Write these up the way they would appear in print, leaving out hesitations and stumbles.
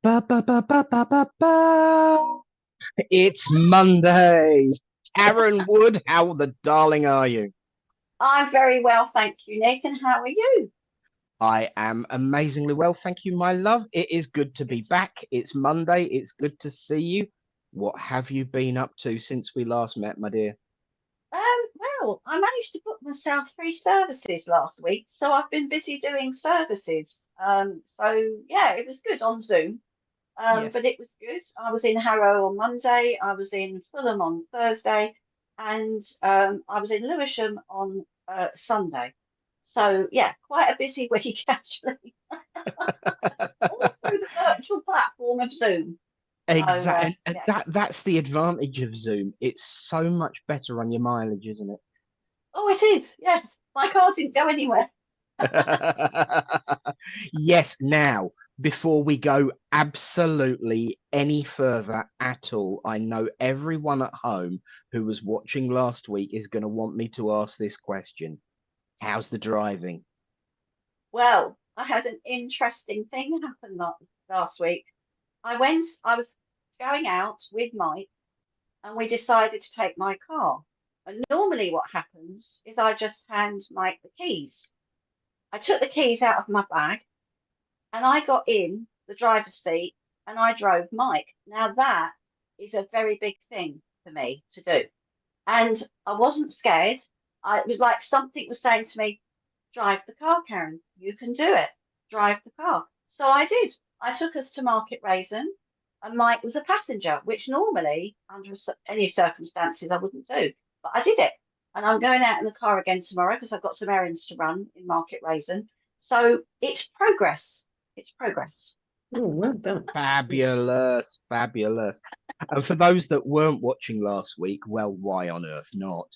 Ba, ba, ba, ba, ba, ba, ba. It's Monday. Aaron Wood, how the darling are you? I'm very well, thank you, Nick. And how are you? I am amazingly well, thank you, my love. It is good to be back. It's Monday. It's good to see you. What have you been up to since we last met, my dear? I managed to book myself 3 services last week, so I've been busy doing services. Yeah, it was good on Zoom. Yes. But it was good. I was in Harrow on Monday, I was in Fulham on Thursday, and I was in Lewisham on Sunday. So yeah, quite a busy week actually, all through the virtual platform of Zoom. So Exactly. And yeah. that's the advantage of Zoom. It's so much better on your mileage, isn't it? Oh, it is. Yes, my car didn't go anywhere. Yes, now, before we go absolutely any further at all, I know everyone at home who was watching last week is going to want me to ask this question. How's the driving? Well, I had an interesting thing happen last week. I was going out with Mike and we decided to take my car. And normally what happens is I just hand Mike the keys. I took the keys out of my bag and I got in the driver's seat and I drove Mike. Now that is a very big thing for me to do. And I wasn't scared. It was like something was saying to me, drive the car, Karen. You can do it. Drive the car. So I did. I took us to Market Raisin, and Mike was a passenger, which normally, under any circumstances, I wouldn't do. But I did it. And I'm going out in the car again tomorrow because I've got some errands to run in Market Raisin. So it's progress. It's progress. Oh, well done. Fabulous, fabulous. And for those that weren't watching last week, well, why on earth not?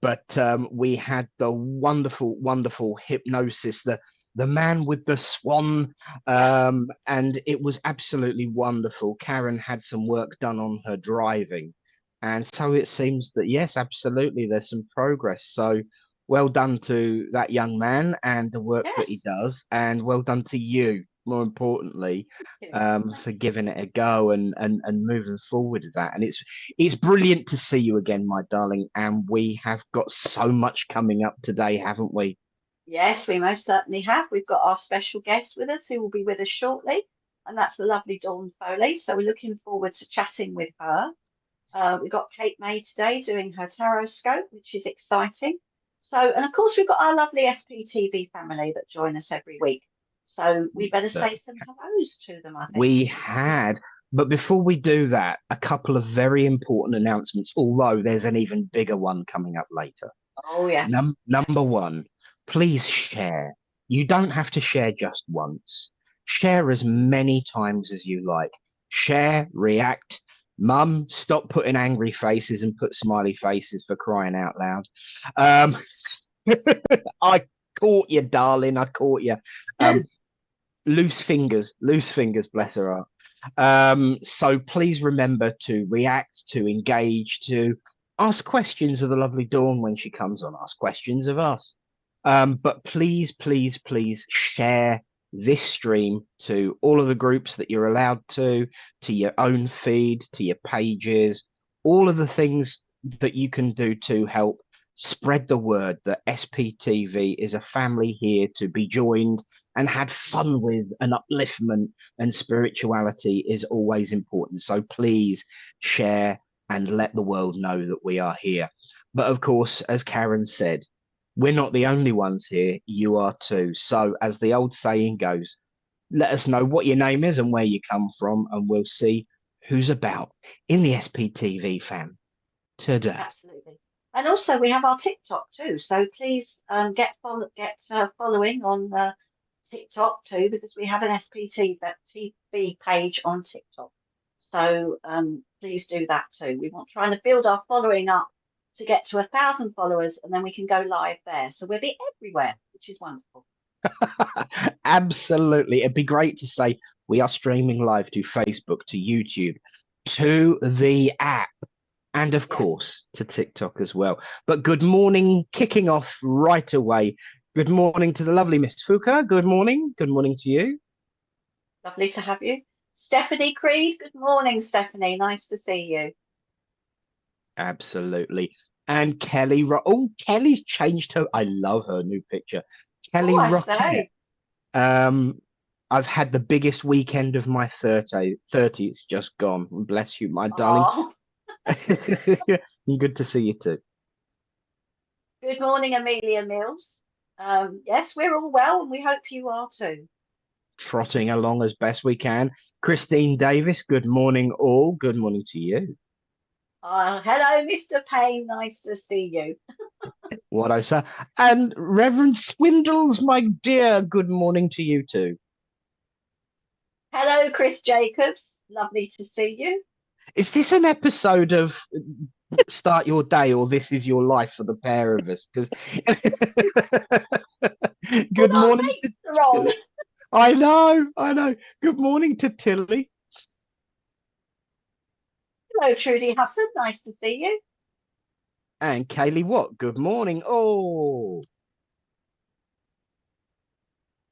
But we had the wonderful, wonderful hypnosis, the man with the swan, Yes. and it was absolutely wonderful. Karen had some work done on her driving, and so it seems that yes, absolutely, there's some progress. So well done to that young man and the work that he Yes. does, and well done to you, more importantly, Thank you. for giving it a go and moving forward with that. And it's brilliant to see you again, my darling. And we have got so much coming up today, haven't we? Yes, we most certainly have. We've got our special guest with us who will be with us shortly, and that's the lovely Dawn Foley. So we're looking forward to chatting with her. We've got Kate May today doing her tarot scope, which is exciting. So, and of course, we've got our lovely SPTV family that join us every week. So we better That say some hellos to them, I think. we had. But before we do that, a couple of very important announcements, although there's an even bigger one coming up later. Oh, yes. Number Yes. one, please share. You don't have to share just once. Share as many times as you like. Share, react. Mum, stop putting angry faces and put smiley faces for crying out loud. Um, I caught you, darling. I caught you. Um, loose fingers, bless her heart. So please remember to react, to engage, to ask questions of the lovely Dawn when she comes on, ask questions of us. But please, please, please share this stream to all of the groups that you're allowed to your own feed, to your pages, all of the things that you can do to help spread the word that SPTV is a family here to be joined and had fun with, and upliftment and spirituality is always important. So please share and let the world know that we are here. But of course, as Karen said, we're not the only ones here. You are too. So, as the old saying goes, let us know what your name is and where you come from, and we'll see who's about in the SPTV fam today. Absolutely. And also, we have our TikTok too. So please get following on TikTok too, because we have an SPTV page on TikTok. So please do that too. We want trying to build our following up to get to 1,000 followers, and then we can go live there. So we'll be everywhere, which is wonderful. Absolutely. It'd be great to say we are streaming live to Facebook, to YouTube, to the app, and of Yes. course to TikTok as well. But good morning, kicking off right away. Good morning to the lovely Miss Fuka. Good morning. Good morning to you. Lovely to have you. Stephanie Creed. Good morning, Stephanie. Nice to see you. Absolutely. And oh, Kelly's changed her. I love her new picture. Oh, Kelly I Rocket. say. Um, I've had the biggest weekend of my 30. It's just gone. Bless you, my darling. Oh, Good to see you too. good morning, Amelia Mills. Yes, we're all well, and we hope you are too. Trotting along as best we can. Christine Davis, good morning, all. Good morning to you. Hello, Mr. Payne. Nice to see you. What I say. And Reverend Swindles, my dear, good morning to you too. Hello, Chris Jacobs. Lovely to see you. Is this an episode of Start Your Day or This Is Your Life for the pair of us? Because Well, good our morning to mates are on. Tilly. I know. Good morning to Tilly. Hello, Trudy Husson. Nice to see you. And Kaylee Watt, good morning. Oh,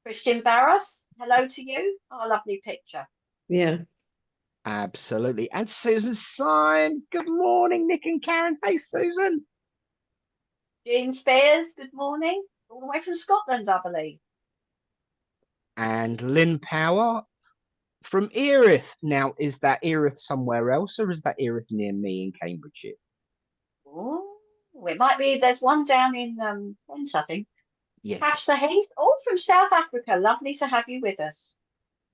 Christian Barros. Hello to you. Oh, lovely picture. Yeah. absolutely. And Susan Symes, good morning, Nick and Karen. Hey, Susan. Jean Spears. Good morning. All the way from Scotland, I believe. And Lynn Power from Erith. Now, is that Erith somewhere else or is that Erith near me in Cambridgeshire? Oh, it might be. There's one down in Kent, I think. Yes. Patch the Heath, all from South Africa. Lovely to have you with us.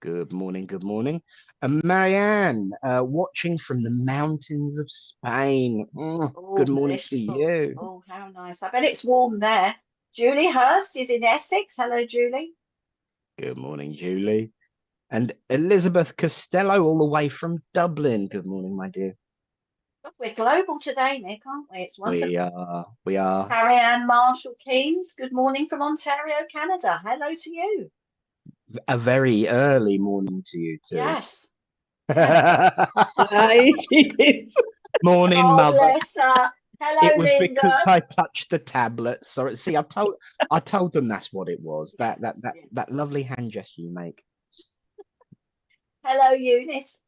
Good morning, good morning. And Marianne, watching from the mountains of Spain. Oh, Good morning to blissful. you. Oh, how nice. I bet it's warm there. Julie Hurst is in Essex. Hello, Julie. Good morning, Julie. And Elizabeth Costello, all the way from Dublin. Good morning, my dear. We're global today, Nick, aren't we? It's wonderful. We are. Carrie Ann Marshall Keynes, good morning from Ontario, Canada. Hello to you. A very early morning to you too. Yes. Yes. Morning, Oh, mother. bless her. Hello, It was Linda. because I touched the tablet. Sorry. See, I told them that's what it was. That lovely hand gesture you make. Hello, Eunice.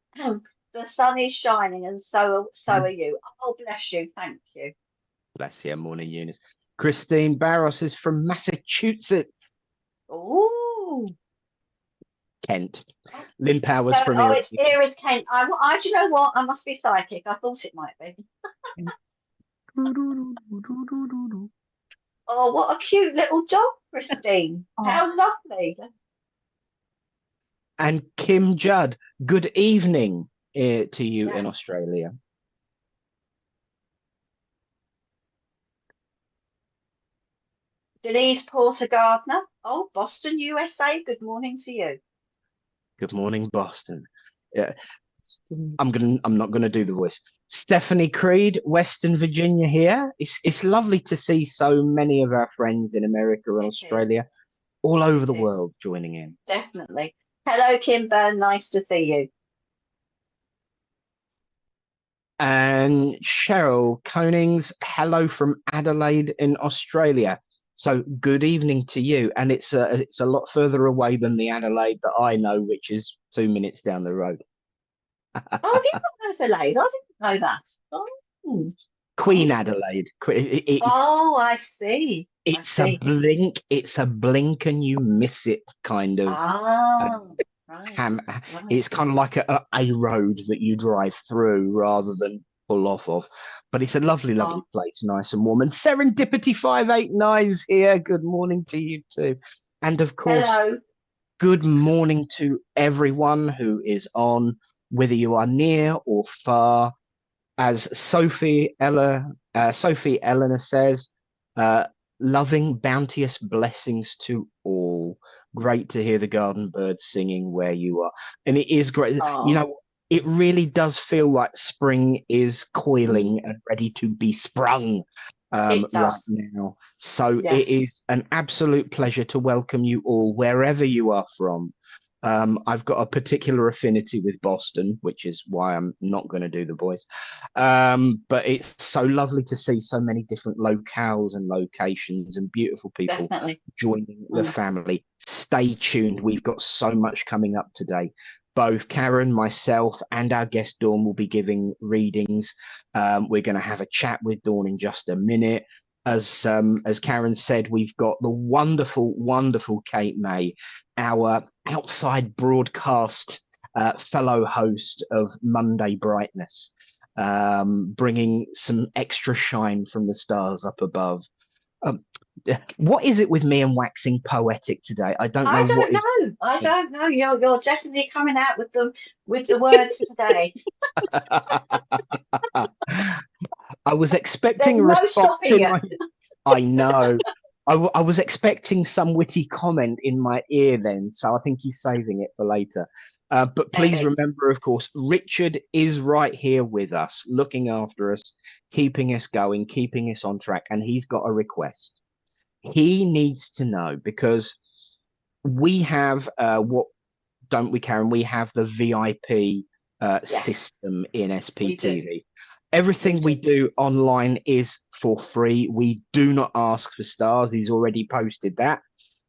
The sun is shining, and so are you. Oh, bless you. Thank you. Bless you. Morning, Eunice. Christine Barros is from Massachusetts. Oh, Kent. Lynn Powers from oh, Erith. it's Erith Kent. Do you know what? I must be psychic. I thought it might be. Oh, what a cute little dog, Christine. How lovely. And Kim Judd, good evening to you in Yes. Australia. Denise Porter Gardner. Oh, Boston, USA. Good morning to you. Good morning, Boston. Yeah, I'm not gonna do the voice. Stephanie Creed, Western Virginia here. It's lovely to see so many of our friends in America and Australia, all over the world joining in. Definitely. Hello, Kim Byrne. Nice to see you. And Cheryl Konings, hello from Adelaide in Australia. So good evening to you. And it's a lot further away than the Adelaide that I know, which is 2 minutes down the road. Oh, have you got Adelaide? I didn't know that. Oh. Queen Adelaide. Oh, I see. It's a blink and you miss it kind of. Right. It's kind of like a road that you drive through rather than pull off of. But it's a lovely place, nice and warm. And Serendipity 589 is here. Good morning to you too. And of course, hello. Good morning to everyone who is on, whether you are near or far. As Sophie Eleanor says, loving, bounteous blessings to all. Great to hear the garden birds singing where you are. And it is great. You know, it really does feel like spring is coiling and ready to be sprung right now. So it is an absolute pleasure to welcome you all wherever you are from. I've got a particular affinity with Boston, which is why I'm not going to do the voice. But it's so lovely to see so many different locales and locations and beautiful people joining the family. Stay tuned. We've got so much coming up today. both Karen, myself, and our guest Dawn will be giving readings. We're going to have a chat with Dawn in just a minute. As Karen said, we've got the wonderful, wonderful Kate May, our outside broadcast fellow host of Monday Brightness, bringing some extra shine from the stars up above. Um, what is it with me and waxing poetic today? I don't I know what don't is. know. I don't know. You're definitely coming out with the words today. I was expecting There's a no response stopping in you. my. I know. I was expecting some witty comment in my ear then, so I think he's saving it for later. But please Maybe. remember, of course, Richard is right here with us, looking after us, keeping us going, keeping us on track, and he's got a request. He needs to know because we have what don't we, Karen? We have the VIP Yes, system in we do. SPTV. We Everything we do. do online is for free. We do not ask for stars. He's already posted that,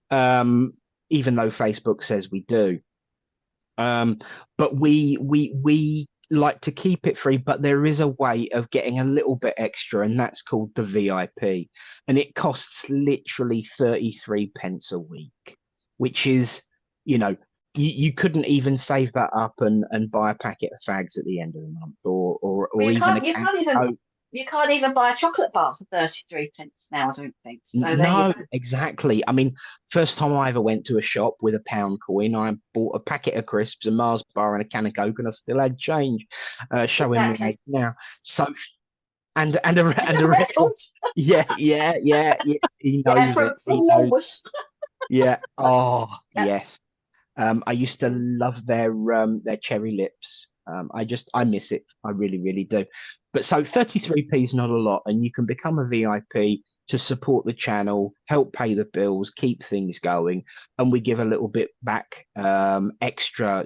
um, even though Facebook says we do. Um, but we like to keep it free, but there is a way of getting a little bit extra, and that's called the VIP. And it costs literally 33 pence a week, which is, you know, you couldn't even save that up and buy a packet of fags at the end of the month Well, or even a you can can't of even Coke. you can't even buy a chocolate bar for 33 pence now, I don't think. So there you No, go. exactly. I mean, first time I ever went to a shop with a pound coin, I bought a packet of crisps, a Mars bar, and a can of Coke, and I still had change, showing me age Exactly. now. So, and And a a record. record. Yeah. He Yeah, knows it. from He knows. Woolworths. Yeah. Oh, Yeah. yes. I used to Mm. love their cherry lips. I miss it. I really, really do. But so 33p is not a lot, and you can become a VIP to support the channel, help pay the bills, keep things going, and we give a little bit back, extra,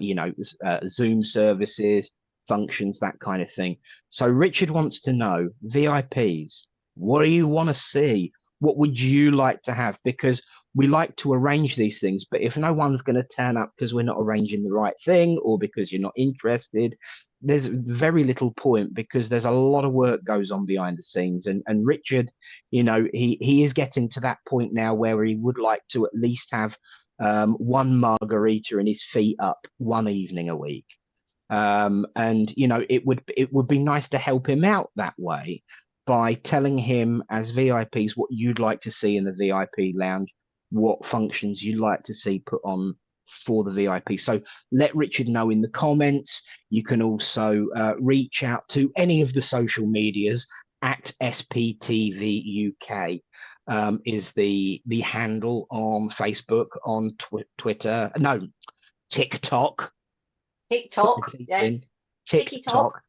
Zoom services, functions, that kind of thing. So Richard wants to know, VIPs, what do you want to see? What would you like to have? Because we like to arrange these things, but if no one's going to turn up because we're not arranging the right thing or because you're not interested, there's very little point because there's a lot of work goes on behind the scenes. And Richard, he is getting to that point now where he would like to at least have one margarita and his feet up one evening a week. And it would be nice to help him out that way by telling him as VIPs what you'd like to see in the VIP lounge, what functions you'd like to see put on for the VIP. So let Richard know in the comments. You can also reach out to any of the social medias at SPTV UK. Is the handle on Facebook, on Twitter, no, TikTok. Put your TikTok. teeth Yes. in. Tiki Talk. TikTok,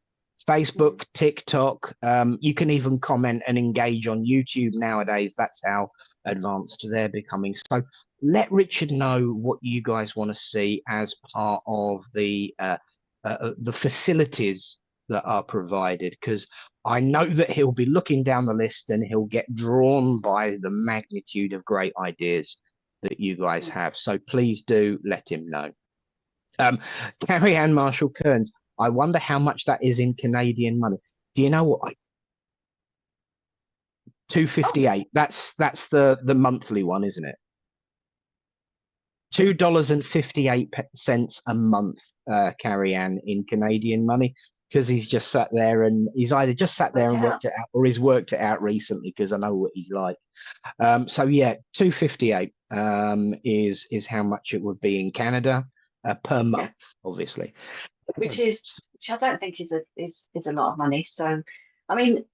Facebook, TikTok. You can even comment and engage on YouTube nowadays. That's how advanced they're becoming. So let Richard know what you guys want to see as part of the facilities that are provided, because I know that he'll be looking down the list and he'll get drawn by the magnitude of great ideas that you guys Mm. have. So please do let him know. Um, Carrie Ann Marshall Kearns. I wonder how much that is in Canadian money. Do you know what? Two Oh, fifty eight. That's the monthly one, isn't it? $2.58 a month, Carrie Ann, in Canadian money, because he's just sat there and he's either just sat there worked and it out. worked it out, or he's worked it out recently because I know what he's like. So yeah, 258 is how much it would be in Canada per Yeah. month, obviously. Which I don't think is a lot of money. So, I mean,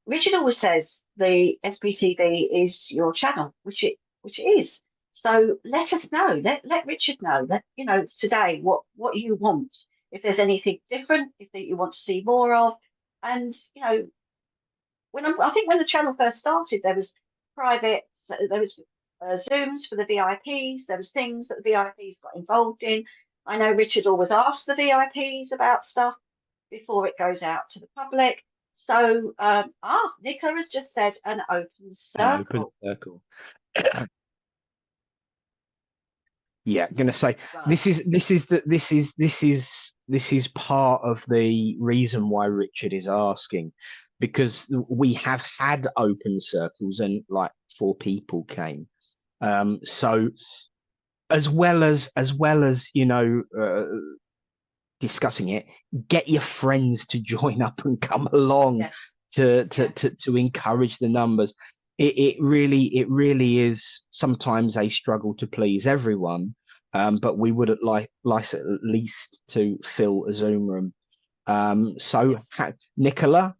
Richard always says the SPTV is your channel, which it is. So let us know. Let Richard know that today what you want. If there's anything different, if that you want to see more of, and I think when the channel first started, there was private, there was Zooms for the VIPs, there was things that the VIPs got involved in. I know Richard always asks the VIPs about stuff before it goes out to the public. So, Nicola has just said an open An open circle. circle. Yeah, I'm gonna say Right. this is part of the reason why Richard is asking, because we have had open circles and like 4 people came. So as well as discussing it, get your friends to join up and come along Yes. Yeah. to encourage the numbers. It really is sometimes a struggle to please everyone, but we would like at least to fill a Zoom room. So Yes. Nicola,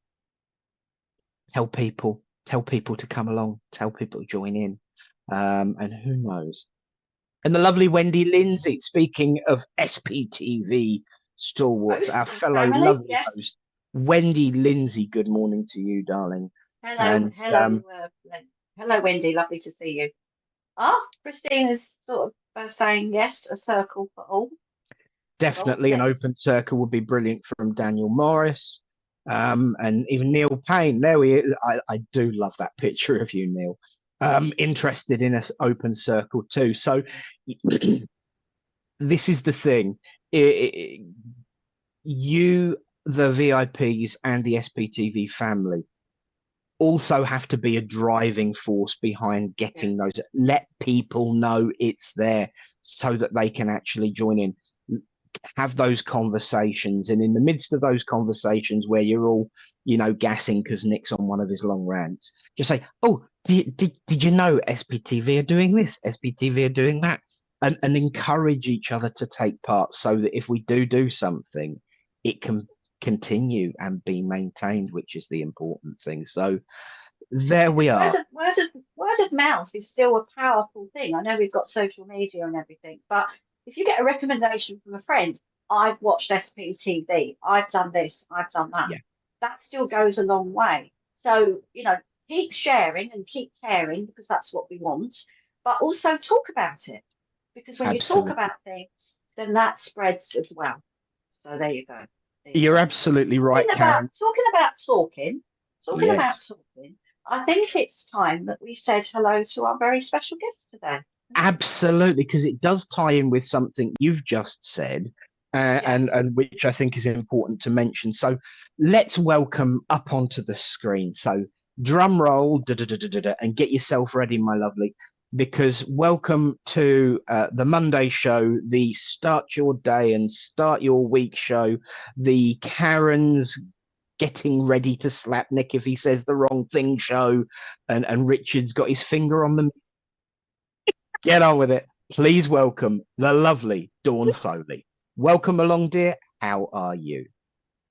tell people to come along, tell people to join in, and who knows. And the lovely Wendy Lindsay, speaking of SPTV stalwarts, our Host and fellow family. lovely Yes. host, Wendy Lindsay. Good morning to you, darling. Hello. And Hello. Hello, Wendy. Lovely to see you. Ah, Christina's sort of saying yes, a circle for all. Oh, definitely an yes. open circle would be brilliant from Daniel Morris. And even Neil Payne. There we is. I do love that picture of you, Neil. Interested in an open circle too. So this is the thing. You, the VIPs, and the SPTV family also have to be a driving force behind Yeah. getting those. Let people know it's there so that they can actually join in. Have those conversations, and in the midst of those conversations where you're all, gassing because Nick's on one of his long rants, just say, "Oh, did you know SPTV are doing this? SPTV are doing that," and encourage each other to take part, so that if we do something, it can continue and be maintained, which is the important thing. So there Because we are. word of mouth is still a powerful thing. I know we've got social media and everything, but if you get a recommendation from a friend, I've watched SPTV, I've done this, I've done that, Yeah, that still goes a long way. So, keep sharing and keep caring because that's what we want, but also talk about it because when you talk absolutely. about things, then that spreads as well. So there you go. There you You're go. absolutely Talking right, about Karen. talking about talking, talking about Yes. talking. I think it's time that we said hello to our very special guest today. Absolutely, because it does tie in with something you've just said, and Yes. which I think is important to mention. So let's welcome up onto the screen. So drum roll, and get yourself ready, my lovely, because welcome to the Monday show, the start your day and start your week show, the Karen's getting ready to slap Nick if he says the wrong thing show, and Richard's got his finger on the get on with it. Please welcome the lovely Dawn Foley. Welcome along, dear. How are you?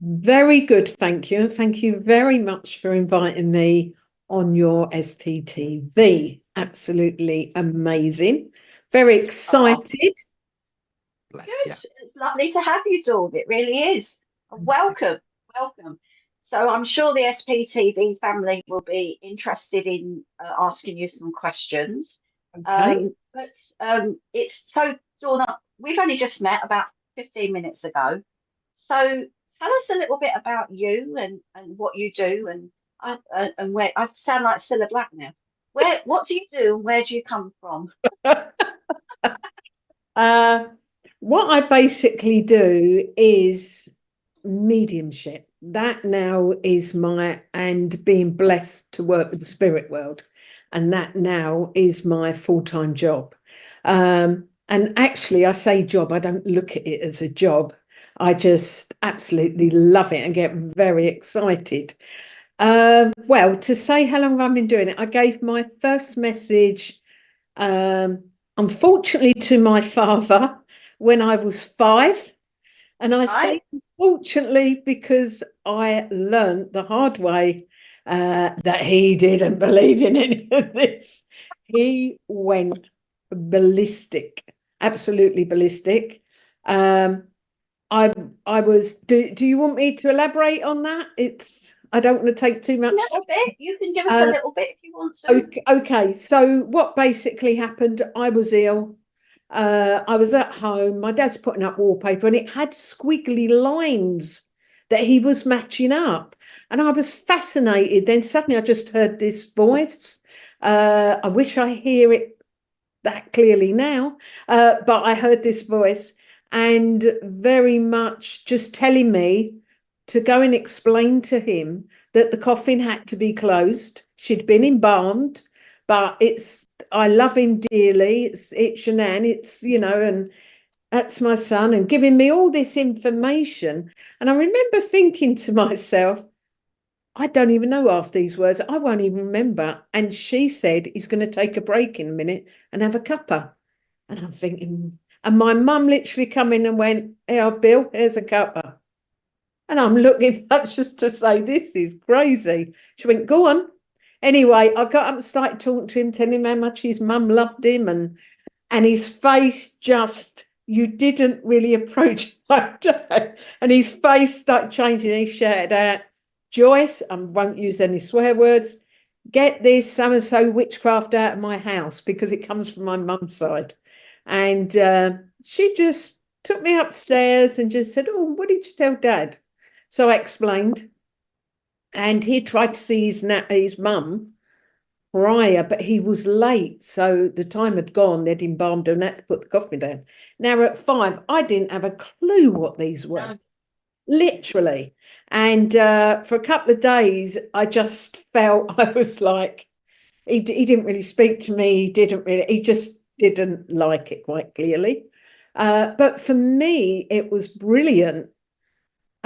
Very good, thank you. And thank you very much for inviting me on your SPTV. Absolutely amazing. Very Oh, excited. Bless good. you. It's lovely to have you, Dawn. It really is. Welcome. Welcome. So I'm sure the SPTV family will be interested in asking you some questions. Okay. But it's so, Dawn, we've only just met about 15 minutes ago. So tell us a little bit about you and what you do and where I sound like Cilla Black now. What do you do and where do you come from? Uh, what I basically do is mediumship. That now is and being blessed to work with the spirit world. And that now is my full-time job. And actually, I say job, I don't look at it as a job. I just absolutely love it and get very excited. Well, to say how long I've been doing it, I gave my first message, um, unfortunately, to my father when I was 5. And I Right? say unfortunately because I learned the hard way that he didn't believe in any of this. He went ballistic, absolutely ballistic. Um, I I was. Do you want me to elaborate on that? I don't want to take too A much little bit. You can give us a time. little bit if you want to. Okay, so what basically happened, I was ill. I was at home. My dad's putting up wallpaper and it had squiggly lines that he was matching up. And I was fascinated. Then suddenly I just heard this voice. I wish I hear it. that clearly now, but I heard this voice, and very much just telling me to go and explain to him that the coffin had to be closed. She'd been embalmed, but I love him dearly. It's Shanann, and that's my son, and giving me all this information. And I remember thinking to myself, I don't even know half these words. I won't even remember. And she said he's going to take a break in a minute and have a cuppa. And I'm thinking, and my mum literally come in and went, "Here, Bill, here's a cuppa." And I'm looking much just to say, this is crazy. She went, "Go on." Anyway, I got up and started talking to him, telling him how much his mum loved him, and his face just, you didn't really approach my dad. And his face started changing. He shouted out, "Joyce," I won't use any swear words, "get this so-and-so witchcraft out of my house," because it comes from my mum's side. And she just took me upstairs and just said, "Oh, what did you tell Dad?" So I explained. And he tried to see his mum prior, but he was late. So the time had gone, they'd embalmed her and had to put the coffin down. Now at 5, I didn't have a clue what these were, literally. And for a couple of days, I just felt I was like, he didn't really speak to me. He just didn't like it quite clearly. But for me, it was brilliant.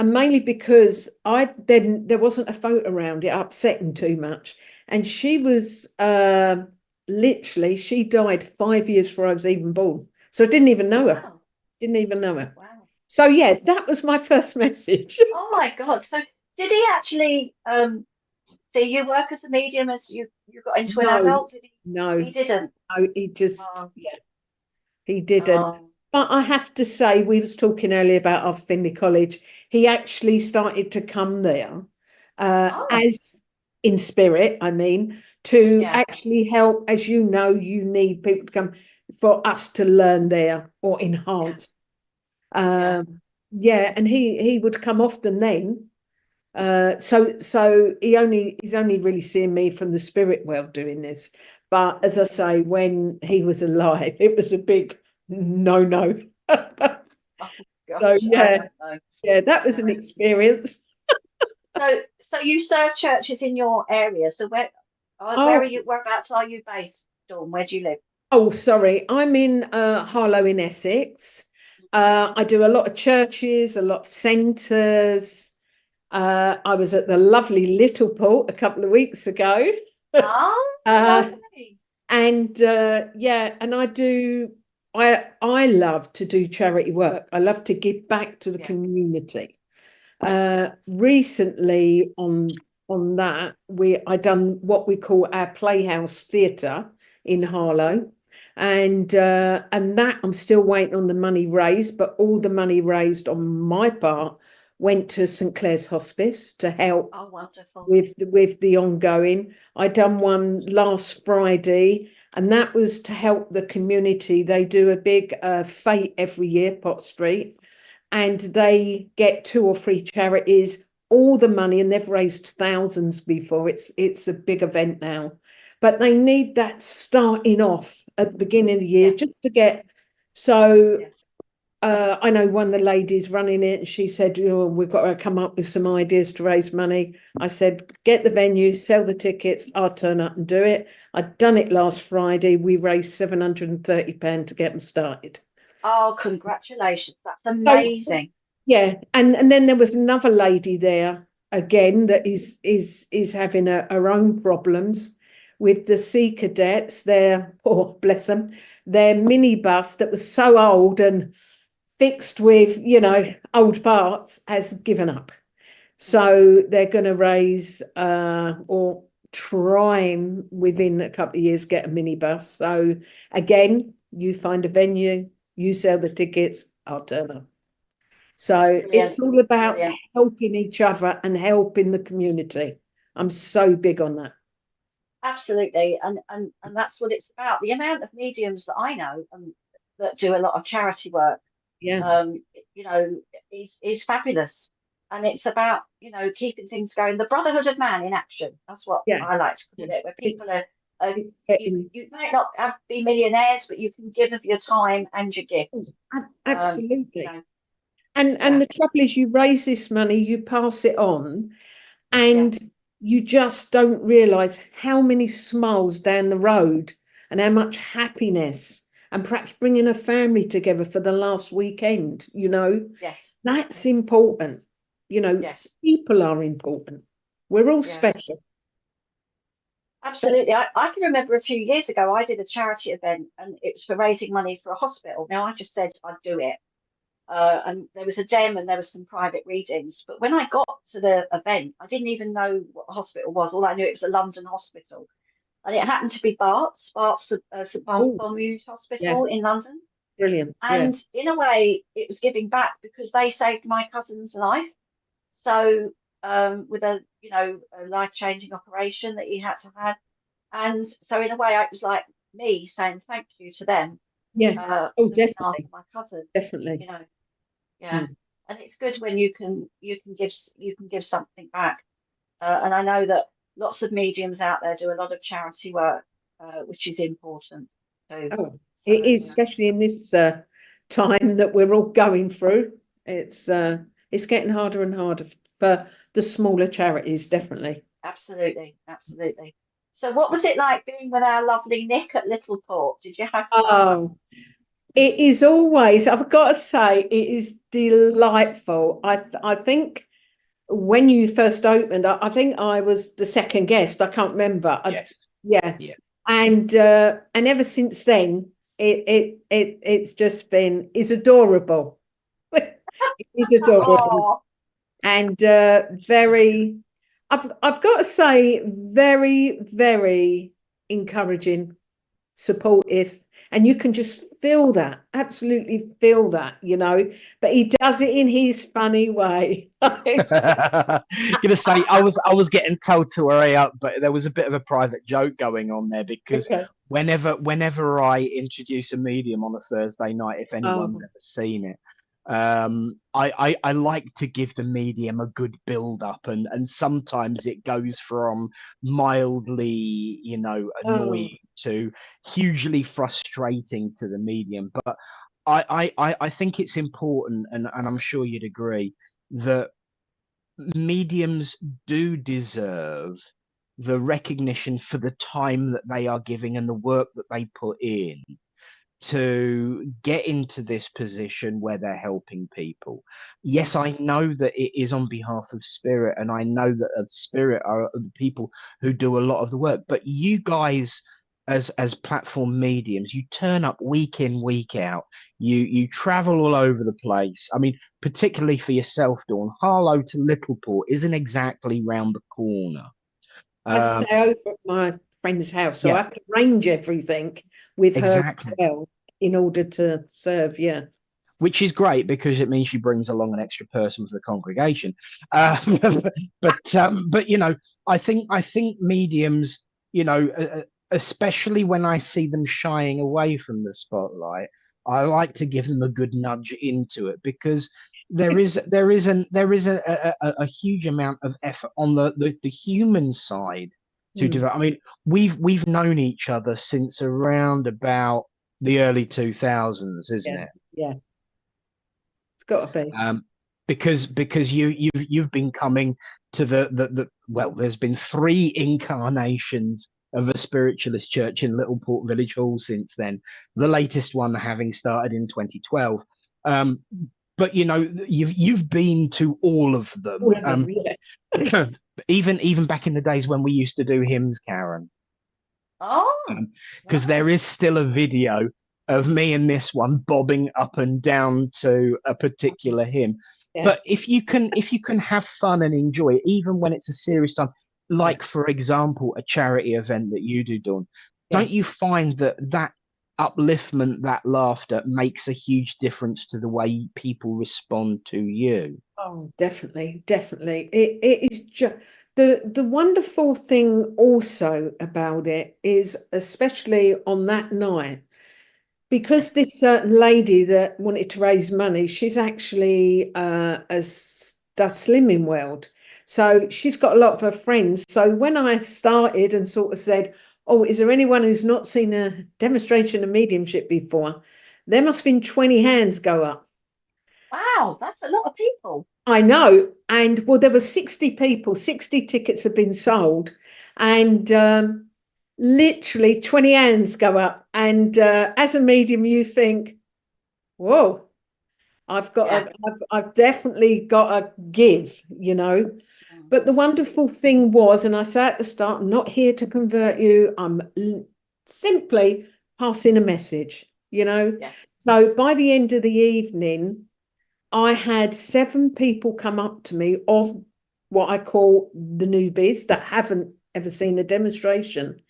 And mainly because there wasn't a photo around it, upsetting too much. And she was literally, she died 5 years before I was even born. So I didn't even know her. Didn't even know her. Wow. So yeah, that was my first message. Oh my God. So did he actually see you work as a medium as you got into an adult? Did he? No. He didn't. No, he just, he didn't. But I have to say, we was talking earlier about our Finley College. He actually started to come there as in spirit, I mean, to actually help. As you know, you need people to come for us to learn there or enhance. And he would come often then. So he's only really seeing me from the spirit world doing this. But as I say, when he was alive, it was a big no. So that was an experience. So you serve churches in your area. So where are you? Whereabouts are you based, Dawn? Where do you live? Oh, sorry, I'm in Harlow in Essex. I do a lot of churches, a lot of centres. I was at the lovely Little Port a couple of weeks ago. Lovely. And and I love to do charity work. I love to give back to the community. Recently on that, I done what we call our Playhouse Theatre in Harlow. And that I'm still waiting on the money raised, but all the money raised on my part went to St Clair's Hospice to help with the ongoing. I done one last Friday, and that was to help the community. They do a big fete every year, Pot Street, and they get 2 or 3 charities, all the money, and they've raised thousands before. It's a big event now, but they need that starting off at the beginning of the year just to get. So I know one of the ladies running it, and she said, "We've got to come up with some ideas to raise money." I said, "Get the venue, sell the tickets, I'll turn up and do it." I'd done it last Friday. We raised £730 to get them started. Oh, congratulations. That's amazing. So, and then there was another lady there again that is having her own problems with the Sea Cadets. Bless them, their minibus that was so old and fixed with old parts has given up. So they're going to raise or try within a couple of years get a minibus. So again, you find a venue, you sell the tickets, I'll turn up. So it's all about helping each other and helping the community. I'm so big on that. Absolutely, and that's what it's about. The amount of mediums that I know that do a lot of charity work, is fabulous. And it's about, keeping things going. The brotherhood of man in action. That's what I like to call it, where people are It's You getting, you might not be millionaires, but you can give of your time and your gifts. You absolutely. know, And yeah, the trouble is, you raise this money, you pass it on, yeah, and you just don't realize how many smiles down the road and how much happiness, and perhaps bringing a family together for the last weekend, yes, that's important. yes, People are important. We're all yes. special. But Absolutely. I can remember a few years ago, I did a charity event and it was for raising money for a hospital. Now, I just said I'd do it. And there was a gem and there was some private readings. But when I got to the event, I didn't even know what the hospital was. All I knew, it was a London hospital. And it happened to be Bart's St oh, Bartholomew's yeah, Hospital in London. brilliant. Yeah, And in a way, it was giving back because they saved my cousin's life. So with a life-changing operation that he had to have. And so in a way, it was like me saying thank you to them, yeah. Oh, looking after definitely, my cousin, definitely. you know. Yeah. Mm. And it's good when you can give something back. And I know that lots of mediums out there do a lot of charity work, which is important too. Oh, So, it is, especially in this time that we're all going through. It's getting harder and harder for the smaller charities, definitely. absolutely, absolutely. So what was it like being with our lovely Nick at Littleport? Did you have fun? Oh, it is always, I've got to say, it is delightful. I think when you first opened, I think I was the second guest. I can't remember. Yes. Yeah, Yeah. and ever since then, it's just been is adorable. It is adorable Oh, and very. I've got to say, very, very encouraging, supportive, and you can just feel that, absolutely feel that. But he does it in his funny way. Gonna say I was getting told to hurry up, but there was a bit of a private joke going on there because Okay. whenever I introduce a medium on a Thursday night, if anyone's Oh, ever seen it, I like to give the medium a good build up, and sometimes it goes from mildly, oh, annoying to hugely frustrating to the medium. But I think it's important, and I'm sure you'd agree that mediums do deserve the recognition for the time that they are giving and the work that they put in to get into this position where they're helping people. yeah. Yes, I know that it is on behalf of spirit, and I know that spirit are the people who do a lot of the work, but you guys as platform mediums, you turn up week in, week out. You travel all over the place. I mean, particularly for yourself, Dawn, Harlow to Littleport isn't exactly round the corner. I Um, stay over at my friend's house, so I yeah, have to arrange everything with her as exactly. well in order to serve. Yeah. Which is great because it means she brings along an extra person for the congregation. Uh, but I think mediums, especially when I see them shying away from the spotlight, I like to give them a good nudge into it because there is a huge amount of effort on the human side to Mm, develop. I mean, we've known each other since around about the early 2000s, isn't yeah. it? Yeah. It's got to be. um, because you've been coming to the well, there's been three incarnations of a spiritualist church in Littleport Village Hall since then. The latest one having started in 2012. Um, but you've been to all of All them. of them. Yeah. Even back in the days when we used to do hymns, Karen, oh, because right. there is still a video of me and this one bobbing up and down to a particular hymn. Yeah. But if you can have fun and enjoy it, even when it's a serious time, Yeah. like for example a charity event that you do, Dawn, Yeah. don't you find that upliftment, that laughter makes a huge difference to the way people respond to you? Oh, definitely, definitely. It is just the wonderful thing also about it is, especially on that night, because this certain lady that wanted to raise money, she's actually does Slimming World. So she's got a lot of her friends. So when I started and sort of said, oh, is there anyone who's not seen a demonstration of mediumship before? There must have been 20 hands go up. Wow, that's a lot of people. I know. And well, there were 60 people, 60 tickets have been sold. And literally 20 hands go up. And as a medium, you think, whoa, I've definitely got to give, you know. But the wonderful thing was, and I say at the start, I'm not here to convert you. I'm simply passing a message, you know. Yeah. So by the end of the evening, I had 7 people come up to me of what I call the newbies that haven't ever seen a demonstration.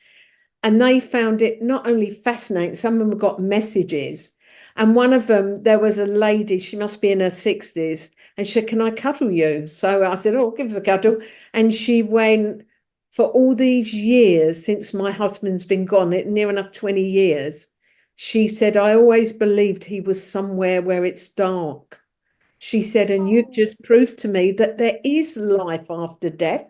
And they found it not only fascinating, some of them got messages. And one of them, there was a lady, she must be in her 60s, and she said, can I cuddle you? So I said, oh, give us a cuddle. And she went, for all these years since my husband's been gone, near enough 20 years, she said, I always believed he was somewhere where it's dark. She said, and you've just proved to me that there is life after death.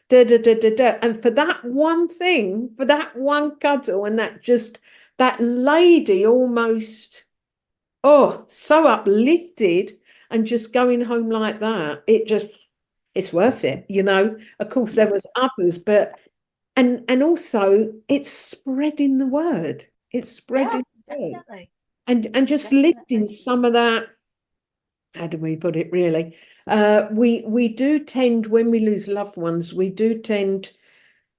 Da, da, da, da, da. And for that one thing, for that one cuddle, and that lady almost, oh, so uplifted and just going home like that, it's worth it, you know. Of course, there was others, but and also it's spreading the word. It's spreading the word. Definitely. And just lifting some of that. How do we put it really? We do tend, when we lose loved ones, we do tend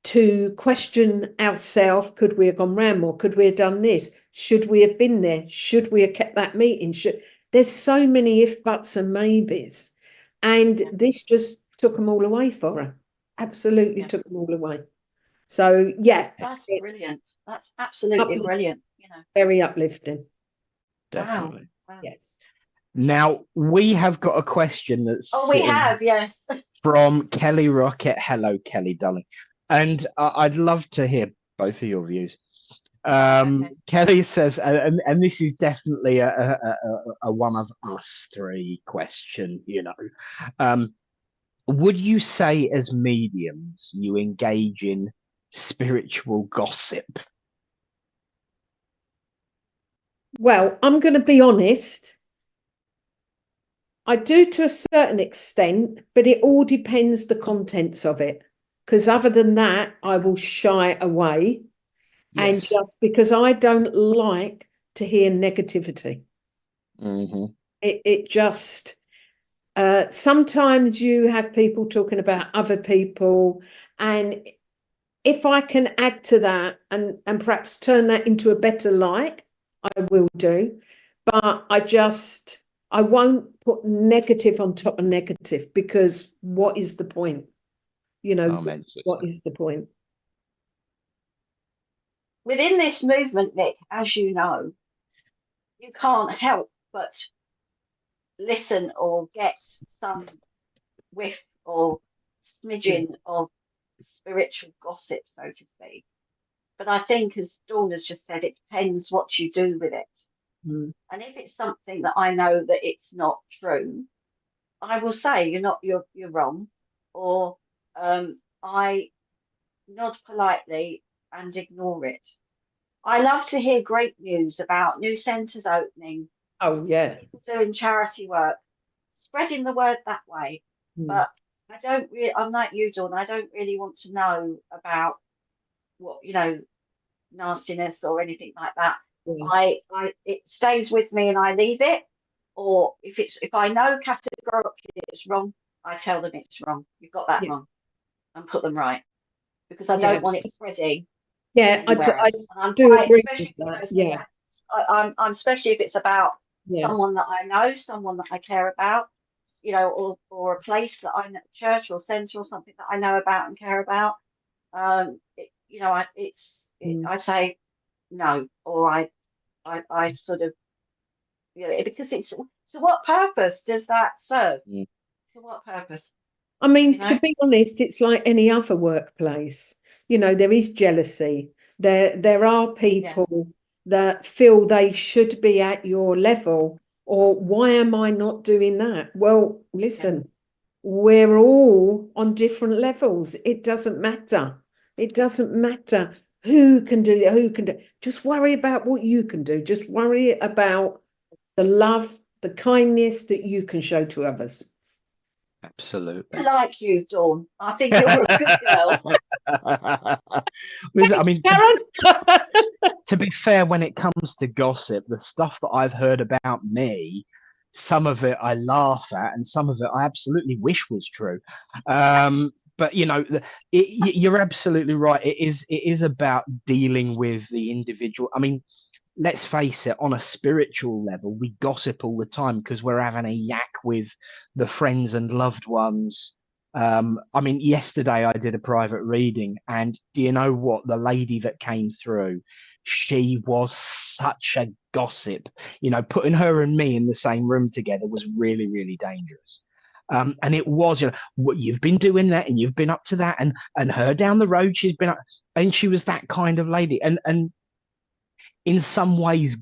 to question ourselves. Could we have gone round more? Could we have done this? Should we have been there? Should we have kept that meeting? There's so many if, buts and maybes. And this just took them all away for her. Absolutely took them all away. So, yeah. That's brilliant. That's absolutely brilliant. You know, very uplifting. Definitely. Wow. Yes. Now, we have got a question that's we have, yes. from Kelly Rocket. Hello, Kelly, darling. And I'd love to hear both of your views. Okay. Kelly says, and this is definitely a one of us 3 question, you know. Would you say as mediums you engage in spiritual gossip? Well, I'm going to be honest. I do to a certain extent, but it all depends the contents of it. Because other than that, I will shy away. Yes. And just because I don't like to hear negativity. Mm-hmm. It just, sometimes you have people talking about other people. And if I can add to that and perhaps turn that into a better light, I will do. But I won't put negative on top of negative, because what is the point? You know, what is the point? Within this movement, Nick, as you know, you can't help but listen or get some whiff or smidgen of spiritual gossip, so to speak. But I think, as Dawn has just said, it depends what you do with it. Mm. And if it's something that I know that it's not true, I will say you're wrong, or I nod politely and ignore it. I love to hear great news about new centres opening. Oh, yeah. People doing charity work, spreading the word that way. Mm. But I'm like you, Dawn, I don't really want to know about what, nastiness or anything like that. Yeah. It stays with me and I leave it. Or if I know categorically it's wrong, I tell them it's wrong. You've got that wrong, and put them right, because I don't want it spreading. Yeah, I do agree with that. Yeah, I'm especially if it's about someone that I know, someone that I care about, or a place that I know, church or centre or something that I know about and care about. I say no, or I sort of, because it's, to what purpose does that serve? To what purpose? I mean, to be honest, it's like any other workplace. There is jealousy. There are people that feel they should be at your level, or why am I not doing that? Well, listen, we're all on different levels. It doesn't matter. It doesn't matter. who can do it, who can do. Just worry about what you can do. Just worry about the love, the kindness that you can show to others. Absolutely. I like you, Dawn. I think you're a good girl. Listen, I mean, Karen? to be fair, when it comes to gossip, the stuff that I've heard about me, some of it I laugh at, and some of it I absolutely wish was true. But you know, you're absolutely right. It is about dealing with the individual. I mean, let's face it, on a spiritual level, we gossip all the time because we're having a yak with the friends and loved ones. I mean, yesterday I did a private reading, and do you know what? The lady that came through, she was such a gossip. You know, putting her and me in the same room together was really, really dangerous. And it was, you know, what you've been doing that, and you've been up to that, and her down the road, she's been up, and she was that kind of lady. And in some ways,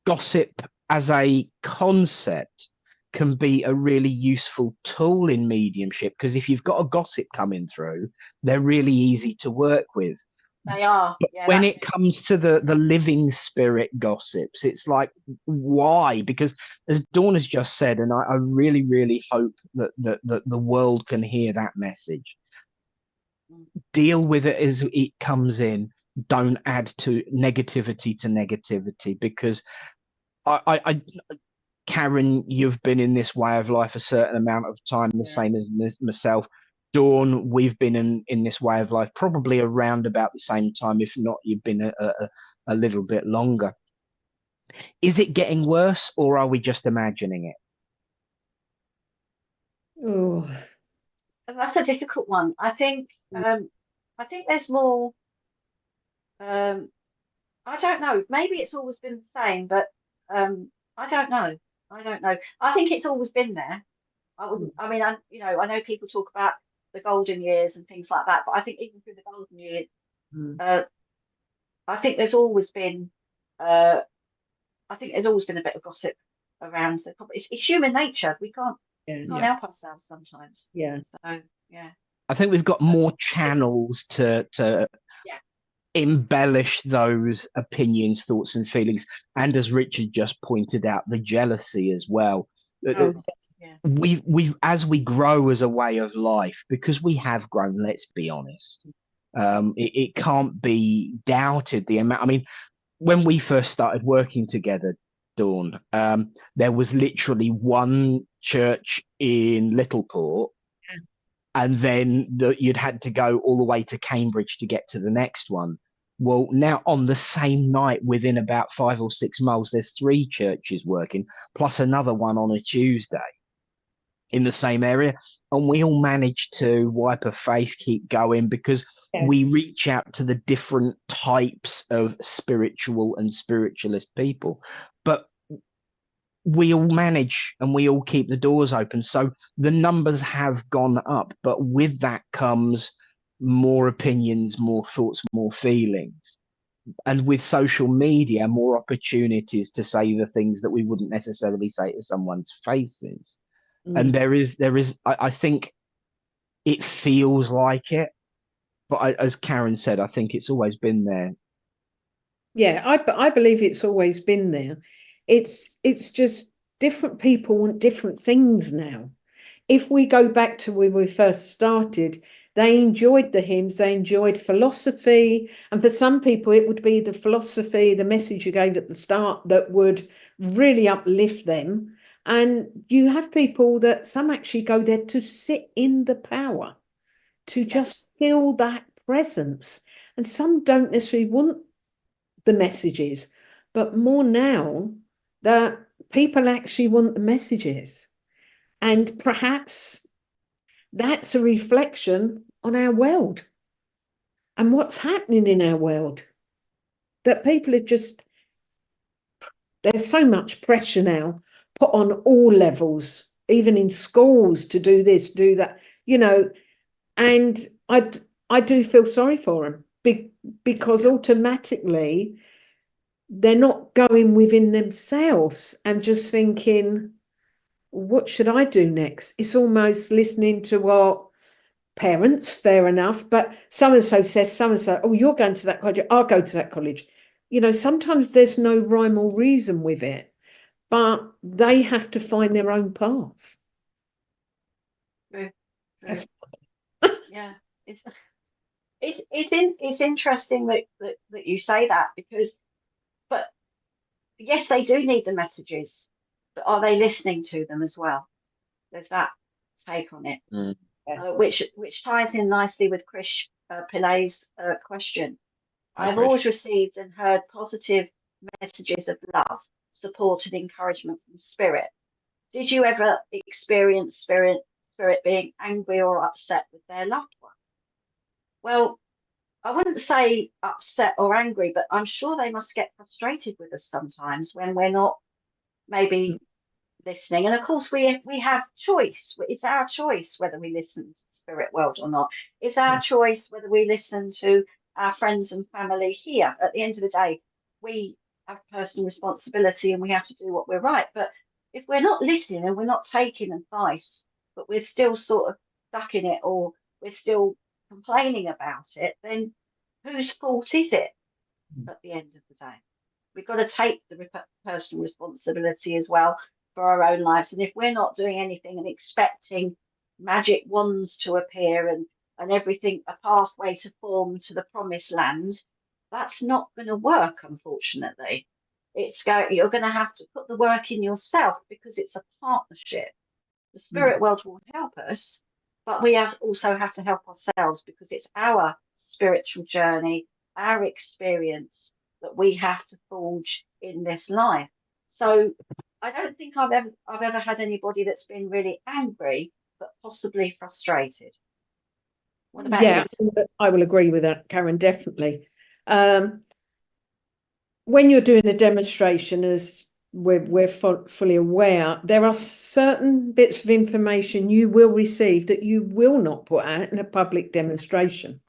gossip as a concept can be a really useful tool in mediumship, because if you've got a gossip coming through, they're really easy to work with. They are. But Yeah, when that's it comes to the living spirit gossips, it's like, why? Because as Dawn has just said, and I really, really hope that the world can hear that message. Deal with it as it comes in. Don't add to negativity, because I Karen, you've been in this way of life a certain amount of time, the same as myself. Dawn, we've been in this way of life probably around about the same time, if not, you've been a little bit longer. Is it getting worse, or are we just imagining it? Oh, that's a difficult one. I think there's more. I don't know. Maybe it's always been the same, but I don't know. I don't know. I think it's always been there. I wouldn't. I mean, I know people talk about the golden years and things like that, but I think even through the golden years, uh, I think there's always been. Uh, I think there's always been a bit of gossip around. So probably it's human nature. We can't yeah, can't Yeah. help ourselves sometimes. yeah. So yeah, I think we've got more channels to yeah, embellish those opinions, thoughts, and feelings. And as Richard just pointed out, the jealousy as well. Oh, yeah, We've as we grow as a way of life, because we have grown, let's be honest. It can't be doubted the amount. I mean, when we first started working together, Dawn, there was literally one church in Littleport, and then you'd had to go all the way to Cambridge to get to the next one. Well, now on the same night, within about 5 or 6 miles, there's three churches working, plus another one on a Tuesday in the same area. And we all managed to wipe a face, keep going, because yeah. we reach out to the different types of spiritual and spiritualist people. But we all manage and we all keep the doors open. So the numbers have gone up, but with that comes more opinions, more thoughts, more feelings. And with social media, more opportunities to say the things that we wouldn't necessarily say to someone's faces. And I think it feels like it, but as Karen said, I think it's always been there. Yeah, I believe it's always been there. It's just different people want different things now. If we go back to when we first started, they enjoyed the hymns, they enjoyed philosophy, and for some people it would be the philosophy, the message you gave at the start that would really uplift them. And you have people that some actually go there to sit in the power, to just feel that presence. And some don't necessarily want the messages, but more now that people actually want the messages. And perhaps that's a reflection on our world and what's happening in our world. That people are just, there's so much pressure now put on all levels, even in schools, to do this, do that, and I do feel sorry for them because automatically they're not going within themselves and just thinking, what should I do next? It's almost listening to what parents, fair enough, but so-and-so says so-and-so, oh, you're going to that college, I'll go to that college. You know, sometimes there's no rhyme or reason with it, but they have to find their own path. True, true. That's Yeah, it's interesting that you say that, because, but yes, they do need the messages, but are they listening to them as well? There's that take on it, which ties in nicely with Chris Pillai's question. I've always received and heard positive messages of love, support, and encouragement from Spirit. Did you ever experience Spirit being angry or upset with their loved one? Well, I wouldn't say upset or angry, but I'm sure they must get frustrated with us sometimes when we're not maybe listening. And of course, we have choice. It's our choice whether we listen to the spirit world or not. It's our choice whether we listen to our friends and family here. At the end of the day, we have personal responsibility and we have to do what we're right. But if we're not listening and we're not taking advice, but we're still sort of stuck in it, or we're still complaining about it, then whose fault is it at the end of the day? We've got to take the personal responsibility as well for our own lives. And if we're not doing anything and expecting magic wands to appear and everything, a pathway to form to the promised land, that's not going to work, unfortunately. You're going to have to put the work in yourself, because it's a partnership. The spirit world will help us, but we also have to help ourselves, because it's our spiritual journey, our experience that we have to forge in this life. So I don't think I've ever had anybody that's been really angry, but possibly frustrated. What about you? I will agree with that, Karen, definitely. When you're doing a demonstration, as we're fully aware, there are certain bits of information you will receive that you will not put out in a public demonstration.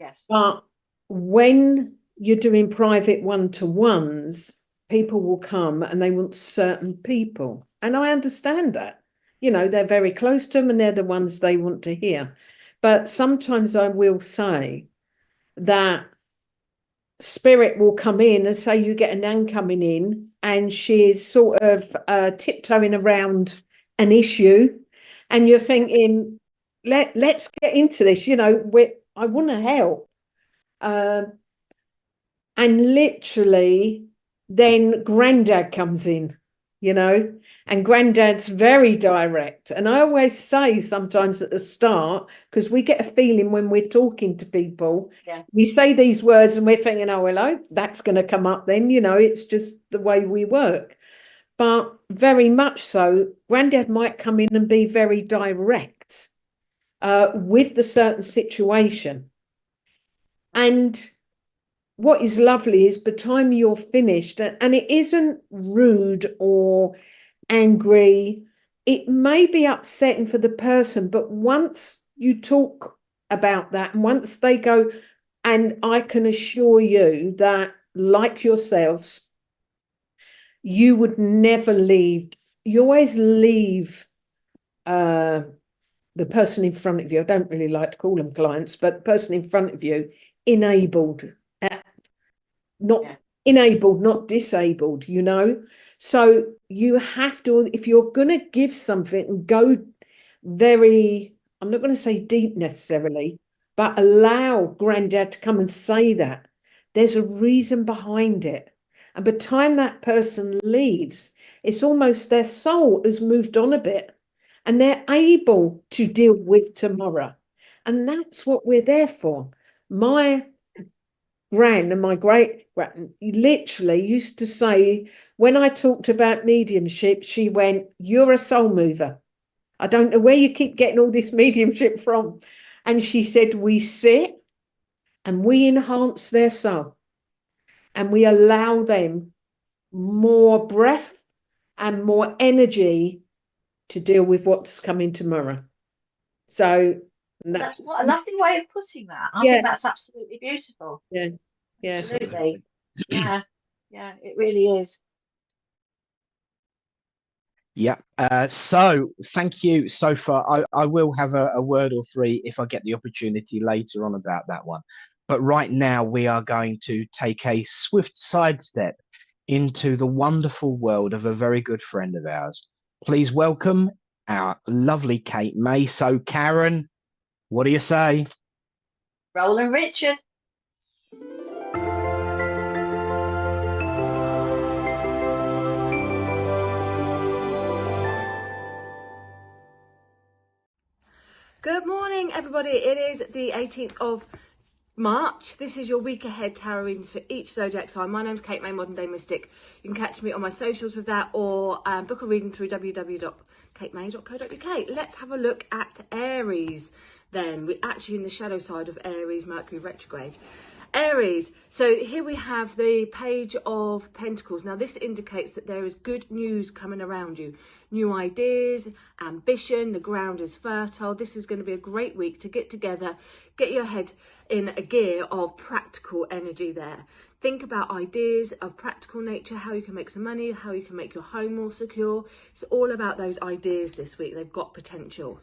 Yes. But when you're doing private one-to-ones, people will come and they want certain people. And I understand that. You know, they're very close to them and they're the ones they want to hear. But sometimes I will say that Spirit will come in and say, you get a nan coming in and she's sort of tiptoeing around an issue, and you're thinking, let's get into this, you know, I want to help. And literally then Granddad comes in, you know, and Granddad's very direct. And I always say sometimes at the start, because we get a feeling when we're talking to people, we say these words and we're thinking, oh, hello, that's going to come up then, you know, it's just the way we work. But very much so, Granddad might come in and be very direct with the certain situation. And what is lovely is by the time you're finished, and it isn't rude or angry, it may be upsetting for the person, but once you talk about that, and once they go, and I can assure you that, like yourselves, you would never leave. You always leave the person in front of you. I don't really like to call them clients, but the person in front of you enabled. Enabled, not disabled, you know. So you have to, if you're going to give something, and go very, I'm not going to say deep necessarily, but allow Granddad to come and say that. There's a reason behind it. And by the time that person leaves, it's almost their soul has moved on a bit and they're able to deal with tomorrow. And that's what we're there for. My gran and my great-gran literally used to say, when I talked about mediumship, she went, you're a soul mover. I don't know where you keep getting all this mediumship from. And she said, we sit and we enhance their soul and we allow them more breath and more energy to deal with what's coming tomorrow. So that's what a lovely way of putting that. I think that's absolutely beautiful. Yeah. Absolutely. Yeah, it really is. Yeah. So thank you so far. I will have a word or three if I get the opportunity later on about that one. But right now we are going to take a swift sidestep into the wonderful world of a very good friend of ours. Please welcome our lovely Kate May. So Karen, what do you say? Roland Richard. Good morning, everybody. It is the 18th of March. This is your week ahead tarot readings for each zodiac sign. My name's Kate May, Modern Day Mystic. You can catch me on my socials with that, or book a reading through www.katemay.co.uk. Let's have a look at Aries then. We're actually in the shadow side of Aries, Mercury retrograde. Aries, so here we have the Page of Pentacles. Now this indicates that there is good news coming around you. New ideas, ambition, the ground is fertile. This is going to be a great week to get together, get your head in a gear of practical energy there. Think about ideas of practical nature, how you can make some money, how you can make your home more secure. It's all about those ideas this week. They've got potential.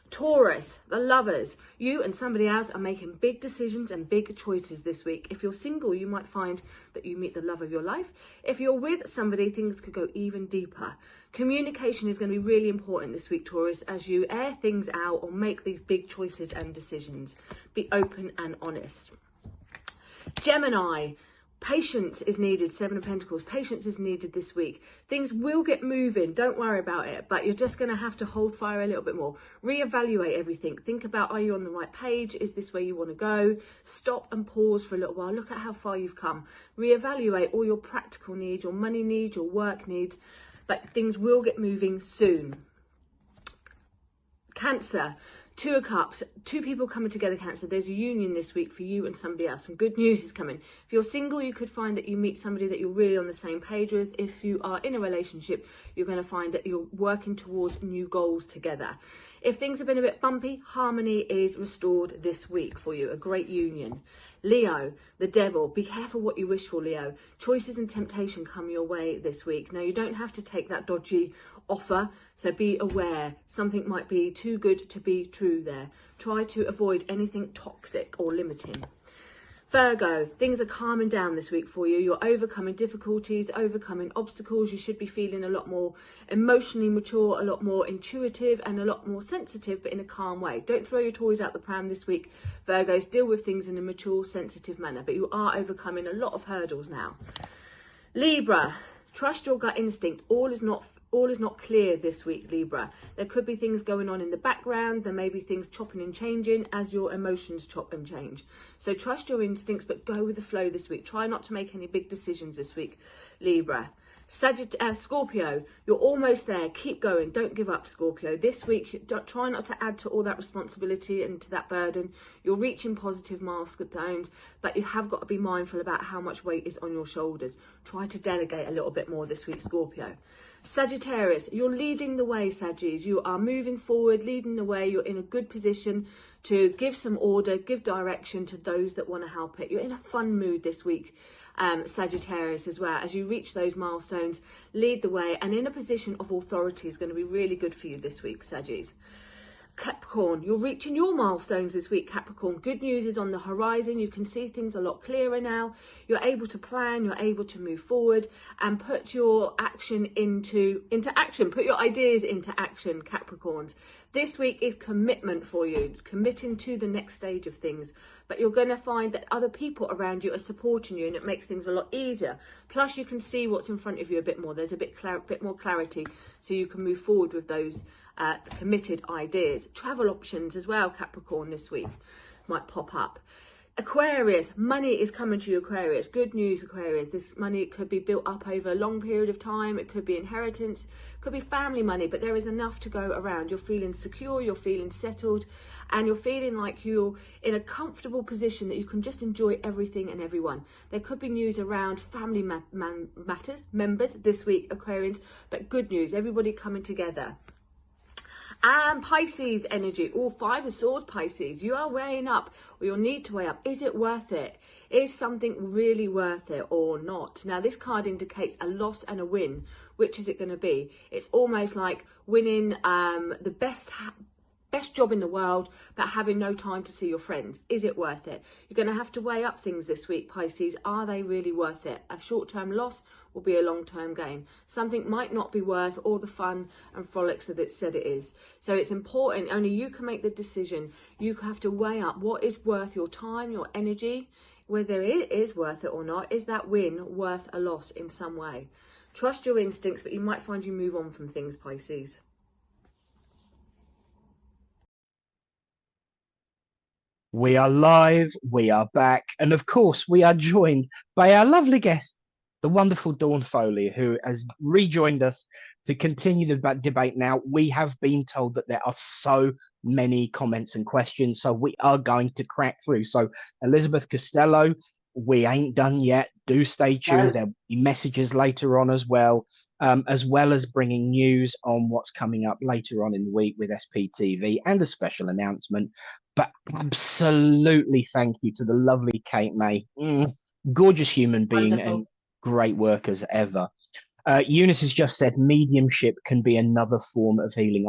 Taurus, the lovers, you and somebody else are making big decisions and big choices this week. If you're single, you might find that you meet the love of your life. If you're with somebody, things could go even deeper. Communication is going to be really important this week, Taurus, as you air things out or make these big choices and decisions. Be open and honest. Gemini, patience is needed. Seven of Pentacles, patience is needed this week. Things will get moving, don't worry about it, but you're just going to have to hold fire a little bit more. Reevaluate everything. Think about, are you on the right page? Is this where you want to go? Stop and pause for a little while. Look at how far you've come. Reevaluate all your practical needs, your money needs, your work needs, but things will get moving soon. Cancer, Two of Cups, two people coming together, Cancer. There's a union this week for you and somebody else. Some good news is coming. If you're single, you could find that you meet somebody that you're really on the same page with. If you are in a relationship, you're going to find that you're working towards new goals together. If things have been a bit bumpy, harmony is restored this week for you. A great union. Leo, the devil. Be careful what you wish for, Leo. Choices and temptation come your way this week. Now, you don't have to take that dodgy offer, so be aware. Something might be too good to be true there. Try to avoid anything toxic or limiting. Virgo, things are calming down this week for you. You're overcoming difficulties, overcoming obstacles. You should be feeling a lot more emotionally mature, a lot more intuitive and a lot more sensitive, but in a calm way. Don't throw your toys out the pram this week, Virgos. Deal with things in a mature, sensitive manner, but you are overcoming a lot of hurdles now. Libra, trust your gut instinct. All is not clear this week, Libra. There could be things going on in the background. There may be things chopping and changing as your emotions chop and change. So trust your instincts, but go with the flow this week. Try not to make any big decisions this week, Libra. Scorpio, you're almost there. Keep going. Don't give up, Scorpio. This week, try not to add to all that responsibility and to that burden. You're reaching positive milestones, but you have got to be mindful about how much weight is on your shoulders. Try to delegate a little bit more this week, Scorpio. Sagittarius, you're leading the way, Sagittarius. You are moving forward, leading the way. You're in a good position to give some order, give direction to those that want to help it. You're in a fun mood this week, Sagittarius, as well. As you reach those milestones, lead the way, and in a position of authority is going to be really good for you this week, Sagittarius. Capricorn, you're reaching your milestones this week, Capricorn. Good news is on the horizon. You can see things a lot clearer now. You're able to plan, you're able to move forward and put your action into action. Put your ideas into action, Capricorns. This week is commitment for you, committing to the next stage of things. But you're going to find that other people around you are supporting you, and it makes things a lot easier. Plus, you can see what's in front of you a bit more. There's a bit more clarity, so you can move forward with those committed ideas. Travel options as well, Capricorn, this week might pop up. Aquarius, money is coming to you, Aquarius. Good news, Aquarius. This money could be built up over a long period of time. It could be inheritance, could be family money, but there is enough to go around. You're feeling secure, you're feeling settled, and you're feeling like you're in a comfortable position that you can just enjoy everything and everyone. There could be news around family members this week, Aquarians, but good news, everybody coming together. And Pisces energy, all 5 of swords, Pisces. You are weighing up, or you'll need to weigh up. Is it worth it? Is something really worth it or not? Now, this card indicates a loss and a win. Which is it going to be? It's almost like winning the best job in the world, but having no time to see your friends. Is it worth it? You're going to have to weigh up things this week, Pisces. Are they really worth it? A short-term loss will be a long-term gain. Something might not be worth all the fun and frolics that it said it is. So it's important. Only you can make the decision. You have to weigh up what is worth your time, your energy, whether it is worth it or not. Is that win worth a loss in some way? Trust your instincts, but you might find you move on from things, Pisces. We are live, we are back, and of course we are joined by our lovely guest, the wonderful Dawn Foley, who has rejoined us to continue the debate. Now, we have been told that there are so many comments and questions, so we are going to crack through. So, Elizabeth Costello, we ain't done yet. Do stay tuned. No. There'll be messages later on as well as bringing news on what's coming up later on in the week with SPTV and a special announcement. But absolutely thank you to the lovely Kate May. Gorgeous human being. Wonderful. And great work as ever. Eunice has just said mediumship can be another form of healing.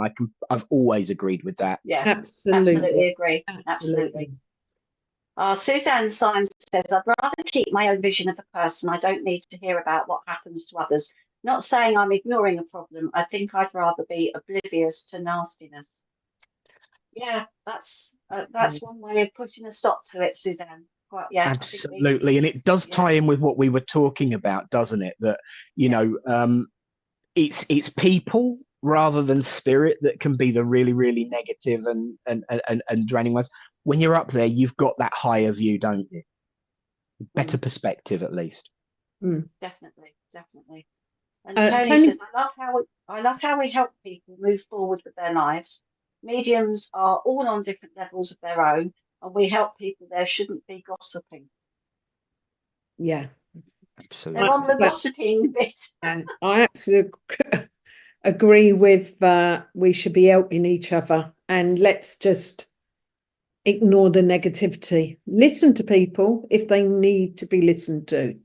I've always agreed with that. Yeah, Absolutely. absolutely agree. Absolutely. Suzanne Symes says, I'd rather keep my own vision of a person. I don't need to hear about what happens to others. Not saying I'm ignoring a problem. I think I'd rather be oblivious to nastiness. Yeah, that's one way of putting a stop to it, Suzanne. Quite, yeah, absolutely. And it does tie in with what we were talking about, doesn't it? That, you know, it's people rather than spirit that can be the really, really negative and draining ones. When you're up there, you've got that higher view, don't you? Better perspective, at least. Definitely. And Tony says, I love how we help people move forward with their lives. Mediums are all on different levels of their own, and we help people. There shouldn't be gossiping. Yeah. Absolutely. They're on the gossiping bit. I absolutely agree with we should be helping each other, and let's just ignore the negativity. Listen to people if they need to be listened to,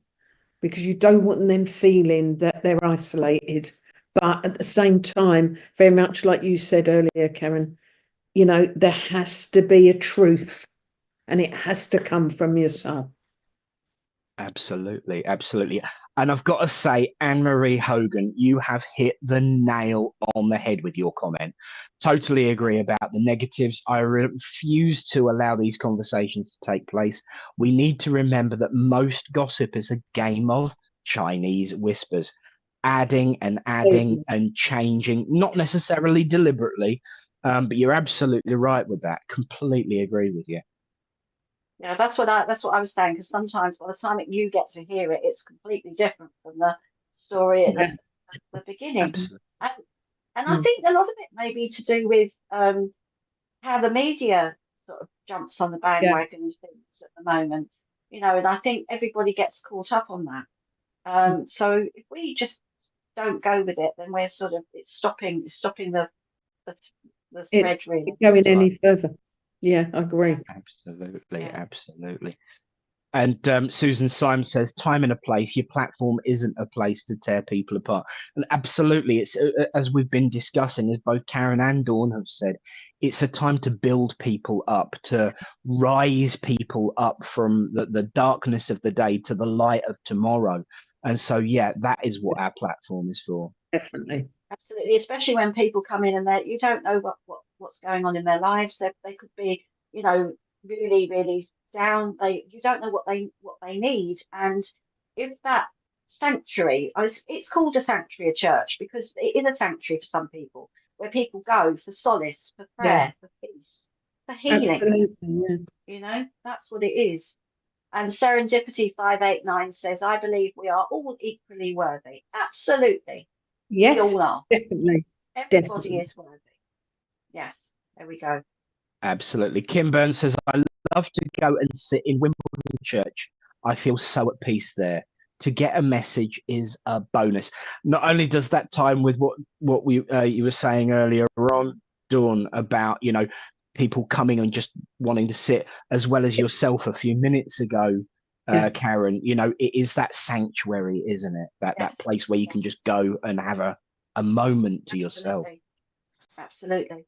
because you don't want them feeling that they're isolated. But at the same time, very much like you said earlier, Karen, you know, there has to be a truth, and it has to come from yourself. Absolutely. And I've got to say, Anne-Marie Hogan, you have hit the nail on the head with your comment. Totally agree about the negatives. I refuse to allow these conversations to take place. We need to remember that most gossip is a game of Chinese whispers, adding and changing, not necessarily deliberately, but you're absolutely right with that. Completely agree with you. Yeah, that's what I was saying, because sometimes by the time you get to hear it, it's completely different from the story at the beginning. Absolutely. And I think a lot of it may be to do with how the media sort of jumps on the bandwagon of things at the moment, you know, and I think everybody gets caught up on that. So if we just don't go with it, then we're sort of it's stopping the thread really going any further. Yeah, I agree. Absolutely. And Susan Symes says, time and a place. Your platform isn't a place to tear people apart. And absolutely, it's as we've been discussing, as both Karen and Dawn have said, it's a time to build people up, to rise people up from the darkness of the day to the light of tomorrow. And so, yeah, that is what our platform is for. Definitely. Absolutely, especially when people come in and you don't know what's going on in their lives. They could be, you know, really, really down. You don't know what they need. And if that sanctuary, it's called a sanctuary, a church, because it is a sanctuary for some people, where people go for solace, for prayer, for peace, for healing. Absolutely, yeah. You know, that's what it is. And Serendipity 589 says, I believe we are all equally worthy. Absolutely. Yes, we all are. Definitely. Everybody is worthy. Yes, there we go. Absolutely. Kim Burns says, I love to go and sit in Wimbledon Church. I feel so at peace there. To get a message is a bonus. Not only does that time with what you were saying earlier on, Dawn, about, you know, people coming and just wanting to sit, as well as yourself a few minutes ago, Yeah. Karen, you know, it is that sanctuary, isn't it? That Yes. place where you can just go and have a moment to yourself. Absolutely.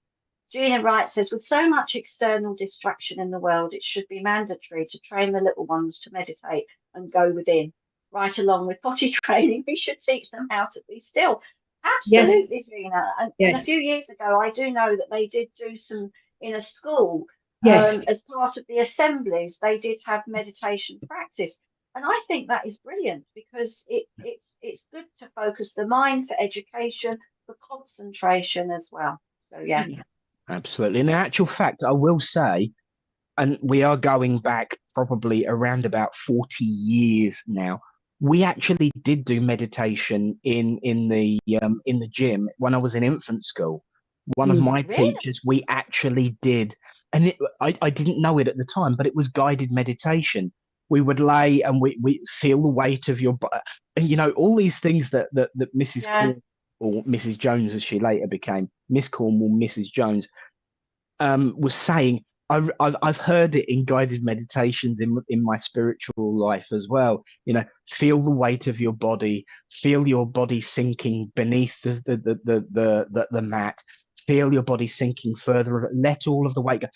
Gina Wright says, with so much external distraction in the world, it should be mandatory to train the little ones to meditate and go within. Right along with potty training, we should teach them how to be still. Yes. Absolutely, Gina. And a Yes. few years ago, I do know that they did do some in a school. Yes. As part of the assemblies, they did have meditation practice. And I think that is brilliant, because it's good to focus the mind for education, for concentration as well. So, yeah. Absolutely. In actual fact, I will say, and we are going back probably around about 40 years now. We actually did do meditation in the gym when I was in infant school. One of my Really? teachers, we actually did, and I didn't know it at the time, but it was guided meditation. We would lay and we feel the weight of your body, and you know, all these things that Mrs. Yeah. Cornwall, or Mrs. Jones, as she later became, Miss Cornwall, Mrs. Jones, was saying. I've heard it in guided meditations in my spiritual life as well. You know, feel the weight of your body, feel your body sinking beneath the mat, feel your body sinking further. Let all of the weight go.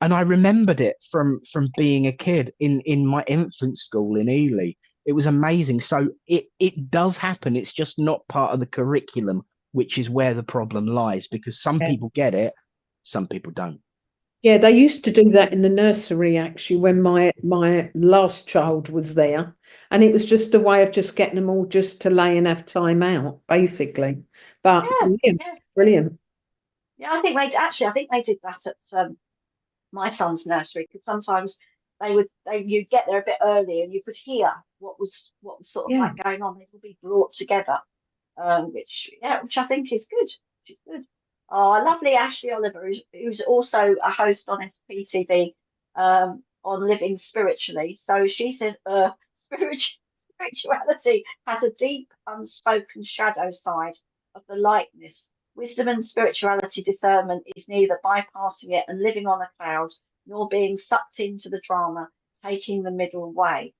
And I remembered it from being a kid in my infant school in Ely. It was amazing. So it does happen. It's just not part of the curriculum, which is where the problem lies, because some people get it, some people don't. Yeah, they used to do that in the nursery, actually, when my last child was there. And it was just a way of just getting them all just to lay and have time out, basically. But brilliant. Yeah, I think they did that at my son's nursery, because sometimes you'd get there a bit early and you could hear what was sort of like going on. They would be brought together, which I think is good. Which is good. Oh, lovely Ashley Oliver, who's also a host on SPTV, on Living Spiritually. So she says, spirituality has a deep, unspoken shadow side of the lightness. Wisdom and spirituality discernment is neither bypassing it and living on a cloud, nor being sucked into the drama, taking the middle way.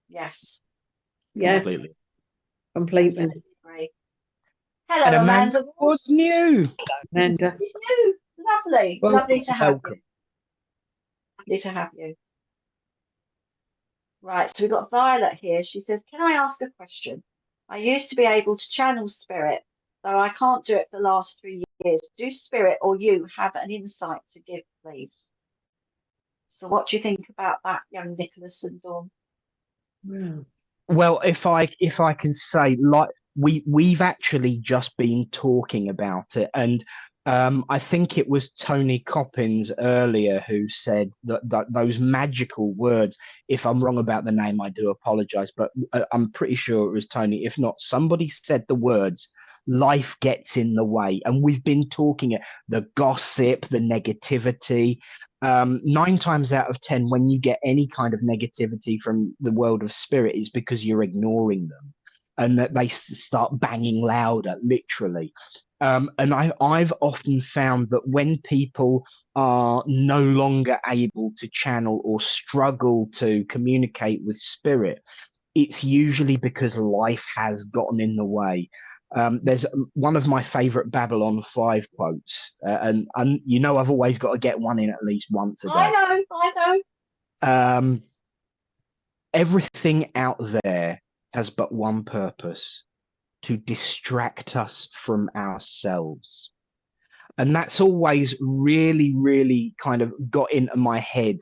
Yes. Yes. Completely. Agree. Hello, Amanda. What's new? Hello, Amanda. What's new? Lovely. Lovely to have you. Lovely to have you. Right, so we've got Violet here. She says, can I ask a question? I used to be able to channel spirit, though I can't do it for the last 3 years. Do spirit or you have an insight to give, please? So what do you think about that, young Nicholas and Dawn? Well, if I can say, like, we've actually just been talking about it, and I think it was Tony Coppins earlier who said that those magical words. If I'm wrong about the name, I do apologize, but I'm pretty sure it was Tony. If not, somebody said the words, life gets in the way. And we've been talking the gossip, the negativity. 9 times out of 10, when you get any kind of negativity from the world of spirit, it's because you're ignoring them, and that they start banging louder, literally. And I've often found that when people are no longer able to channel or struggle to communicate with spirit, it's usually because life has gotten in the way. There's one of my favorite Babylon 5 quotes, and you know, I've always got to get one in at least once a day. I know. Everything out there has but one purpose: to distract us from ourselves. And that's always really, really kind of got into my head,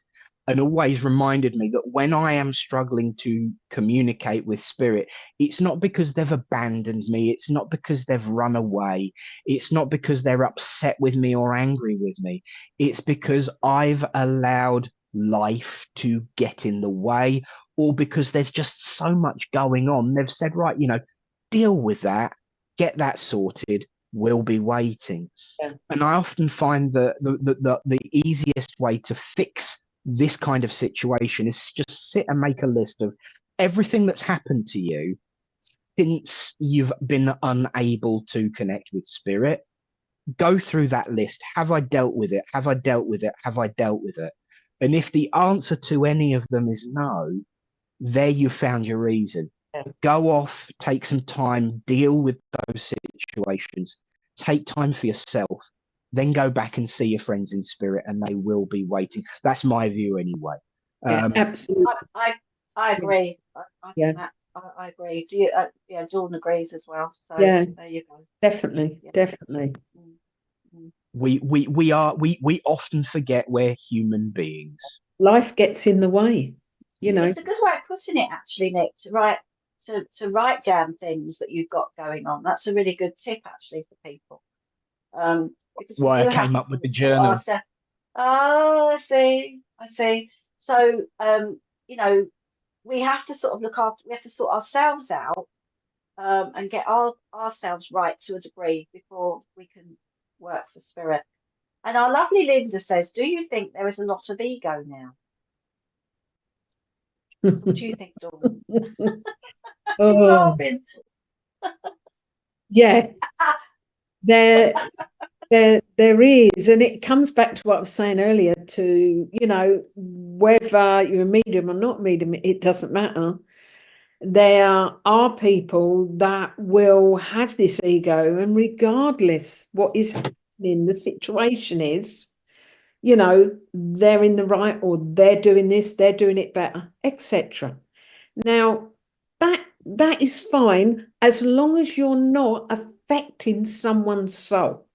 and always reminded me that when I am struggling to communicate with spirit, it's not because they've abandoned me. It's not because they've run away. It's not because they're upset with me or angry with me. It's because I've allowed life to get in the way, or because there's just so much going on. They've said, right, you know, deal with that, get that sorted. We'll be waiting. And I often find that the easiest way to fix this kind of situation is just sit and make a list of everything that's happened to you since you've been unable to connect with spirit. go through that list. Have I dealt with it? Have I dealt with it? Have I dealt with it? And if the answer to any of them is no, there you found your reason. Go off, take some time, deal with those situations, take time for yourself, then go back and see your friends in spirit, and they will be waiting. That's my view anyway. Absolutely. I agree. Yeah. I agree. Do you? Yeah, Dawn agrees as well. So Yeah. there you go. Definitely, Yeah. definitely. We often forget we're human beings. Life gets in the way, you know. It's a good way of putting it, actually, Nick, to write down things that you've got going on. That's a really good tip, actually, for people. Because we Why do I have came to up with sort the of sort journal. ourselves. Oh, I see. So, you know, we have to sort of look after, we have to sort ourselves out, and get ourselves right to a degree before we can work for spirit. And our lovely Linda says, do you think there is a lot of ego now? What do you think, Dawn? She's Oh, laughing. yeah, there is, and it comes back to what I was saying earlier, to, you know, whether you're a medium or not medium, it doesn't matter. There are people that will have this ego, and regardless what is happening, the situation is, you know, they're in the right, or they're doing this, they're doing it better, etc. Now, that is fine as long as you're not affecting someone's soul.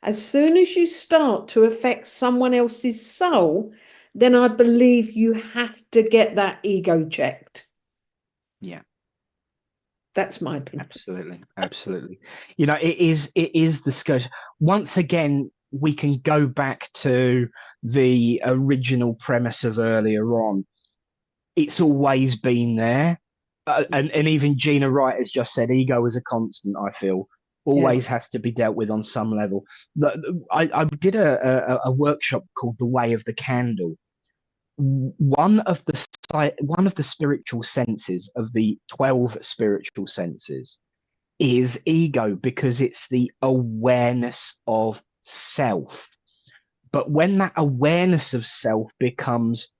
As soon as you start to affect someone else's soul, then I believe you have to get that ego checked. Yeah. That's my opinion. Absolutely. You know, it is the scope. Once again, we can go back to the original premise of earlier on. It's always been there. And even Gina Wright has just said ego is a constant, I feel. Always has to be dealt with on some level. I did a workshop called The Way of the Candle. One of the spiritual senses of the 12 spiritual senses is ego, because it's the awareness of self. But when that awareness of self becomes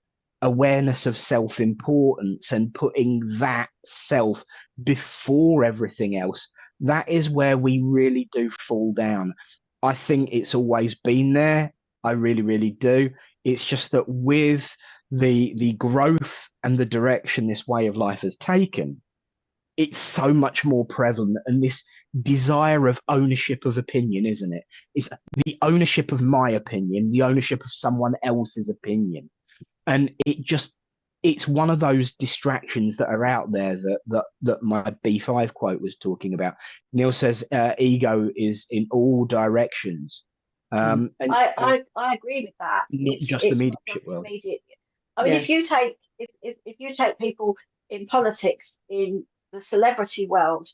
awareness of self-importance and putting that self before everything else, that is where we really do fall down. I think it's always been there. I really, really do. It's just that with the growth and the direction this way of life has taken, it's so much more prevalent, and this desire of ownership of opinion, isn't it? It's the ownership of my opinion, the ownership of someone else's opinion. And it's one of those distractions that are out there that my B5 quote was talking about. Neil says ego is in all directions. And I agree with that. not just the mediumship world. I mean, if you take people in politics, in the celebrity world,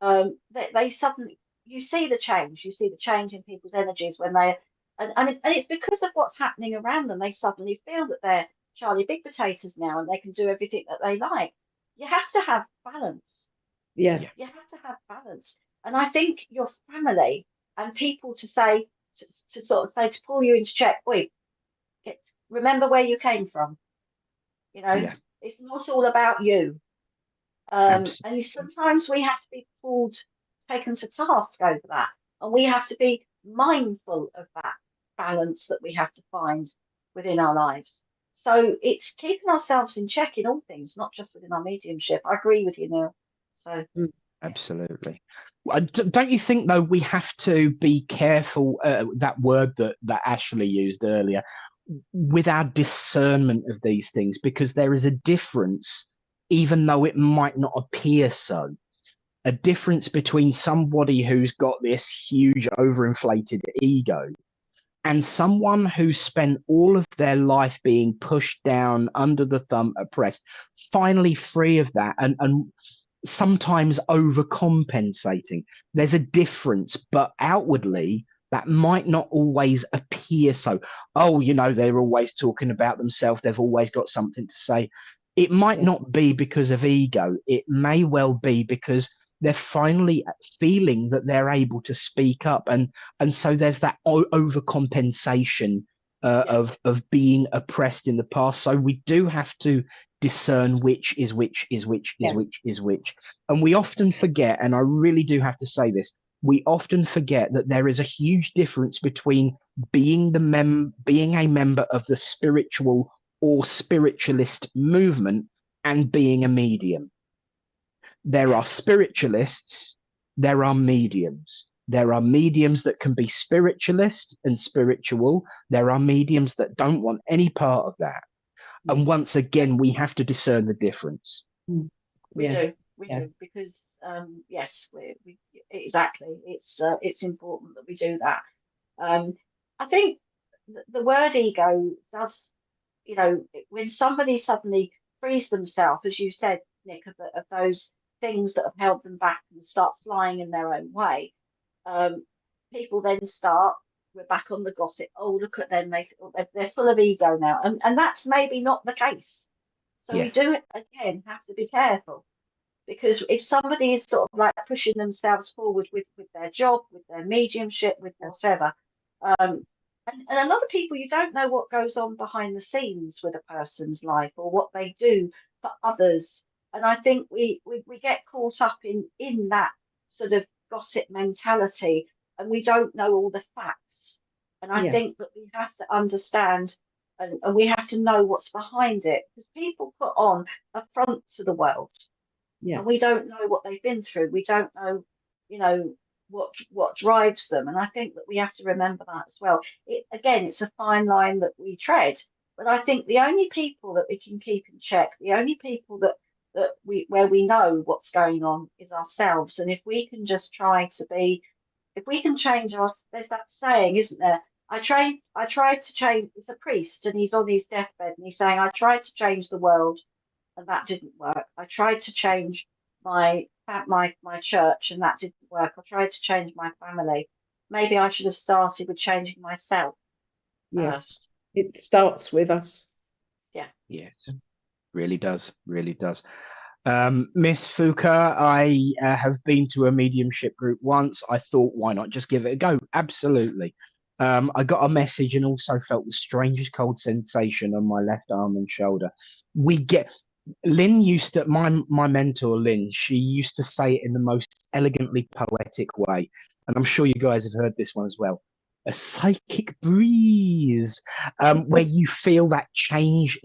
they suddenly, you see the change. You see the change in people's energies when and it's because of what's happening around them. They suddenly feel that they're Charlie Big Potatoes now, and they can do everything that they like. You have to have balance. Yeah. You have to have balance. And I think your family and people to say, to sort of say, to pull you into check, wait, remember where you came from. You know, it's not all about you. And sometimes we have to be taken to task over that. And we have to be mindful of that balance that we have to find within our lives. So it's keeping ourselves in check in all things, not just within our mediumship. I agree with you, Neil. So absolutely. Don't you think, though, we have to be careful, that word that Ashley used earlier, with our discernment of these things, because there is a difference, even though it might not appear so, a difference between somebody who's got this huge overinflated ego and someone who spent all of their life being pushed down, under the thumb, oppressed, finally free of that, and sometimes overcompensating. There's a difference, but outwardly that might not always appear so. Oh, you know, they're always talking about themselves. They've always got something to say. It might not be because of ego. It may well be because they're finally feeling that they're able to speak up, and so there's that overcompensation of being oppressed in the past. So we do have to discern which is which is which is which is which, and we often forget, and I really do have to say this, we often forget that there is a huge difference between being a member of the spiritual or spiritualist movement and being a medium. There are spiritualists, there are mediums. There are mediums that can be spiritualist and spiritual. There are mediums that don't want any part of that. And once again, we have to discern the difference. We do, because yes, we exactly. It's important that we do that. I think the word ego does, when somebody suddenly frees themselves, as you said, Nick, of those things that have held them back and start flying in their own way. People then we're back on the gossip. Oh, look at them. They're full of ego now. And that's maybe not the case. So we do, again, have to be careful. Because if somebody is sort of like pushing themselves forward with their job, with their mediumship, with whatever, and a lot of people, you don't know what goes on behind the scenes with a person's life or what they do for others. And I think we get caught up in that sort of gossip mentality, and we don't know all the facts. And I think that we have to understand and we have to know what's behind it, because people put on a front to the world. And we don't know what they've been through. We don't know, what drives them. And I think that we have to remember that as well. It's a fine line that we tread. But I think the only people that we can keep in check, the only people where we know what's going on is ourselves. And if we can just if we can change there's that saying, isn't there? I tried to change. It's a priest, and he's on his deathbed, and he's saying, I tried to change the world, and that didn't work. I tried to change my church, and that didn't work. I tried to change my family. Maybe I should have started with changing myself first. It starts with us. Yes, really does. Miss Fuka, I have been to a mediumship group once. I thought, why not just give it a go? Absolutely. I got a message and also felt the strangest cold sensation on my left arm and shoulder. Lynn used to, my mentor Lynn, she used to say it in the most elegantly poetic way, and I'm sure you guys have heard this one as well. A psychic breeze, where you feel that change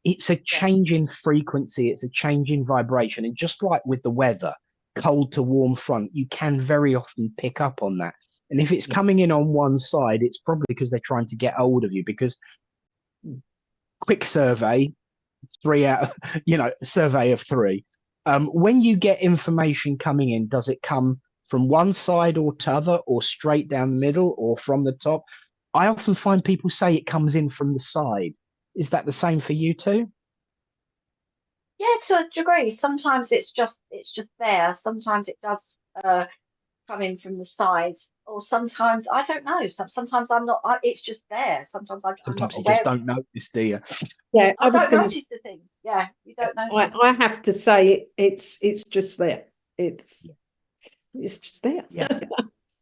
it's a change in frequency, it's a change in vibration, and just like with the weather, cold to warm front, you can very often pick up on that. And if it's coming in on one side, it's probably because they're trying to get hold of you. Because quick survey, survey of 3. When you get information coming in, does it come from one side or t'other, or straight down the middle, or from the top? I often find people say it comes in from the side. Is that the same for you too? Yeah, to a degree. Sometimes it's just there. Sometimes it does come in from the sides, or sometimes I don't know. Sometimes I'm not. It's just there. Sometimes Sometimes you just don't notice, do you? Yeah, I don't notice the things. Yeah, you don't notice. I have to say it's just there. It's just there. Yeah.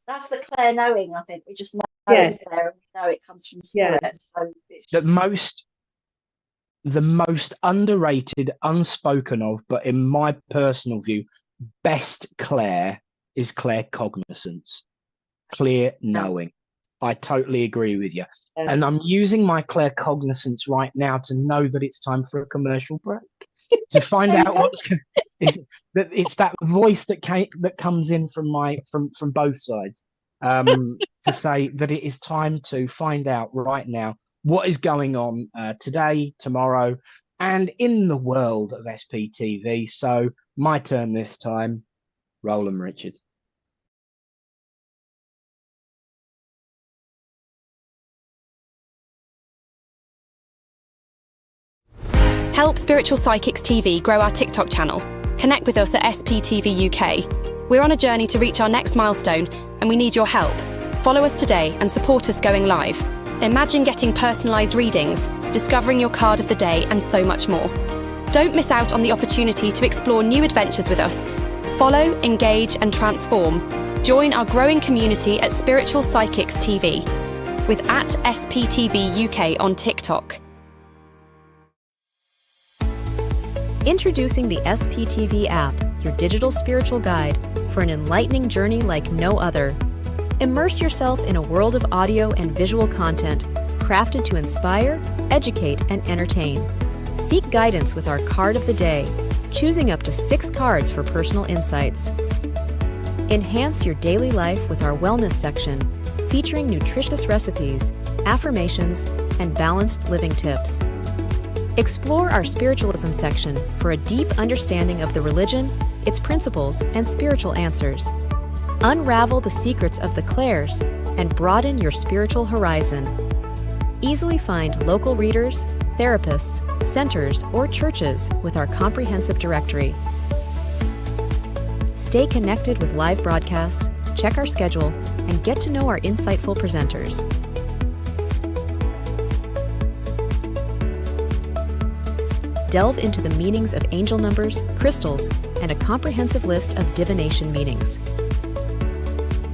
That's the clear knowing. I think we just know it's there, and we know it comes from spirit. Yeah. So it's just... The most underrated, unspoken of, but in my personal view, best clair is claircognizance, clear knowing. I totally agree with you. Yeah. And I'm using my claircognizance right now to know that it's time for a commercial break, to find out it's that voice that comes in from both sides, to say that it is time to find out right now what is going on today, tomorrow, and in the world of SPTV. So my turn this time. Roll 'em, Richard. Help Spiritual Psychics TV grow our TikTok channel. Connect with us at SPTV UK. We're on a journey to reach our next milestone, and we need your help. Follow us today and support us going live. Imagine getting personalised readings, discovering your card of the day, and so much more. Don't miss out on the opportunity to explore new adventures with us. Follow, engage, and transform. Join our growing community at Spiritual Psychics TV with @SPTV UK on TikTok. Introducing the SPTV app, your digital spiritual guide for an enlightening journey like no other. Immerse yourself in a world of audio and visual content crafted to inspire, educate, and entertain. Seek guidance with our card of the day, choosing up to 6 cards for personal insights. Enhance your daily life with our wellness section, featuring nutritious recipes, affirmations, and balanced living tips. Explore our spiritualism section for a deep understanding of the religion, its principles, and spiritual answers. Unravel the secrets of the clairs and broaden your spiritual horizon. Easily find local readers, therapists, centers, or churches with our comprehensive directory. Stay connected with live broadcasts, check our schedule, and get to know our insightful presenters. Delve into the meanings of angel numbers, crystals, and a comprehensive list of divination meanings.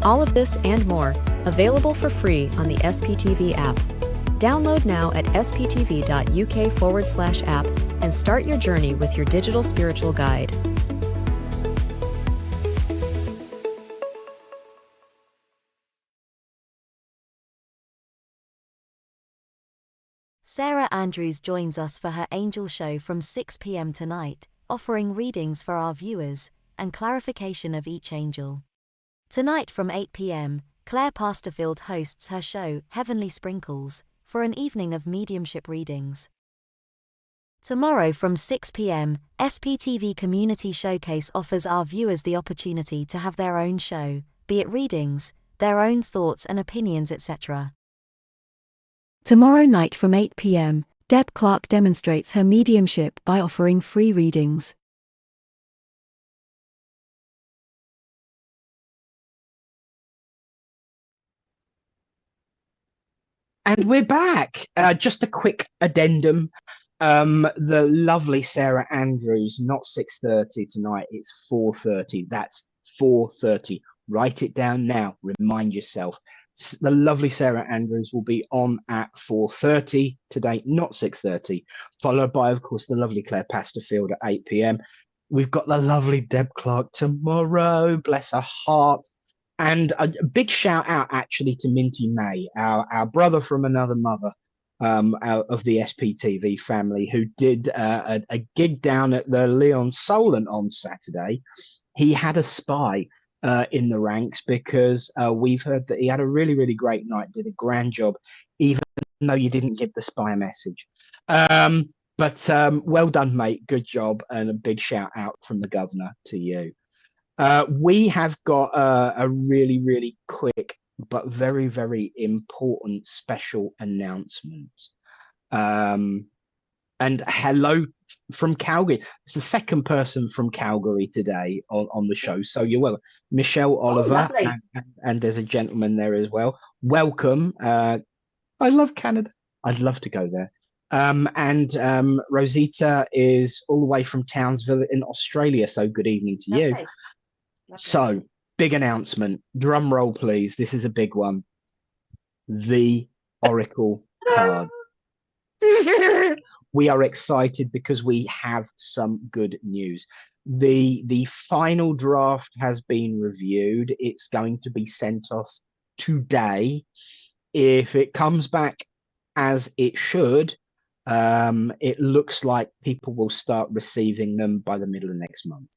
All of this and more, available for free on the SPTV app. Download now at sptv.uk/app and start your journey with your digital spiritual guide. Sarah Andrews joins us for her Angel Show from 6 p.m. tonight, offering readings for our viewers and clarification of each angel. Tonight from 8 p.m, Claire Pasterfield hosts her show Heavenly Sprinkles for an evening of mediumship readings. Tomorrow from 6 p.m, SPTV Community Showcase offers our viewers the opportunity to have their own show, be it readings, their own thoughts and opinions, etc. Tomorrow night from 8 p.m, Deb Clark demonstrates her mediumship by offering free readings. And we're back. Just a quick addendum. The lovely Sarah Andrews, not 6:30 tonight, it's 4:30. That's 4:30. Write it down now. Remind yourself. The lovely Sarah Andrews will be on at 4:30 today, not 6:30. Followed by, of course, the lovely Claire Pasterfield at 8 p.m. We've got the lovely Deb Clark tomorrow. Bless her heart. And a big shout out actually to Minty May, our brother from another mother, out of the SPTV family, who did a gig down at the Leon Solent on Saturday. He had a spy in the ranks because we've heard that he had a really, really great night, did a grand job, even though you didn't give the spy a message. But well done, mate. Good job. And a big shout out from the governor to you. We have got a really, really quick but very, very important special announcement. And hello from Calgary. It's the second person from Calgary today on the show. So you're welcome. Michelle Oliver, and there's a gentleman there as well. Welcome. I love Canada. I'd love to go there. And Rosita is all the way from Townsville in Australia. So good evening to you. Lovely. So, big announcement. Drum roll, please. This is a big one. The Oracle card. We are excited because we have some good news. The final draft has been reviewed. It's going to be sent off today. If it comes back as it should, it looks like people will start receiving them by the middle of next month.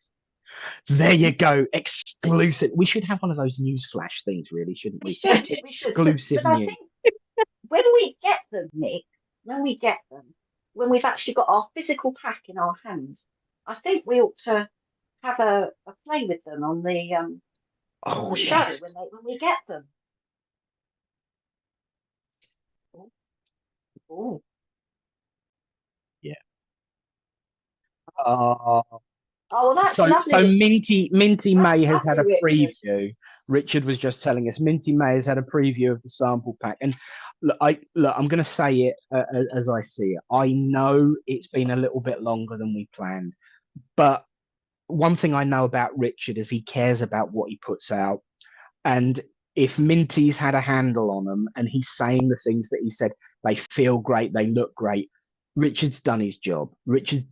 There you go. Exclusive. We should have one of those news flash things, really, shouldn't we? We should. Exclusive but news. I think when we get them, Nick, when we've actually got our physical pack in our hands, I think we ought to have a play with them on the show Yes. when we get them. Oh. Yeah. Oh, well, that's so lovely. Minty May has had a lovely, Richard. preview. Richard was just telling us Minty May has had a preview of the sample pack, and I'm going to say it as I see it. I know it's been a little bit longer than we planned, but one thing I know about Richard is he cares about what he puts out. And if Minty's had a handle on them and he's saying the things that he said, they feel great, they look great. Richard's done his job. Richard's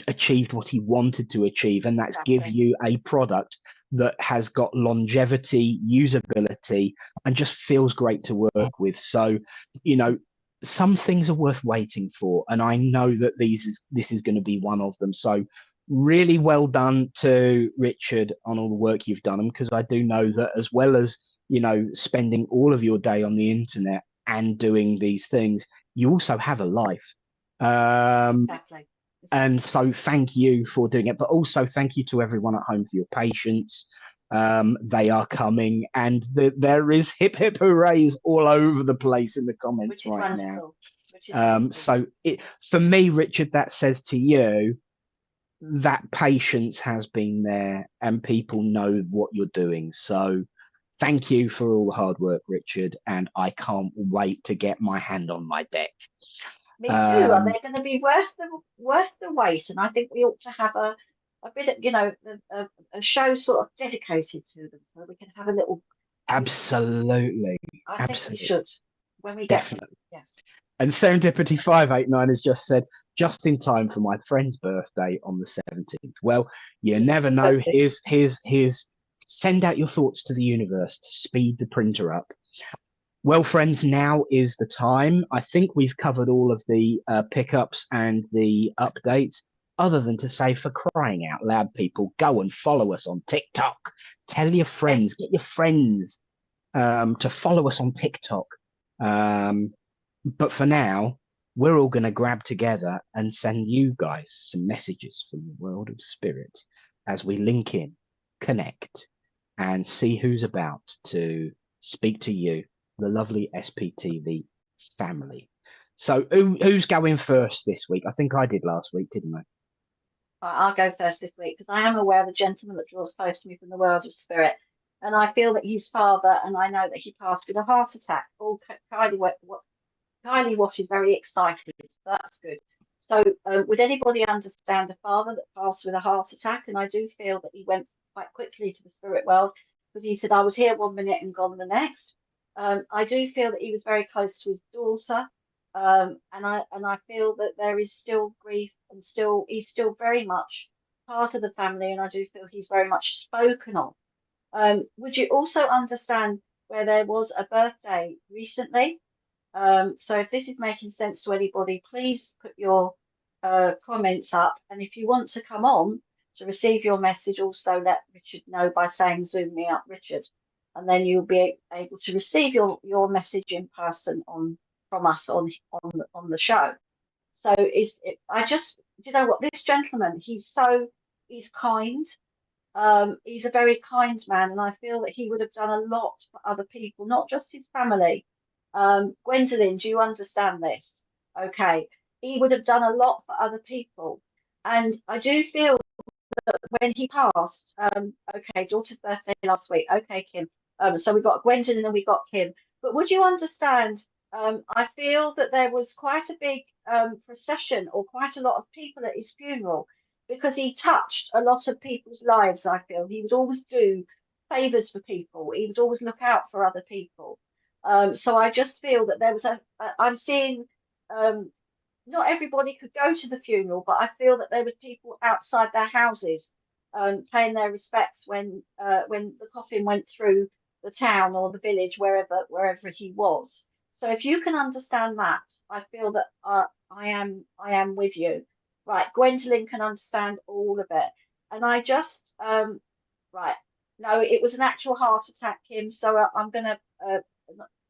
achieved what he wanted to achieve, and that's give you a product that has got longevity, usability, and just feels great to work with. So, you know, some things are worth waiting for, and I know that this is going to be one of them. So really well done to Richard on all the work you've done, because I do know that as well as, you know, spending all of your day on the internet and doing these things, you also have a life. Exactly. And so thank you for doing it, but also thank you to everyone at home for your patience. They are coming, and there is hip hip hoorays all over the place in the comments right now. So for me, Richard, that says to you that patience has been there and people know what you're doing. So thank you for all the hard work, Richard, and I can't wait to get my hand on my deck. Me too. Are they going to be worth the wait? And I think we ought to have a bit of, you know, a show sort of dedicated to them, so we can have a little. Absolutely. I think we should when we get them. Yes. And Serendipity 589 has just said, just in time for my friend's birthday on the 17th. Well, you never know. Here's send out your thoughts to the universe to speed the printer up. Well, friends, now is the time. I think we've covered all of the pickups and the updates, other than to say, for crying out loud, people, go and follow us on TikTok. Tell your friends, get your friends to follow us on TikTok. But for now, we're all going to grab together and send you guys some messages from the world of spirit as we link in, connect, and see who's about to speak to you, the lovely SPTV family. So who's going first this week? I think I did last week, didn't I? I'll go first this week, because I am aware of the gentleman that draws close to me from the world of spirit. And I feel that his father, and I know that he passed with a heart attack, all Kylie watching, very excited. So that's good. So would anybody understand a father that passed with a heart attack? And I do feel that he went quite quickly to the spirit world, because he said, I was here 1 minute and gone the next. I do feel that he was very close to his daughter. And I feel that there is still grief, and he's still very much part of the family. And I do feel he's very much spoken of. Would you also understand where there was a birthday recently? So if this is making sense to anybody, please put your comments up. And if you want to come on to receive your message, also let Richard know by saying, zoom me up, Richard. And then you'll be able to receive your message in person from us on the show. So you know what, this gentleman, he's kind. He's a very kind man, and I feel that he would have done a lot for other people, not just his family. Gwendolyn, do you understand this? Okay. He would have done a lot for other people. And I do feel that when he passed, okay, daughter's birthday last week. Okay, Kim. So we got Gwendolyn and we got Kim. But would you understand? I feel that there was quite a big procession, or quite a lot of people at his funeral, because he touched a lot of people's lives. I feel he would always do favors for people. He would always look out for other people. So I just feel that there was I'm seeing, not everybody could go to the funeral, but I feel that there were people outside their houses paying their respects when the coffin went through the town or the village, wherever he was. So if you can understand that, I feel that I am with you. Right, Gwendolyn can understand all of it. And I just, right, no, it was an actual heart attack, Kim, so I'm going to,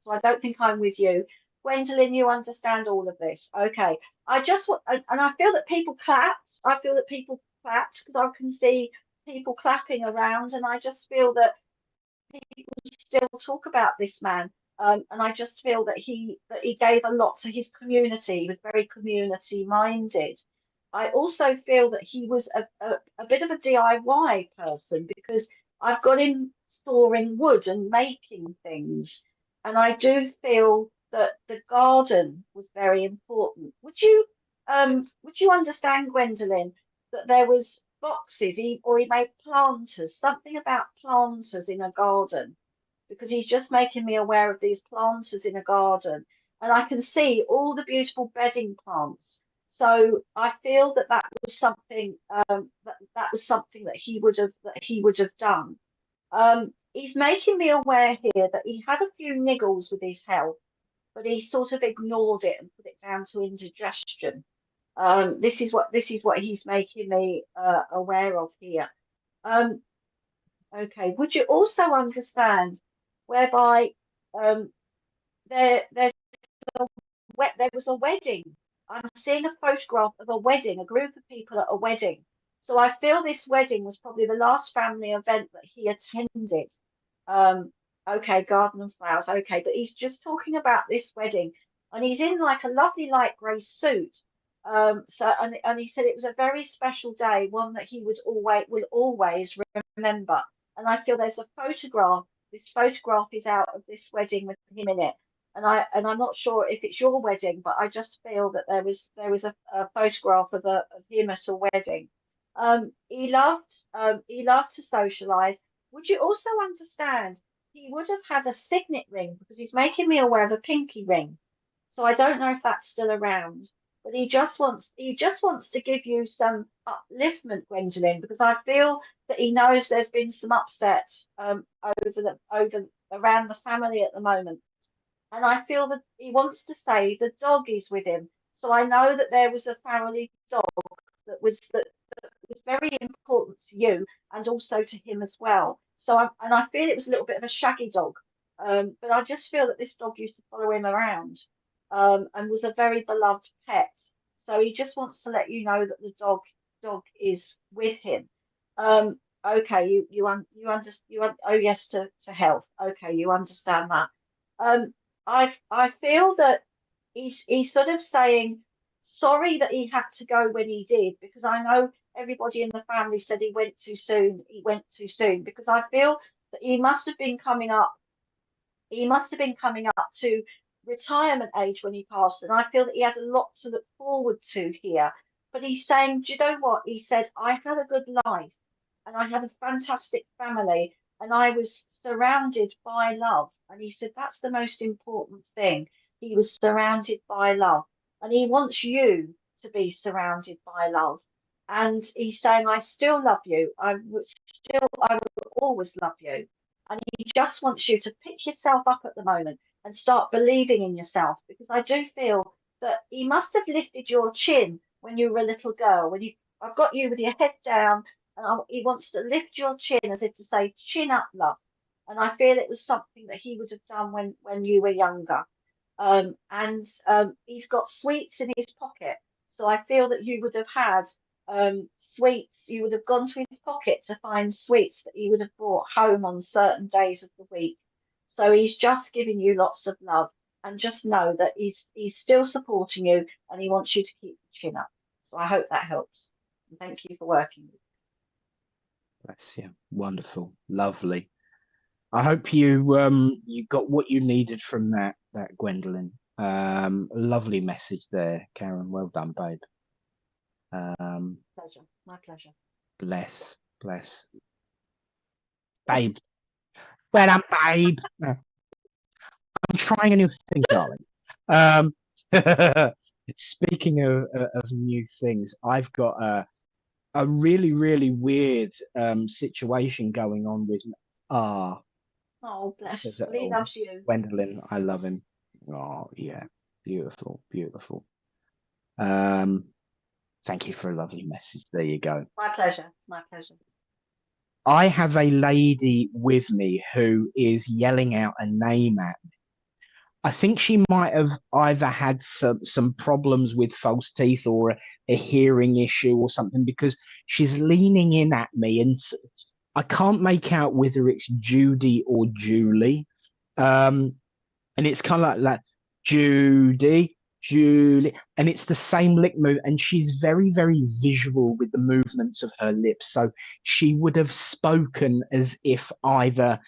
so I don't think I'm with you. Gwendolyn, you understand all of this. Okay, I just want, and I feel that people clapped. I feel that people clapped because I can see people clapping around, and I just feel that people still talk about this man. And I just feel that he gave a lot to his community. He was very community minded. I also feel that he was a bit of a DIY person, because I've got him storing wood and making things. And I do feel that the garden was very important. Would you understand, Gwendolyn, that there was boxes, he made planters, something about planters in a garden, because he's just making me aware of these planters in a garden, and I can see all the beautiful bedding plants. So I feel that that was something that was something that he would have done. He's making me aware here that he had a few niggles with his health, but he sort of ignored it and put it down to indigestion. This is what he's making me aware of here. Um, okay. Would you also understand whereby um, there's there was a wedding? I'm seeing a photograph of a wedding, a group of people at a wedding. So I feel this wedding was probably the last family event that he attended. Um, okay, garden and flowers. Okay, but he's just talking about this wedding, and he's in like a lovely light grey suit. And he said it was a very special day, one that he will always remember. And I feel there's a photograph. This photograph is out of this wedding with him in it. I'm not sure if it's your wedding, but I just feel that there was a photograph of him at a wedding. He loved to socialize. Would you also understand he would have had a signet ring, because he's making me aware of a pinky ring. So I don't know if that's still around, but he just wants to give you some upliftment, Gwendolyn, because I feel that he knows there's been some upset over around the family at the moment. And I feel that he wants to say the dog is with him. So I know that there was a family dog that was very important to you and also to him as well. I feel it was a little bit of a shaggy dog, but I just feel that this dog used to follow him around, and was a very beloved pet. So he just wants to let you know that the dog is with him. Okay, oh yes, to health. Okay, you understand that. I feel that he's sort of saying sorry that he had to go when he did, because I know everybody in the family said he went too soon. He went too soon, because I feel that he must have been coming up. He must have been coming up to retirement age when he passed, and I feel that he had a lot to look forward to here. But he's saying, do you know what? He said, I had a good life, and I had a fantastic family, and I was surrounded by love. And he said, that's the most important thing. He was surrounded by love, and he wants you to be surrounded by love. And he's saying, I still love you. I will always love you. And he just wants you to pick yourself up at the moment and start believing in yourself, because I do feel that he must have lifted your chin when you were a little girl. I've got you with your head down, and he wants to lift your chin as if to say, chin up, love. And I feel it was something that he would have done when you were younger. He's got sweets in his pocket. So I feel that you would have had sweets. You would have gone to his pocket to find sweets that he would have brought home on certain days of the week. So he's just giving you lots of love, and just know that he's still supporting you, and he wants you to keep the chin up. So I hope that helps. And thank you for working with me. Bless you. Wonderful, lovely. I hope you you got what you needed from that Gwendolyn. Lovely message there, Karen. Well done, babe. Pleasure. My pleasure. Bless. Babe. Well done, babe. I'm trying a new thing, darling. Speaking of new things, I've got a really, really weird situation going on with Oh, bless. Well, he loves you. Gwendolyn, I love him. Oh, yeah. Beautiful. Thank you for a lovely message. There you go. My pleasure. I have a lady with me who is yelling out a name at me. I think she might have either had some problems with false teeth or a hearing issue or something, because she's leaning in at me, and I can't make out whether it's Judy or Julie. And it's kind of like Judy, Julie, and it's the same lip move, and she's very, very visual with the movements of her lips. So she would have spoken as if either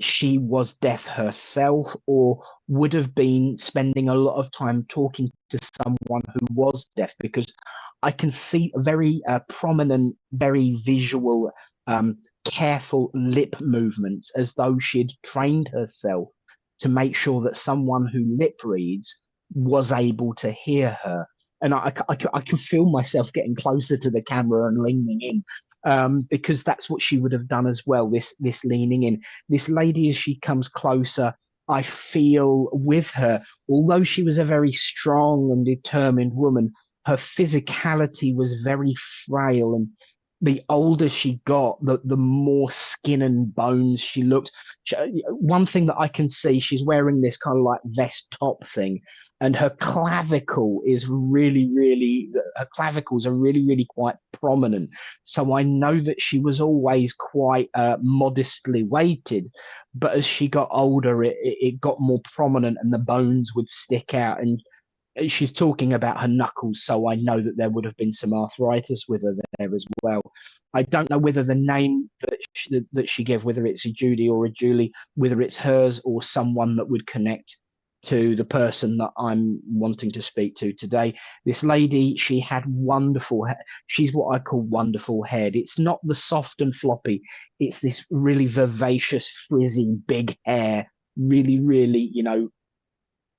she was deaf herself, or would have been spending a lot of time talking to someone who was deaf, because I can see very prominent, very visual, careful lip movements, as though she'd trained herself to make sure that someone who lip reads was able to hear her. And I can feel myself getting closer to the camera and leaning in, because that's what she would have done as well. This leaning in, this lady, as she comes closer, I feel with her, although she was a very strong and determined woman, her physicality was very frail, and the older she got, the more skin and bones she looked. One thing that I can see, she's wearing this kind of like vest top thing, and her clavicle is her clavicles are really quite prominent. So I know that she was always quite modestly weighted, but as she got older, it got more prominent, and the bones would stick out. And she's talking about her knuckles, so I know that there would have been some arthritis with her there as well. I don't know whether the name that she gave, whether it's a Judy or a Julie, whether it's hers or someone that would connect to the person that I'm wanting to speak to today. This lady, she had wonderful hair. She's what I call wonderful head. It's not the soft and floppy. It's this really vivacious, frizzy, big hair. Really,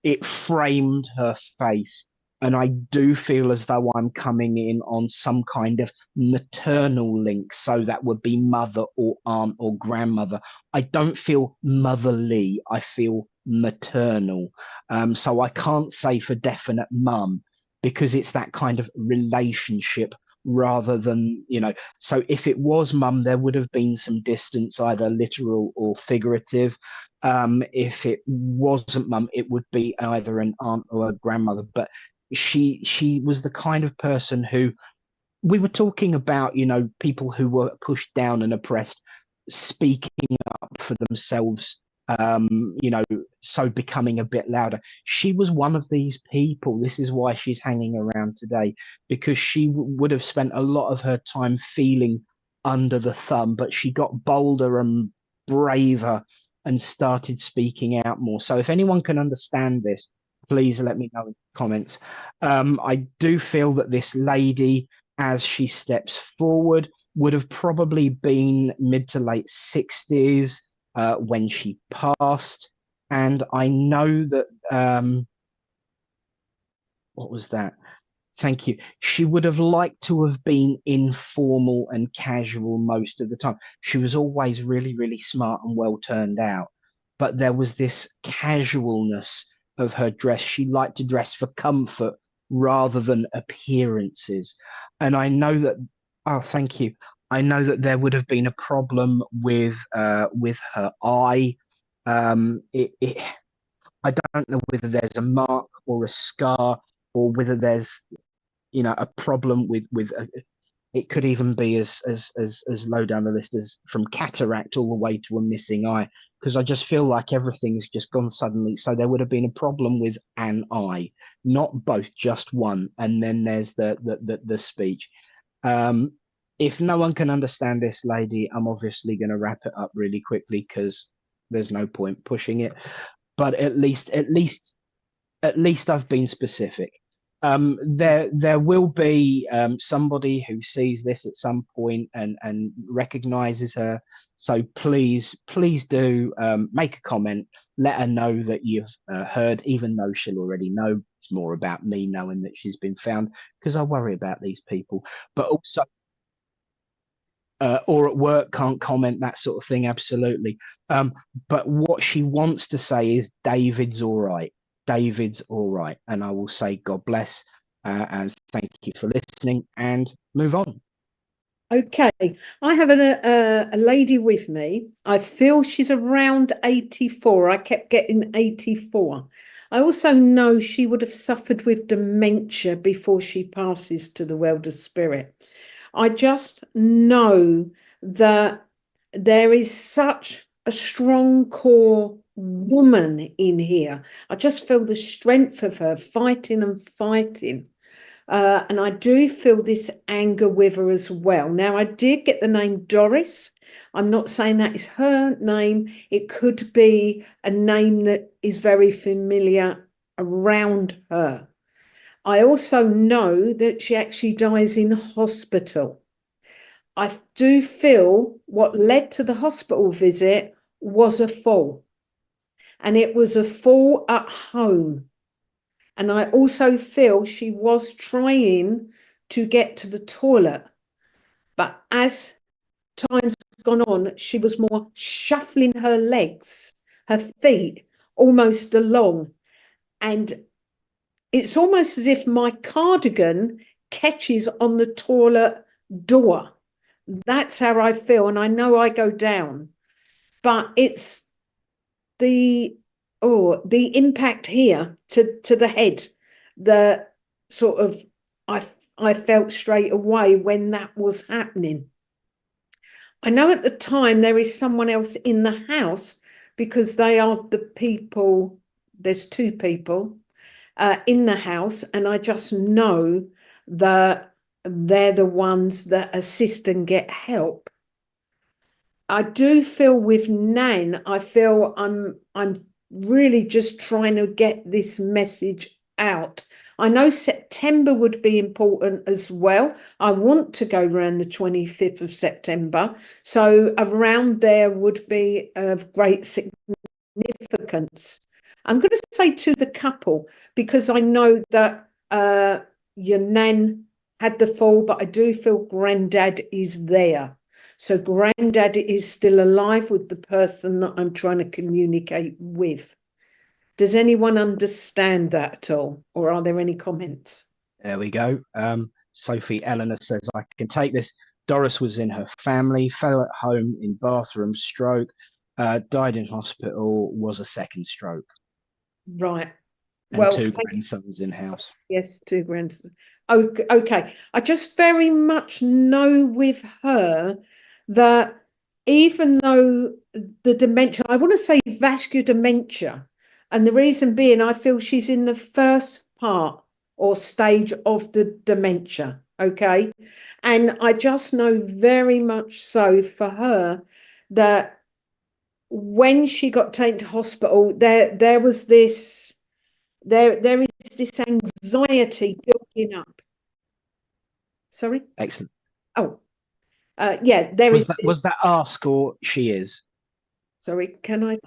it framed her face. And I do feel as though I'm coming in on some kind of maternal link. So that would be mother or aunt or grandmother. I don't feel motherly. I feel maternal. So I can't say for definite mum, because it's that kind of relationship rather than, so if it was mum, there would have been some distance, either literal or figurative. If it wasn't mum, it would be either an aunt or a grandmother. But she was the kind of person who, we were talking about, people who were pushed down and oppressed, speaking up for themselves, so becoming a bit louder. She was one of these people. This is why she's hanging around today, because she would have spent a lot of her time feeling under the thumb, but she got bolder and braver and started speaking out more. So if anyone can understand this, please let me know in the comments. I do feel that this lady, as she steps forward, would have probably been mid to late 60s when she passed. And I know that, what was that? Thank you. She would have liked to have been informal and casual most of the time. She was always really smart and well turned out. But there was this casualness of her dress. She liked to dress for comfort rather than appearances. And I know that, oh, thank you. I know that there would have been a problem with her eye. I don't know whether there's a mark or a scar, or whether there's a problem with it could even be as low down the list as from cataract all the way to a missing eye, because I just feel like everything's just gone suddenly. So there would have been a problem with an eye, not both, just one. And then there's the speech. If no one can understand this lady, I'm obviously going to wrap it up really quickly, because there's no point pushing it. But at least I've been specific. There will be somebody who sees this at some point and recognizes her. So please do make a comment. Let her know that you've heard, even though she'll already know. It's more about me knowing that she's been found, because I worry about these people. But also, or at work can't comment, that sort of thing. Absolutely. But what she wants to say is David's all right. David's all right. And I will say God bless and thank you for listening, and move on. Okay, I have a lady with me. I feel she's around 84. I kept getting 84. I also know she would have suffered with dementia before she passes to the world of spirit. I just know that there is such a strong core woman in here. I just feel the strength of her fighting and fighting. And I do feel this anger with her as well. Now, I did get the name Doris, I'm not saying that is her name. It could be a name that is very familiar around her. I also know that she actually dies in hospital. I do feel what led to the hospital visit was a fall. And it was a fall at home. And I also feel she was trying to get to the toilet. But as time's gone on, she was more shuffling her legs, her feet, almost along. And it's almost as if my cardigan catches on the toilet door. That's how I feel. And I know I go down. But it's the impact here to the head, the sort of I felt straight away when that was happening. I know at the time there is someone else in the house because they are the people, there's two people in the house, and I just know that they're the ones that assist and get help. I do feel with Nan, I feel I'm really just trying to get this message out. I know September would be important as well. I want to go around the 25th of September. So around there would be of great significance. I'm going to say to the couple, because I know that your Nan had the fall, but I do feel Granddad is there. So Granddad is still alive with the person that I'm trying to communicate with. Does anyone understand that at all? Or are there any comments? There we go. Sophie Eleanor says, I can take this. Doris was in her family, fell at home in bathroom, stroke, died in hospital, was a second stroke. Right. And Well, two grandsons in house. Yes, two grandsons. Okay. I just very much know with her that even though the dementia, I want to say vascular dementia, and the reason being I feel she's in the first part or stage of the dementia, okay? And I just know very much so for her that when she got taken to hospital, there was this, there is this anxiety building up. Sorry? Excellent. Oh, yeah, there is. Was that ask or she is? Sorry, can I?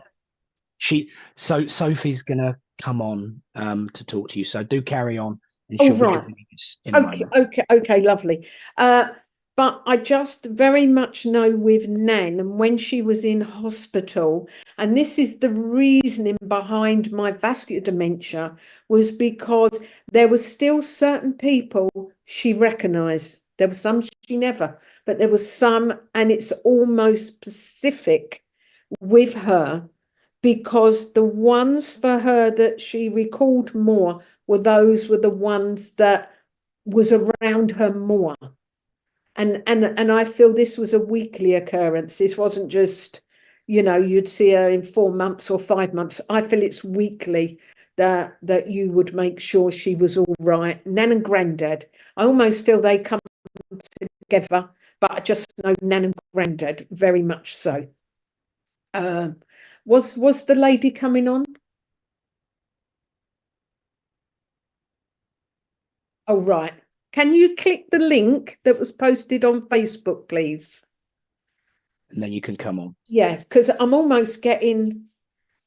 So Sophie's gonna come on to talk to you. So do carry on, and Oh, she'll be right. joining us in a moment. Okay, lovely. But I just very much know with Nan, and when she was in hospital, and this is the reasoning behind my vascular dementia, was because there was still certain people she recognised. There were some she never, but there was some, and it's almost specific with her, because the ones for her that she recalled more were the ones that was around her more. And I feel this was a weekly occurrence. This wasn't just, you'd see her in 4 months or 5 months. I feel it's weekly that you would make sure she was all right. Nan and Granddad, I almost feel they come together, but I just know Nan and Granddad very much so. Was the lady coming on? Oh, right. Can you click the link that was posted on Facebook, please? And then you can come on. Yeah, because I'm almost getting,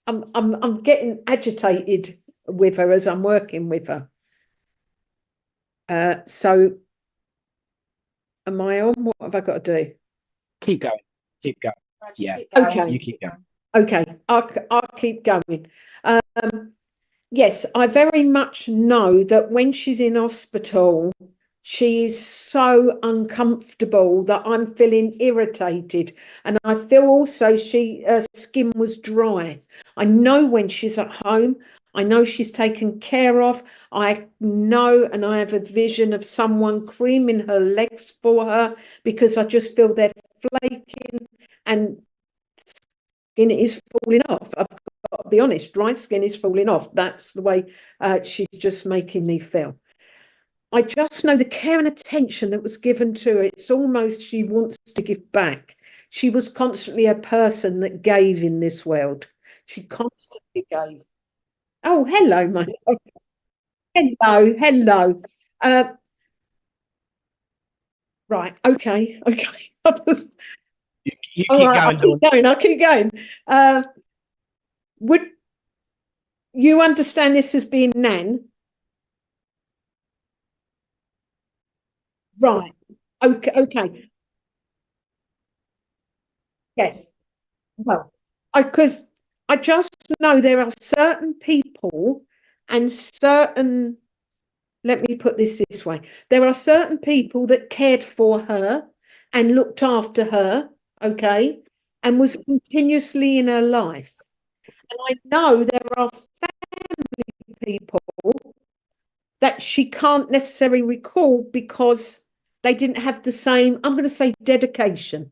I'm getting agitated with her as I'm working with her. So am I on? What have I got to do? Keep going. Keep going. Yeah. Okay. You keep going. Okay, I'll keep going. Yes, I very much know that when she's in hospital, she is so uncomfortable that I'm feeling irritated. And I feel also her skin was dry. I know when she's at home, I know she's taken care of. I know, and I have a vision of someone creaming her legs for her, because I just feel they're flaking and skin is falling off. I've got to be honest, dry skin is falling off. That's the way she's just making me feel. I just know the care and attention that was given to her. It's almost she wants to give back. she was constantly a person that gave in this world. She constantly gave. Oh, hello, my hello, hello. Right, okay. You All keep right, going, Dawn. I keep going. Would you understand this as being Nan? Right. Okay. Yes. Well, because I just know there are certain people and certain, let me put this way. There are certain people that cared for her and looked after her, okay, and was continuously in her life. And I know there are family people that she can't necessarily recall because they didn't have the same, I'm going to say, dedication.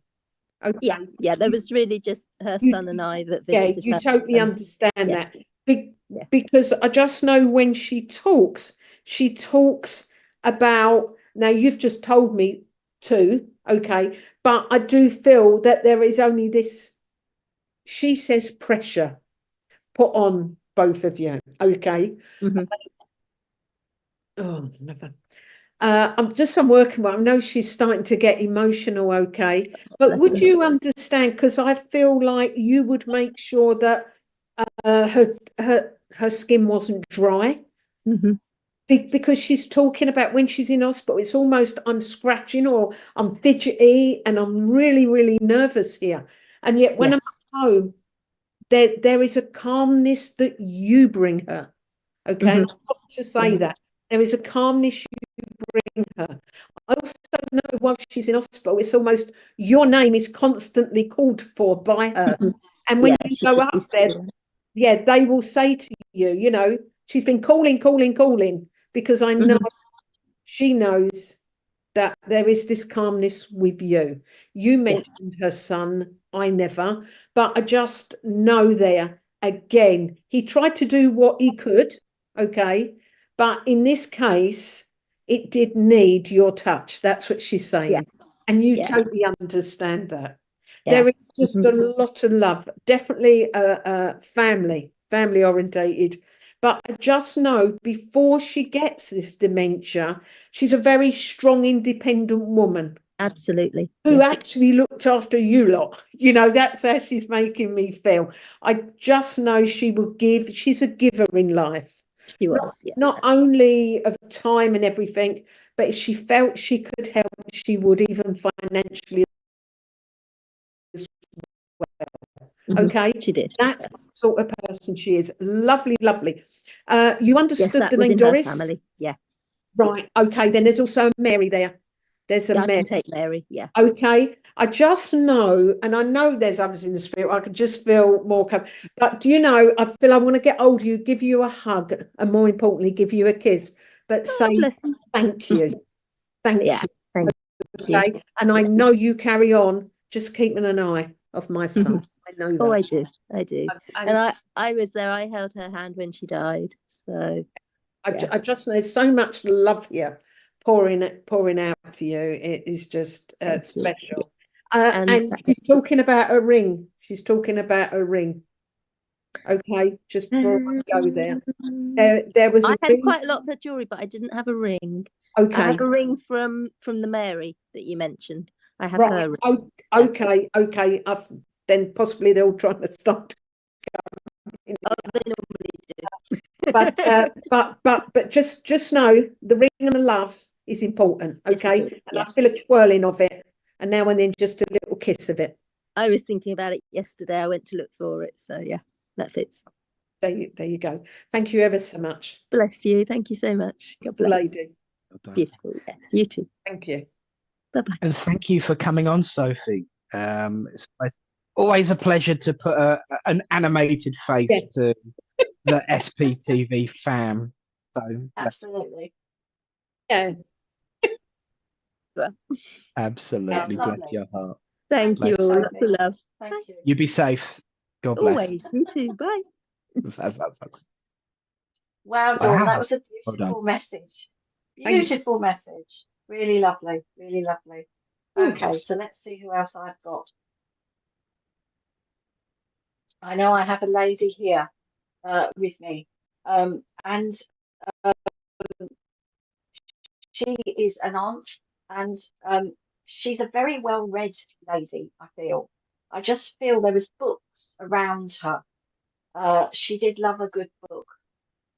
Okay. Yeah, there was really just her son and I that visited you her. totally and understand yeah. that. Because I just know when she talks about, now you've just told me to, okay, but I do feel that there is only this, she says, pressure put on both of you, okay? Mhm. Oh, never. I'm working with, I know she's starting to get emotional, okay? But would you understand, because I feel like you would make sure that her skin wasn't dry. Mhm. Because she's talking about when she's in hospital, it's almost I'm scratching or I'm fidgety and I'm really, really nervous here. And yet when I'm at home, there is a calmness that you bring her. Okay. And I've got to say that there is a calmness you bring her. I also know while she's in hospital, it's almost your name is constantly called for by her. And when you go up there, they will say to you, you know, she's been calling, because I know she knows that there is this calmness with you. You mentioned her son, I never, but I just know there again, he tried to do what he could, okay, but in this case, it did need your touch. That's what she's saying. And you totally understand that. There is just a lot of love, definitely family orientated. But I just know before she gets this dementia, she's a very strong, independent woman. Absolutely. Who actually looked after you lot. You know, that's how she's making me feel. I just know she will give, she's a giver in life. She was, Not only of time and everything, but if she felt she could help, she would, even financially as well. Okay? She did. That's the sort of person she is. Lovely. You understood that the was name in Doris? her family. Yeah. Right. Okay. Then there's also a Mary there. There's a I Mary. can take Mary. Yeah. Okay. I just know, and I know there's others in the spirit. I can just feel more. But do you know? I feel I want to get hold of you, give you a hug, and more importantly, give you a kiss. But say thank you. Thank you. Thank you. Okay. And I know you carry on. Just keeping an eye of my son. I know that. Oh, I do. And I was there. I held her hand when she died. So I just know there's so much love here pouring out for you. It is just special. And she's talking about a ring. Okay, just before I go there. There was I had quite a lot of her jewelry, but I didn't have a ring. Okay. I have a ring from the Mary that you mentioned. I have her ring. Okay. Then possibly they're all trying to start. They normally do. But just know the ring and the love is important. Okay, and I feel a twirling of it, and now and then just a little kiss of it. I was thinking about it yesterday. I went to look for it, so yeah, that fits. There you go. Thank you ever so much. Bless you. Thank you so much. God bless. Lady. Beautiful. Yes, you too. Thank you. Bye-bye. And thank you for coming on, Sophie. It's always a pleasure to put an animated face to the SPTV fam. So absolutely. Yeah. Absolutely. Bless your heart. Thank you all. Lots of love. Thank you. You be safe. God bless. Always. You too. Bye. Wow, Dawn, that was a Well beautiful done. message. Beautiful message. Really lovely. Really lovely. Okay, so let's see who else I've got. I know I have a lady here with me, and she is an aunt, and she's a very well-read lady, I feel. I just feel there was books around her. She did love a good book.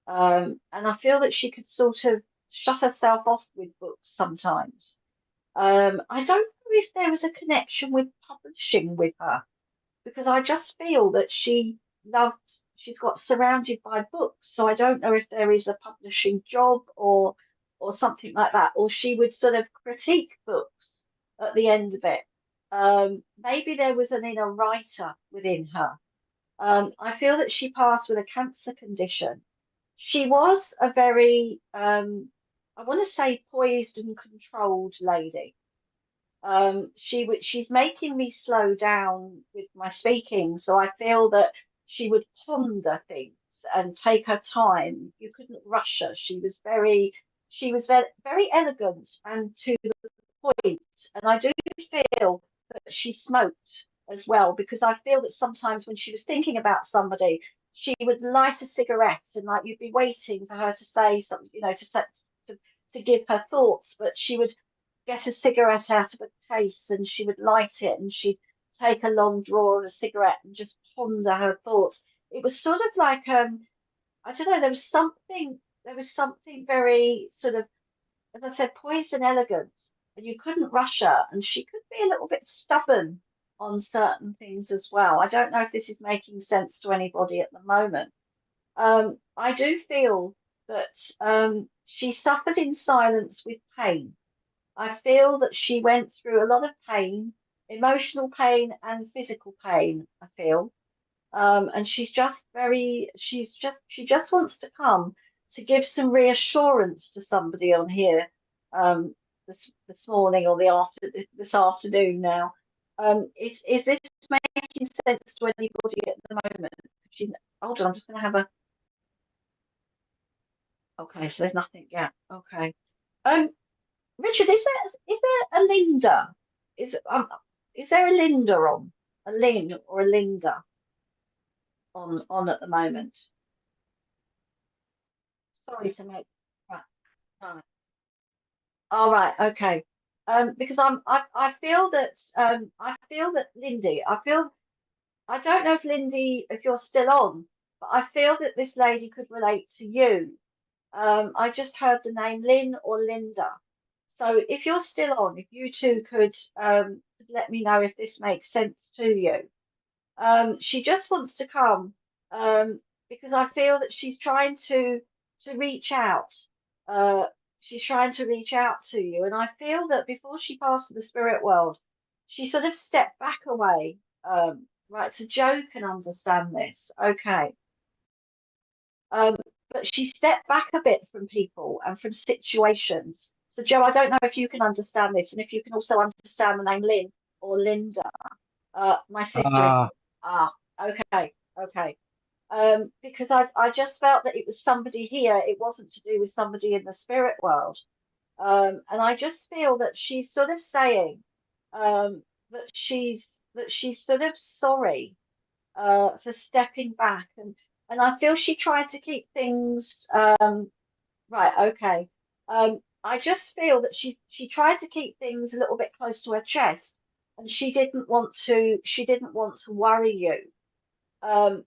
And I feel that she could sort of shut herself off with books sometimes. I don't know if there was a connection with publishing with her, because I just feel that she's got surrounded by books. So I don't know if there is a publishing job or something like that, or she would sort of critique books at the end of it. Maybe there was an inner writer within her. I feel that she passed with a cancer condition. She was a very, I want to say, poised and controlled lady. She's making me slow down with my speaking, so I feel that she would ponder things and take her time. You couldn't rush her. She was very, very elegant and to the point. And I do feel that she smoked as well, because I feel that sometimes when she was thinking about somebody, she would light a cigarette, and like you'd be waiting for her to say something, to to give her thoughts, but she would get a cigarette out of a case and she would light it, and she'd take a long draw of a cigarette and just ponder her thoughts. It was sort of like I don't know, there was something very sort of, as I said, poised and elegant, and you couldn't rush her, and she could be a little bit stubborn on certain things as well. I don't know if this is making sense to anybody at the moment. I do feel that she suffered in silence with pain. I feel that she went through a lot of pain, emotional pain and physical pain, I feel. And she just wants to come to give some reassurance to somebody on here this morning or this afternoon now. Is this making sense to anybody at the moment? Hold on, I'm just going to have a. Okay, so there's nothing. Yeah. Okay. Um, Richard, is there a Linda? Is there a Linda on? A Lynn or a Linda on at the moment? Sorry to make. Right. Right. All right. Okay. Because I feel that Lindy, I don't know if Lindy, if you're still on, but I feel that this lady could relate to you. I just heard the name Lynn or Linda. So if you're still on, if you two could let me know if this makes sense to you. She just wants to come um, because I feel that she's trying to reach out. Uh, she's trying to reach out to you, and I feel that before she passed to the spirit world, she sort of stepped back away. Right, so Joe can understand this. Okay. Um, but she stepped back a bit from people and from situations. So, Joe, I don't know if you can understand this, and if you can also understand the name Lynn or Linda. My sister. Ah, Ah, okay, okay. Because I just felt that it was somebody here. It wasn't to do with somebody in the spirit world. And I just feel that she's sort of saying that she's sort of sorry for stepping back, and I feel she tried to keep things right. Okay. I just feel that she tried to keep things a little bit close to her chest, and she didn't want to worry you. Um,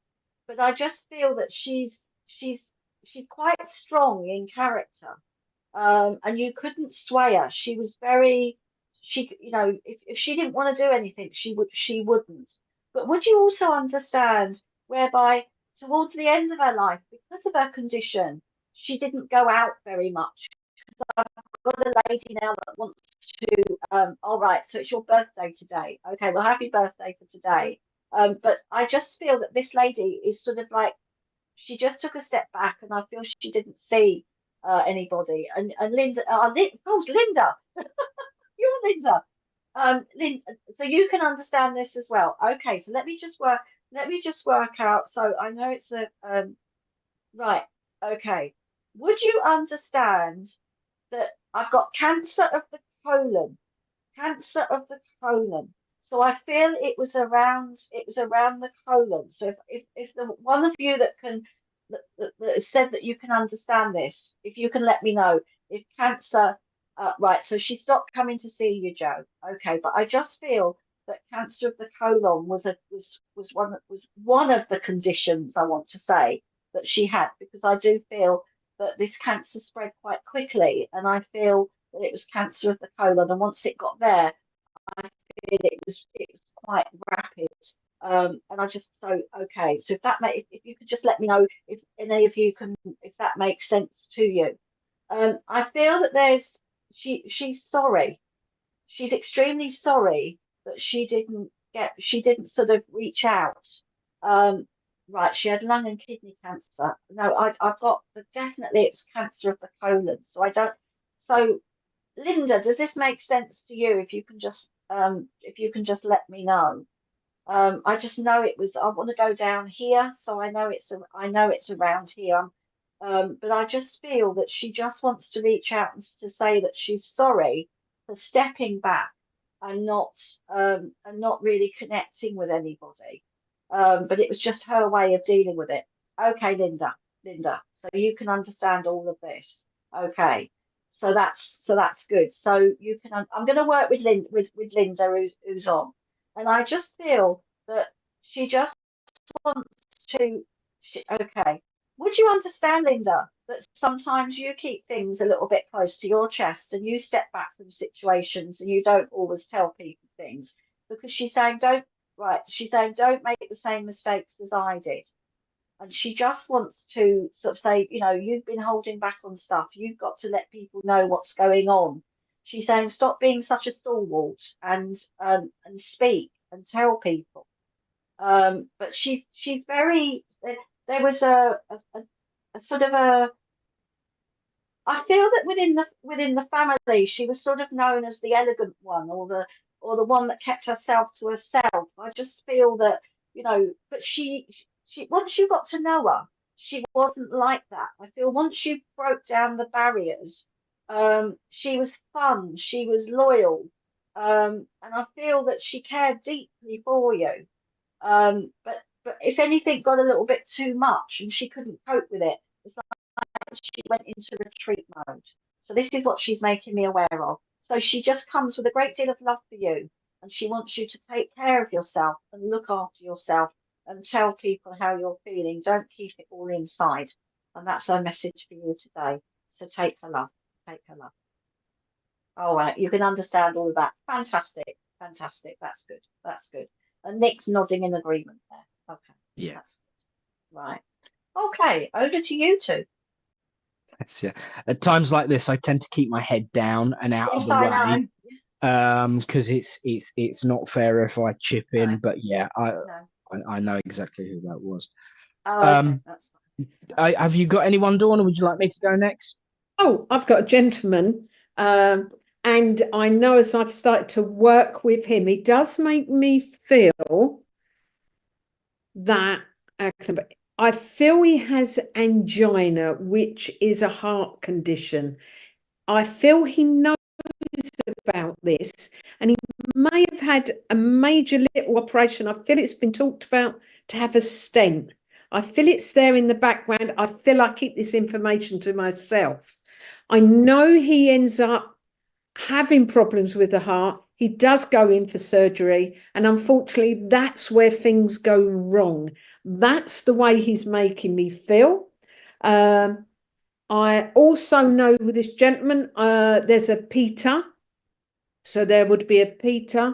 but I just feel that she's quite strong in character, and you couldn't sway her. She was very if she didn't want to do anything, she wouldn't. But would you also understand whereby towards the end of her life, because of her condition, she didn't go out very much? I've got a lady now that wants to. All right, so it's your birthday today. Okay, well, happy birthday for today. But I just feel that this lady is sort of like she just took a step back, and I feel she didn't see anybody. And Linda, of course, Linda, you're Linda. Lynn, so you can understand this as well. Okay, so let me just work out. So I know it's the right. Okay. Would you understand that I've got cancer of the colon? Cancer of the colon. So I feel it was around the colon. So if the one of you that can that has said that you can understand this, if you can let me know if cancer, right? So she stopped coming to see you, Joe. Okay, but I just feel that cancer of the colon was one of the conditions, I want to say, that she had, because I do feel that this cancer spread quite quickly, and I feel that it was cancer of the colon, and once it got there, I feel it was quite rapid. And I just, so okay. So if you could just let me know if any of you can, if that makes sense to you. I feel that she's sorry. She's extremely sorry that she didn't sort of reach out. Right, she had lung and kidney cancer. No, I've got definitely it's cancer of the colon. So I don't. So Linda, does this make sense to you? If you can just let me know. I just know it was. I want to go down here, so I know it's around here. But I just feel that she just wants to reach out and to say that she's sorry for stepping back and not really connecting with anybody. But it was just her way of dealing with it. Okay, Linda, so you can understand all of this. Okay. So that's good. So you can. I'm going to work with Linda, who's on, and I just feel that she just wants to. Okay. Would you understand, Linda, that sometimes you keep things a little bit close to your chest and you step back from situations and you don't always tell people things because she's saying don't make the same mistakes as I did. And she just wants to sort of say, you've been holding back on stuff. You've got to let people know what's going on. She's saying, stop being such a stalwart and speak and tell people. But she's very. There was a sort of a. I feel that within the family, she was sort of known as the elegant one, or the one that kept herself to herself. I just feel that but she once you got to know her, she wasn't like that. I feel once you broke down the barriers, she was fun, she was loyal, and I feel that she cared deeply for you. But if anything got a little bit too much and she couldn't cope with it, it's like she went into retreat mode. So this is what she's making me aware of. So she just comes with a great deal of love for you, and she wants you to take care of yourself and look after yourself and tell people how you're feeling. Don't keep it all inside. And that's her message for you today. So take her love. Take her love. All right, you can understand all of that. Fantastic. Fantastic. That's good. That's good. And Nick's nodding in agreement there. Okay. Yeah. That's good. Right. Okay, over to you two. Yes, yeah. At times like this, I tend to keep my head down and out of the way. Because it's not fair if I chip in. But yeah, I know exactly who that was. Oh, okay. That's fine. Have you got anyone, Dawn, or would you like me to go next? Oh, I've got a gentleman, and I know as I've started to work with him, it does make me feel that I feel he has angina, which is a heart condition. I feel he knows about this, and he may have had a major little operation. I feel it's been talked about to have a stent. I feel it's there in the background. I feel I keep this information to myself. I know he ends up having problems with the heart. He does go in for surgery, and unfortunately that's where things go wrong. That's the way he's making me feel. I also know with this gentleman, there's a Peter. So there would be a Peter,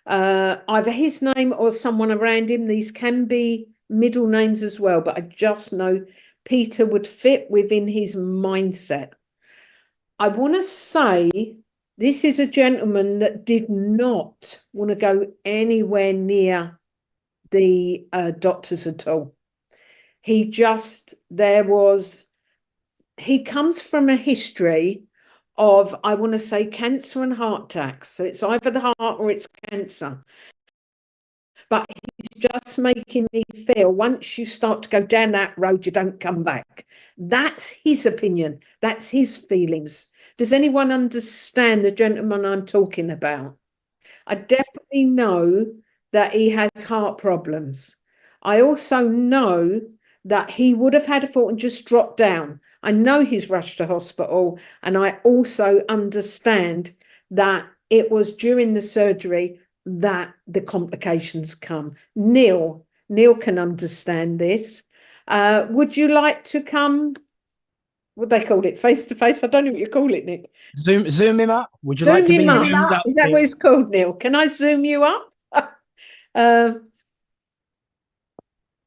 either his name or someone around him. These can be middle names as well, but I just know Peter would fit within his mindset. I want to say this is a gentleman that did not want to go anywhere near the doctors at all. He comes from a history of, I want to say, cancer and heart attacks. So it's either the heart or it's cancer. But he's just making me feel once you start to go down that road, you don't come back. That's his opinion. That's his feelings. Does anyone understand the gentleman I'm talking about? I definitely know that he has heart problems. I also know that he would have had a fault and just dropped down. I know he's rushed to hospital, and I also understand that it was during the surgery that the complications come. Neil can understand this. Would you like to come? What they call it, face to face? I don't know what you call it, Nick. Zoom him up. Would you Zoom like to be him up. zoomed up? Is that what it's called, Neil? Can I zoom you up?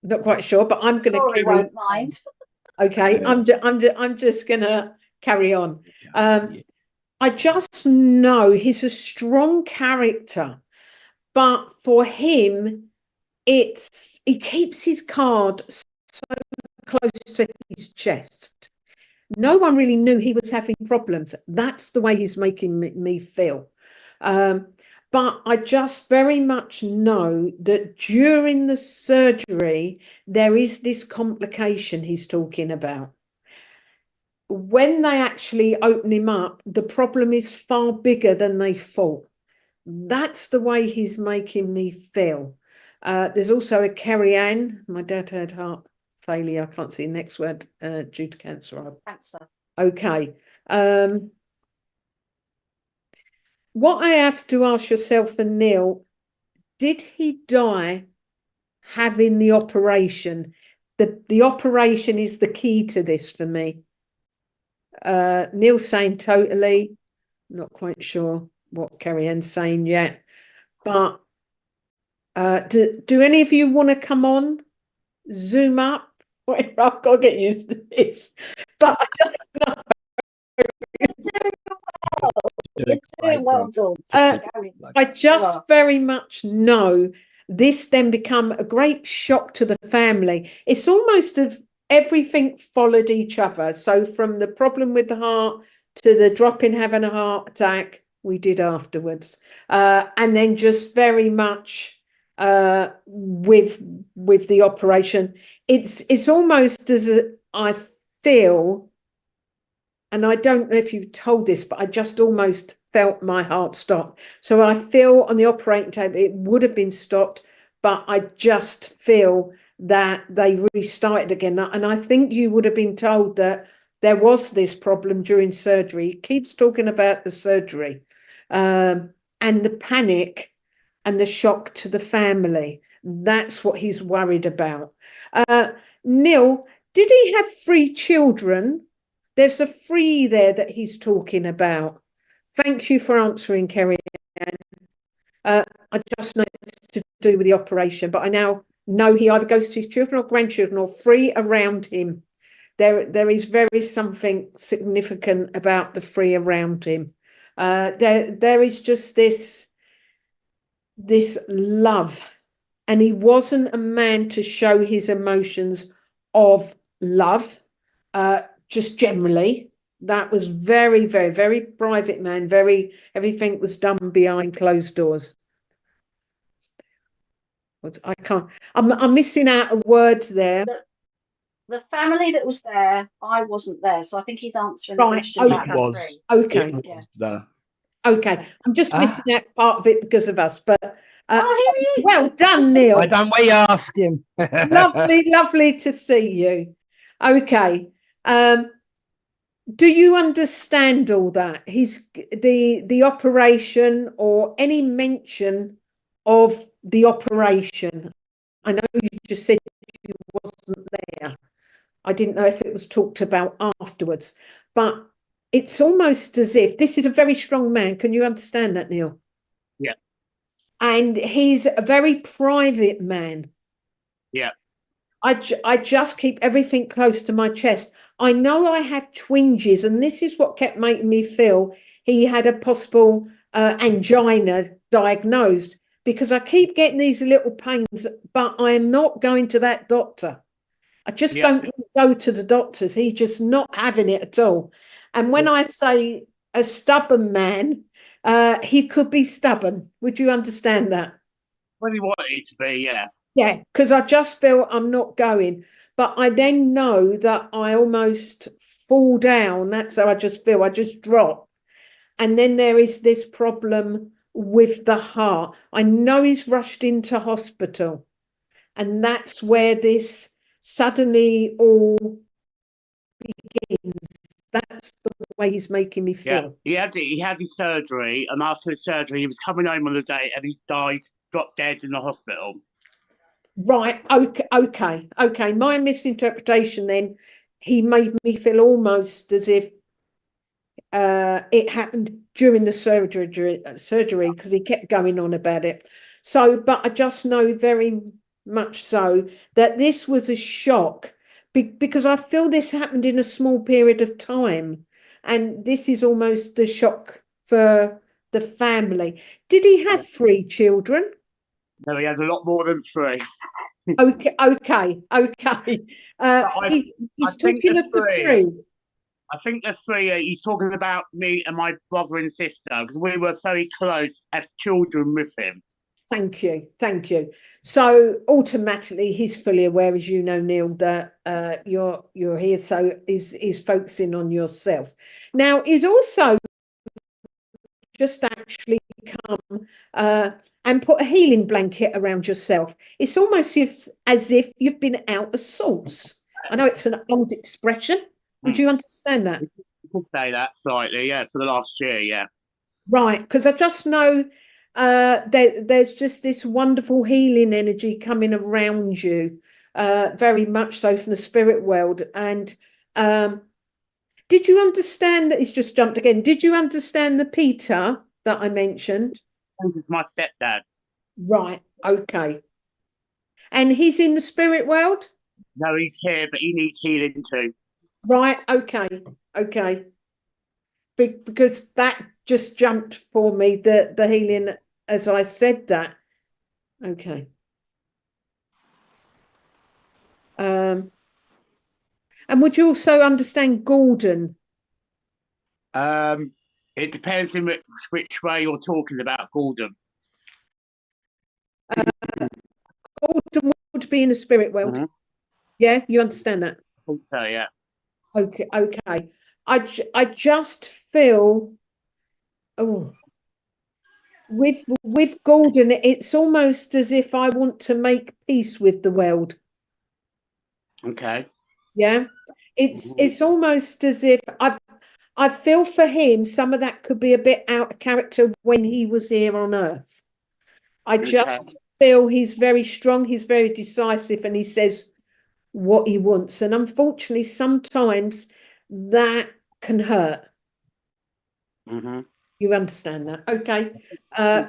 Not quite sure, but I'm going to Rory won't mind. Okay, I'm just gonna carry on. I just know he's a strong character, but for him, he keeps his card so close to his chest. No one really knew he was having problems. That's the way he's making me feel. But I just very much know that during the surgery, there is this complication he's talking about. When they actually open him up, the problem is far bigger than they thought. That's the way he's making me feel. There's also a Kerry Ann. My dad had heart failure. I can't see the next word, due to cancer. Cancer. Okay. What I have to ask yourself and Neil, did he die having the operation? The operation is the key to this for me. Neil's saying totally. Not quite sure what Kerry Ann's saying yet. But do any of you want to come on? Zoom up? Wait, I've got to get used to this. But I just know. You're doing well, Dawn. I just very much know this then become a great shock to the family. It's almost as everything followed each other. So from the problem with the heart to the drop in having a heart attack, we did afterwards. And then just very much with the operation. It's almost as I feel, and I don't know if you've told this, but I just almost felt my heart stop. So I feel on the operating table, it would have been stopped, but I just feel that they restarted again. And I think you would have been told that there was this problem during surgery. He keeps talking about the surgery and the panic and the shock to the family. That's what he's worried about. Neil, did he have 3 children? There's a 3 there that he's talking about. Thank you for answering, Kerry Ann. I just know it's to do with the operation, but I now know he either goes to his children or grandchildren or 3 around him. There is very something significant about the 3 around him. There is just this love, and he wasn't a man to show his emotions of love, just generally. That was very, very, very private man. Everything was done behind closed doors. I can't. I'm missing out a word there. The family that was there, I wasn't there, so I think he's answering the question about the 3. Okay. Okay. I'm just missing out part of it because of us, but well done, Neil. Why don't we ask him? Lovely to see you. Okay. Do you understand all that? The operation or any mention of the operation? I know you just said you wasn't there. I didn't know if it was talked about afterwards, but it's almost as if this is a very strong man. Can you understand that, Neil? Yeah. And he's a very private man. Yeah. I just keep everything close to my chest. I know I have twinges, and this is what kept making me feel he had a possible angina diagnosed, because I keep getting these little pains, but I am not going to that doctor. I just don't go to the doctors. He's just not having it at all. And when I say a stubborn man, he could be stubborn. Would you understand that? When he wanted it to be, yeah. Yeah, because I just feel I'm not going. But I then know that I almost fall down. That's how I just feel. I just drop. And then there is this problem with the heart. I know he's rushed into hospital, and that's where this suddenly all begins. That's the way he's making me Yeah, feel. he had his surgery, and after his surgery, he was coming home on the day, and he died, dropped dead in the hospital. Right. Okay. My misinterpretation then, he made me feel almost as if it happened during the surgery because he kept going on about it. So, but I just know very much so that this was a shock because I feel this happened in a small period of time, and this is almost a shock for the family. Did he have 3 children? No, he had a lot more than 3. Okay. He's think talking the of the 3. 3. I think the 3. He's talking about me and my brother and sister, because we were very close as children with him. Thank you. So automatically, he's fully aware, as you know, Neil, that you're here. So is focusing on yourself. Now, he's also just actually come and put a healing blanket around yourself. It's almost as if you've been out of sorts. I know it's an old expression. Would you understand that? You could say that slightly, yeah, for the last year, yeah. Right, because I just know there's just this wonderful healing energy coming around you, very much so from the spirit world. And did you understand that he's just jumped again? Did you understand the Peter that I mentioned? This is my stepdad. Right, okay. And he's in the spirit world? No, he's here, but he needs healing too. Right, okay. Because that just jumped for me, the healing as I said that. Okay. And would you also understand Gordon? It depends in which way you're talking about Gordon. Gordon would be in the spirit world. Yeah, you understand that? I think so, yeah. Okay. I just feel with Gordon, it's almost as if I want to make peace with the world. Okay. Yeah. It's almost as if I feel for him some of that could be a bit out of character when he was here on Earth. I just feel he's very strong, he's very decisive, and he says what he wants. And unfortunately, sometimes that can hurt. You understand that? Okay.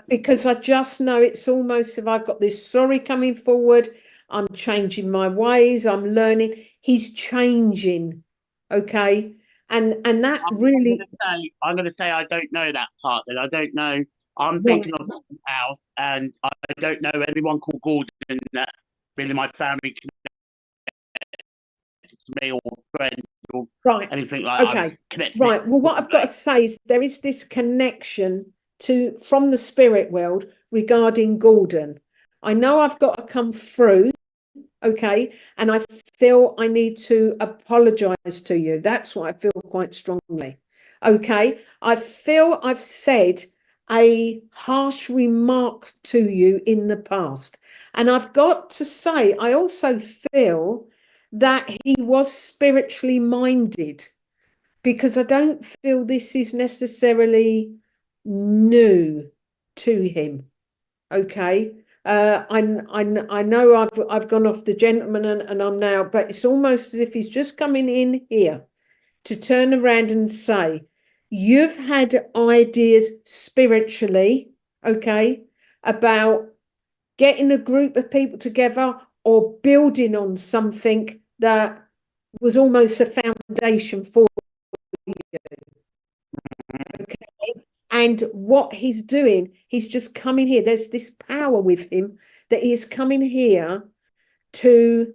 Because I just know it's almost if I've got this sorry coming forward, I'm changing my ways, I'm learning. He's changing. Okay. And that really I'm gonna say I don't know that part, then I don't know. I'm thinking of something else, and I don't know anyone called Gordon that been in my family connected to me or friends or anything like that. Okay. Right. Well, what I've got to say is there is this connection from the spirit world regarding Gordon. I know I've got to come through. Okay. And I feel I need to apologize to you. That's what I feel quite strongly. Okay. I feel I've said a harsh remark to you in the past. And I've got to say, I also feel that he was spiritually minded, because I don't feel this is necessarily new to him. Okay. I know I've gone off the gentleman and I'm now, but it's almost as if he's just coming in here to turn around and say, you've had ideas spiritually, okay, about getting a group of people together or building on something that was almost a foundation for you. Okay. And what he's doing, he's just coming here. There's this power with him that he is coming here to,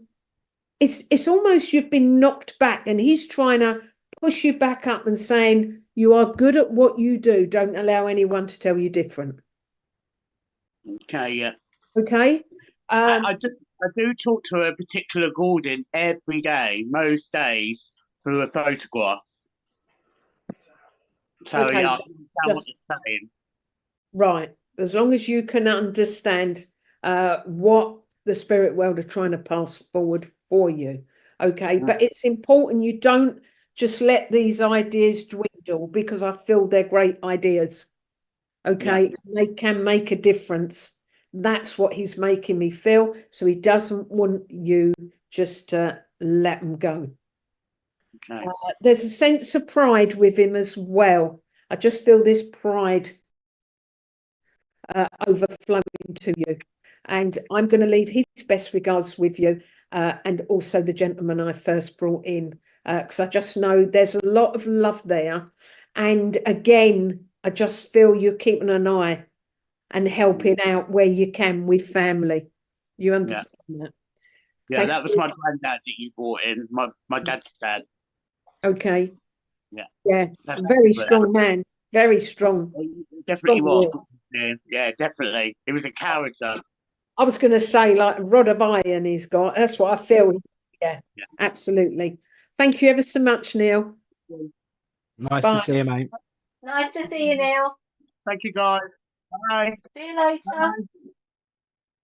it's almost you've been knocked back and he's trying to push you back up and saying, you are good at what you do. Don't allow anyone to tell you different. Okay, yeah. Okay. I do talk to a particular Gordon every day, most days, through a photograph. So Okay, yeah, I understand what you're saying. Right. as long as you can understand what the spirit world are trying to pass forward for you. Okay, but it's important you don't just let these ideas dwindle, because I feel they're great ideas. Okay, they can make a difference. That's what he's making me feel. So he doesn't want you just to let them go. Okay. There's a sense of pride with him as well. I just feel this pride overflowing to you. And I'm going to leave his best regards with you, and also the gentleman I first brought in, because I just know there's a lot of love there. And again, I just feel you're keeping an eye and helping out where you can with family. You understand that? Yeah, Thank that was you. my granddad that you brought in, my dad's dad. Okay. Yeah. Yeah. That's Very good. strong man. Very strong. He definitely Strong was. Yeah, definitely. He was a character. I was going to say, like, a rod of iron he's got. That's what I feel. Yeah, Yeah. absolutely. Thank you ever so much, Neil. Nice Bye. to see you, mate. Nice to see you, Neil. Thank you, guys. Bye. See you later.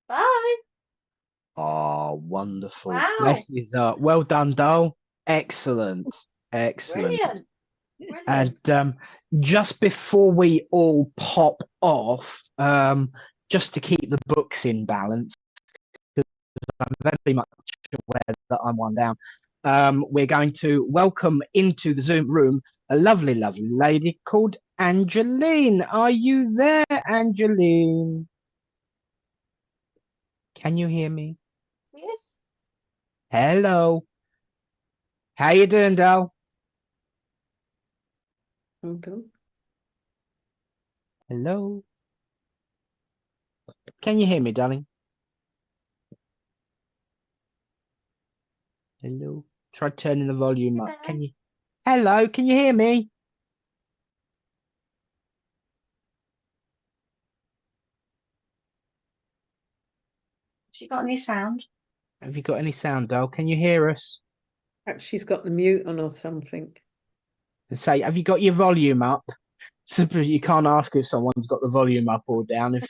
Bye. Oh, wonderful. Wow. Bless his heart. Well done, Dole. Excellent. Excellent. Brilliant. Brilliant. And just before we all pop off, just to keep the books in balance, because I'm very much aware that I'm one down, we're going to welcome into the Zoom room a lovely, lovely lady called Angeline. Are you there, Angeline? Can you hear me? Yes. Hello. How you doing, Dal? Hold on. Hello. Can you hear me, darling? Hello. Try turning the volume up. Can you? Hello. Can you hear me? She got any sound? Have you got any sound, Dal? Can you hear us? Perhaps she's got the mute on or something. And say, have you got your volume up? Simply, you can't ask if someone's got the volume up or down if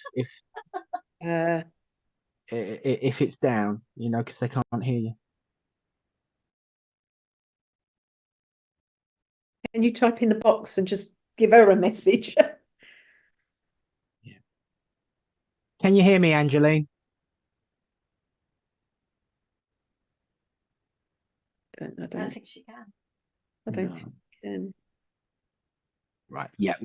it's down, you know, because they can't hear you. Can you type in the box and just give her a message? Yeah. Can you hear me, Angeline? I don't think she can. I don't think she can. Right. Yeah.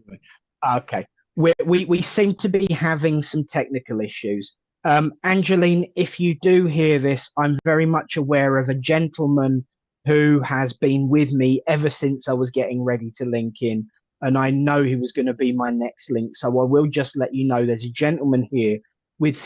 Okay. We seem to be having some technical issues. Angeline, if you do hear this, I'm very much aware of a gentleman who has been with me ever since I was getting ready to link in, and I know he was going to be my next link. So I will just let you know there's a gentleman here with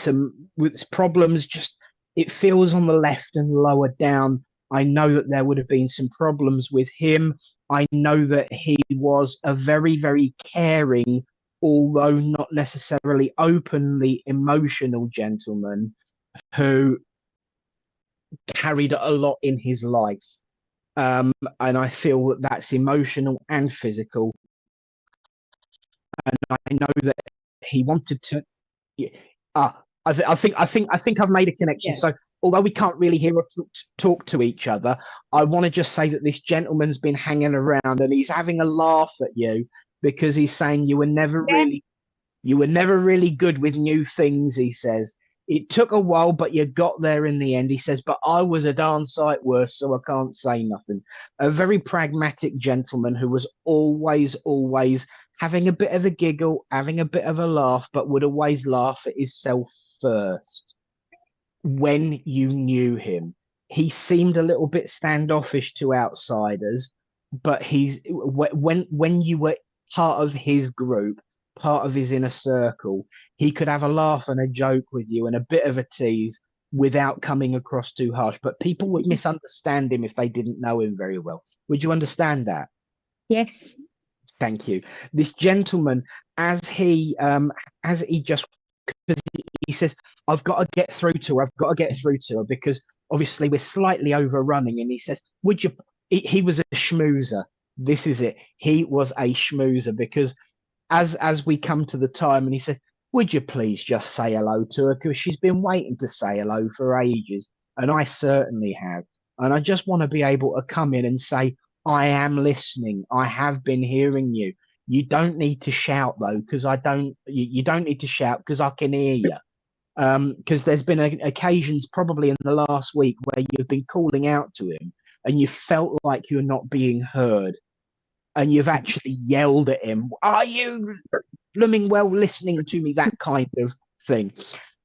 problems. Just it feels on the left and lower down. I know that there would have been some problems with him. I know that he was a very, very caring, although not necessarily openly emotional gentleman who carried a lot in his life. And I feel that that's emotional and physical. And I know that he wanted to. I think I've made a connection. Yeah. So although we can't really hear or talk to each other, I want to just say that this gentleman's been hanging around and he's having a laugh at you because he's saying you were never really good with new things. He says it took a while, but you got there in the end. He says, but I was a darn sight worse, so I can't say nothing. A very pragmatic gentleman who was always having a bit of a giggle, having a bit of a laugh, but would always laugh at himself first. When you knew him, he seemed a little bit standoffish to outsiders, but when you were part of his group, part of his inner circle, he could have a laugh and a joke with you and a bit of a tease without coming across too harsh. But people would misunderstand him if they didn't know him very well. Would you understand that? Yes. Thank you. This gentleman, as he just, because he says, I've got to get through to her because obviously we're slightly overrunning. And he says, would you, he was a schmoozer. This is it. He was a schmoozer because as we come to the time, and he said, would you please just say hello to her? Because she's been waiting to say hello for ages. And I certainly have. And I just want to be able to come in and say, I am listening. I have been hearing you. You don't need to shout though, because you don't need to shout because I can hear you. Because there's been occasions probably in the last week where you've been calling out to him and you felt like you're not being heard, and you've actually yelled at him, are you blooming well listening to me? That kind of thing.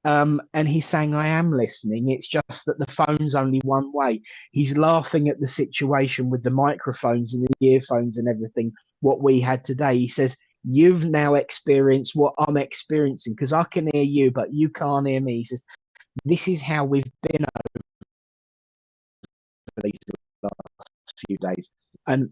And he's saying, I am listening. It's just that the phone's only one way. He's laughing at the situation with the microphones and the earphones and everything, what we had today. He says, you've now experienced what I'm experiencing because I can hear you, but you can't hear me. He says, this is how we've been over these last few days and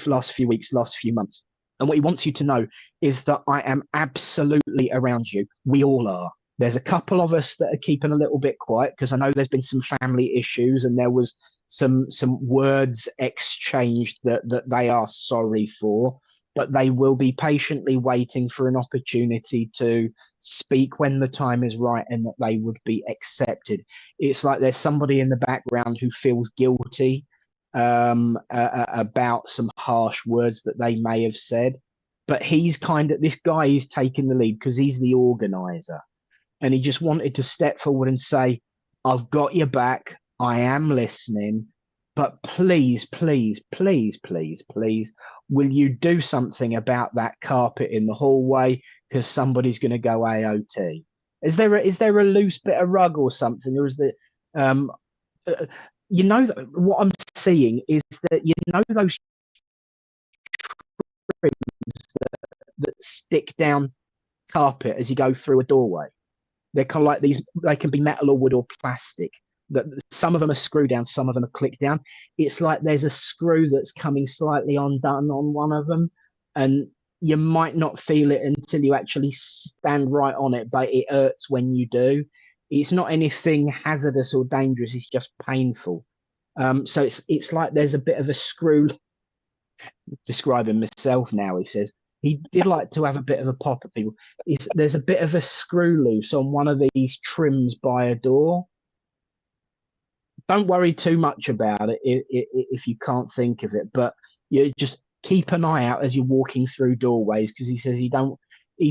last few weeks, last few months. And what he wants you to know is that I am absolutely around you. We all are. There's a couple of us that are keeping a little bit quiet because I know there's been some family issues and there was some words exchanged that they are sorry for, but they will be patiently waiting for an opportunity to speak when the time is right and that they would be accepted. It's like there's somebody in the background who feels guilty about some harsh words that they may have said, but he's this guy is taking the lead because he's the organizer. And he just wanted to step forward and say, I've got your back. I am listening. But please, please, please, please, please, will you do something about that carpet in the hallway? Because somebody's going to go AOT. Is there a loose bit of rug or something? Or is that, you know, what I'm seeing is that, you know, those trims that stick down carpet as you go through a doorway? They're kind of like these, they can be metal or wood or plastic. That some of them are screw down, some of them are click down. It's like there's a screw that's coming slightly undone on one of them, and you might not feel it until you actually stand right on it, but it hurts when you do. It's not anything hazardous or dangerous, it's just painful. So it's like there's a bit of a screw. Describing myself now, he says he did like to have a bit of a pop at people. There's a bit of a screw loose on one of these trims by a door. Don't worry too much about it if you can't think of it, but you just keep an eye out as you're walking through doorways, because he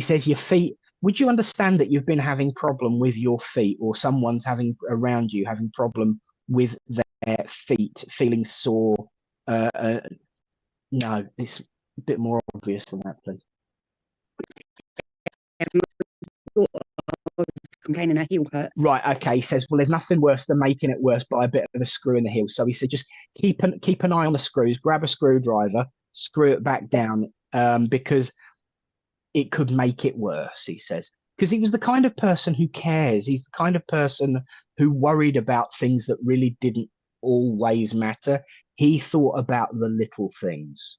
says your feet, would you understand that you've been having problem with your feet, or someone's having around you having problem with their feet, feeling sore? No, it's a bit more obvious than that, please. Complaining her heel hurt. Right, okay. He says, well, there's nothing worse than making it worse by a bit of a screw in the heel. So he said, just keep an eye on the screws, grab a screwdriver, screw it back down, because it could make it worse, he says. Because he was the kind of person who cares. He's the kind of person who worried about things that really didn't always matter. He thought about the little things,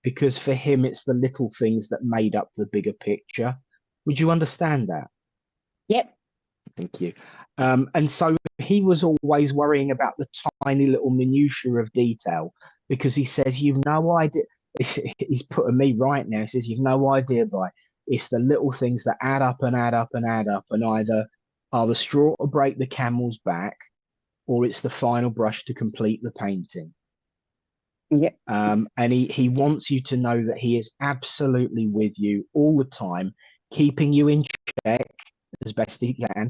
because for him, it's the little things that made up the bigger picture. Would you understand that? Yep. Thank you. And so he was always worrying about the tiny little minutiae of detail, because he says, you've no idea. He's putting me right now. He says, you've no idea, by it's the little things that add up and add up and add up, and either are the straw to break the camel's back, or it's the final brush to complete the painting. Yep. And he wants you to know that he is absolutely with you all the time, keeping you in check as best he can.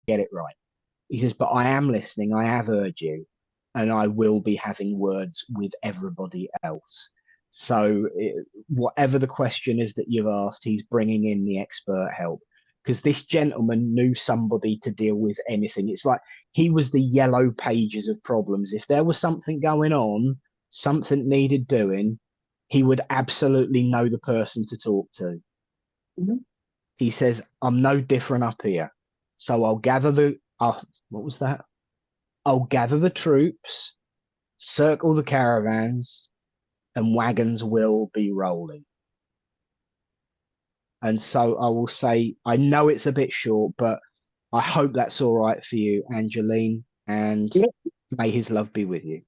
Get it right. He says, but I am listening, I have heard you, and I will be having words with everybody else. So whatever the question is that you've asked, he's bringing in the expert help, because this gentleman knew somebody to deal with anything. It's like he was the yellow pages of problems. If there was something going on, something needed doing, he would absolutely know the person to talk to. Mm-hmm. He says, I'm no different up here. So I'll gather what was that? I'll gather the troops, circle the caravans, and wagons will be rolling. And so I will say, I know it's a bit short, but I hope that's all right for you, Angeline, and Yes. may his love be with you.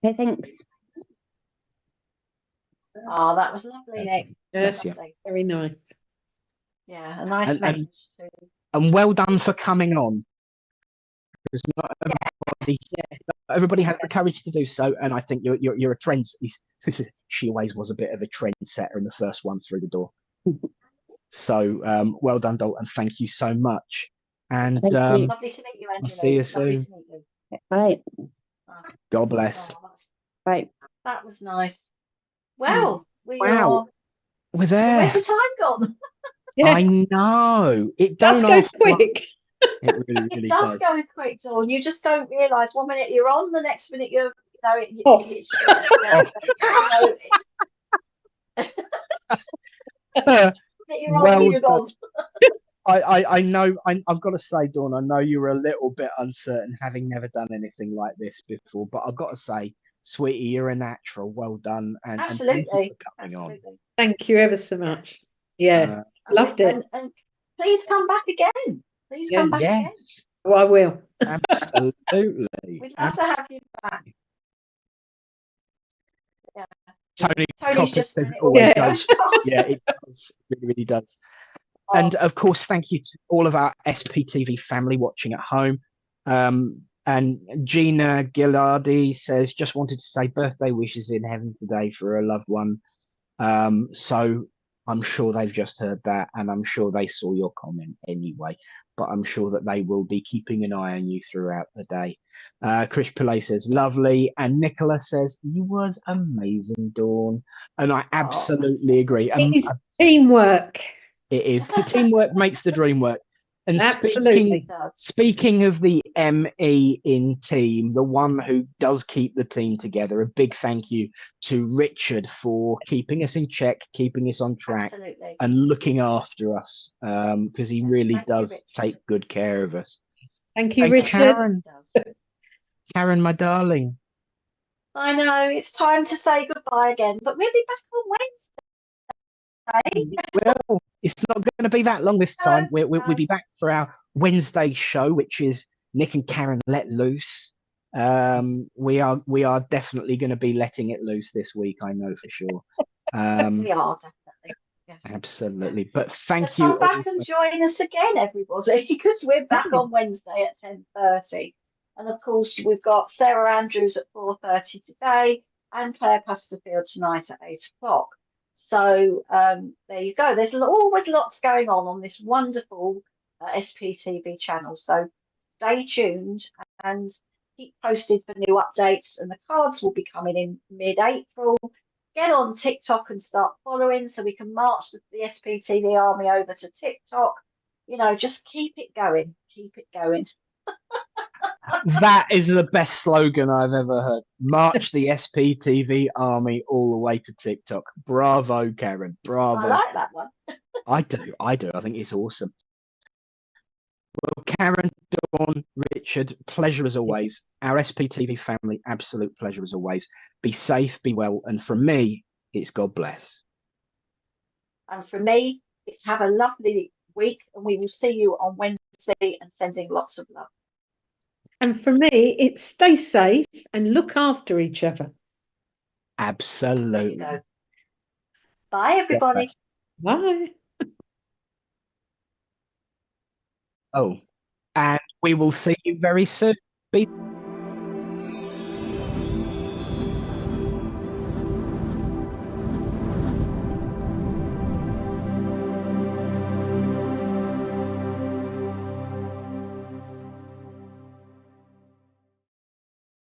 Okay, thanks. Oh, that was lovely, Nick. Bless you. Lovely. Very nice. Yeah, a nice And- message too. And well done for coming on. Because not everybody has the courage to do so, and I think you're a trend. She always was a bit of a trendsetter and the first one through the door. So well done, Dalton. Thank you so much. And Thank you. Lovely to meet you, Angela. I'll see you Lovely soon. to meet you. Right. God bless. Oh, Right. that was nice. Well, we Wow. are. We're there. Where's the time gone? Yeah, I know. It does don't go half fly. quick. It really, It really does does. go quick, Dawn. You just don't realise. 1 minute you're on, the next minute you're, Off. You're on, Well you're gone. I know. I've got to say, Dawn, I know you were a little bit uncertain, having never done anything like this before. But I've got to say, sweetie, you're a natural. Well done, and thank you Absolutely. for coming on. Absolutely. Thank you ever so much. Yeah, loved it. And please come back again. Please come back again. Yes, Oh, I will. absolutely. We'd love to have you back. Yeah. Tony Tony's Cocker just says saying it it always always goes. goes fast. Yeah, it does. It really, really does. Oh. And of course, thank you to all of our SPTV family watching at home. And Gina Gillardi says, just wanted to say birthday wishes in heaven today for a loved one. So I'm sure they've just heard that, and I'm sure they saw your comment anyway. But I'm sure that they will be keeping an eye on you throughout the day. Chris Pillay says, lovely. And Nicola says, you was amazing, Dawn. And I absolutely agree. It is teamwork. It is. The teamwork makes the dream work. And Absolutely. speaking of the ME in team, the one who does keep the team together, a big thank you to Richard for keeping us in check, keeping us on track, Absolutely. and looking after us, because he really does take good care of us. Thank you, And Richard. Karen, my darling. I know it's time to say goodbye again, but we'll be back on Wednesday. Well, it's not going to be that long this time. We'll be back for our Wednesday show, which is Nick and Karen Let Loose. We are definitely going to be letting it loose this week. I know for sure. We are definitely. Yes. Absolutely. But thank So you. come back and join us again, everybody, because we're back on Wednesday at 10:30. And of course, we've got Sarah Andrews at 4:30 today and Claire Pasterfield tonight at 8 o'clock. So there you go. There's always lots going on this wonderful SPTV channel. So stay tuned and keep posted for new updates. And the cards will be coming in mid-April. Get on TikTok and start following so we can march the SPTV army over to TikTok. Just keep it going. Keep it going. That is the best slogan I've ever heard. March the SPTV army all the way to TikTok. Bravo, Karen. Bravo. I like that one. I do. I think it's awesome. Well, Karen, Dawn, Richard, pleasure as always. Our SPTV family, absolute pleasure as always. Be safe, be well, and from me, it's God bless. And from me, it's have a lovely week, and we will see you on Wednesday and sending lots of love. And for me, it's stay safe and look after each other. Absolutely. There you go. Bye, everybody. Bye. Oh, and we will see you very soon. Be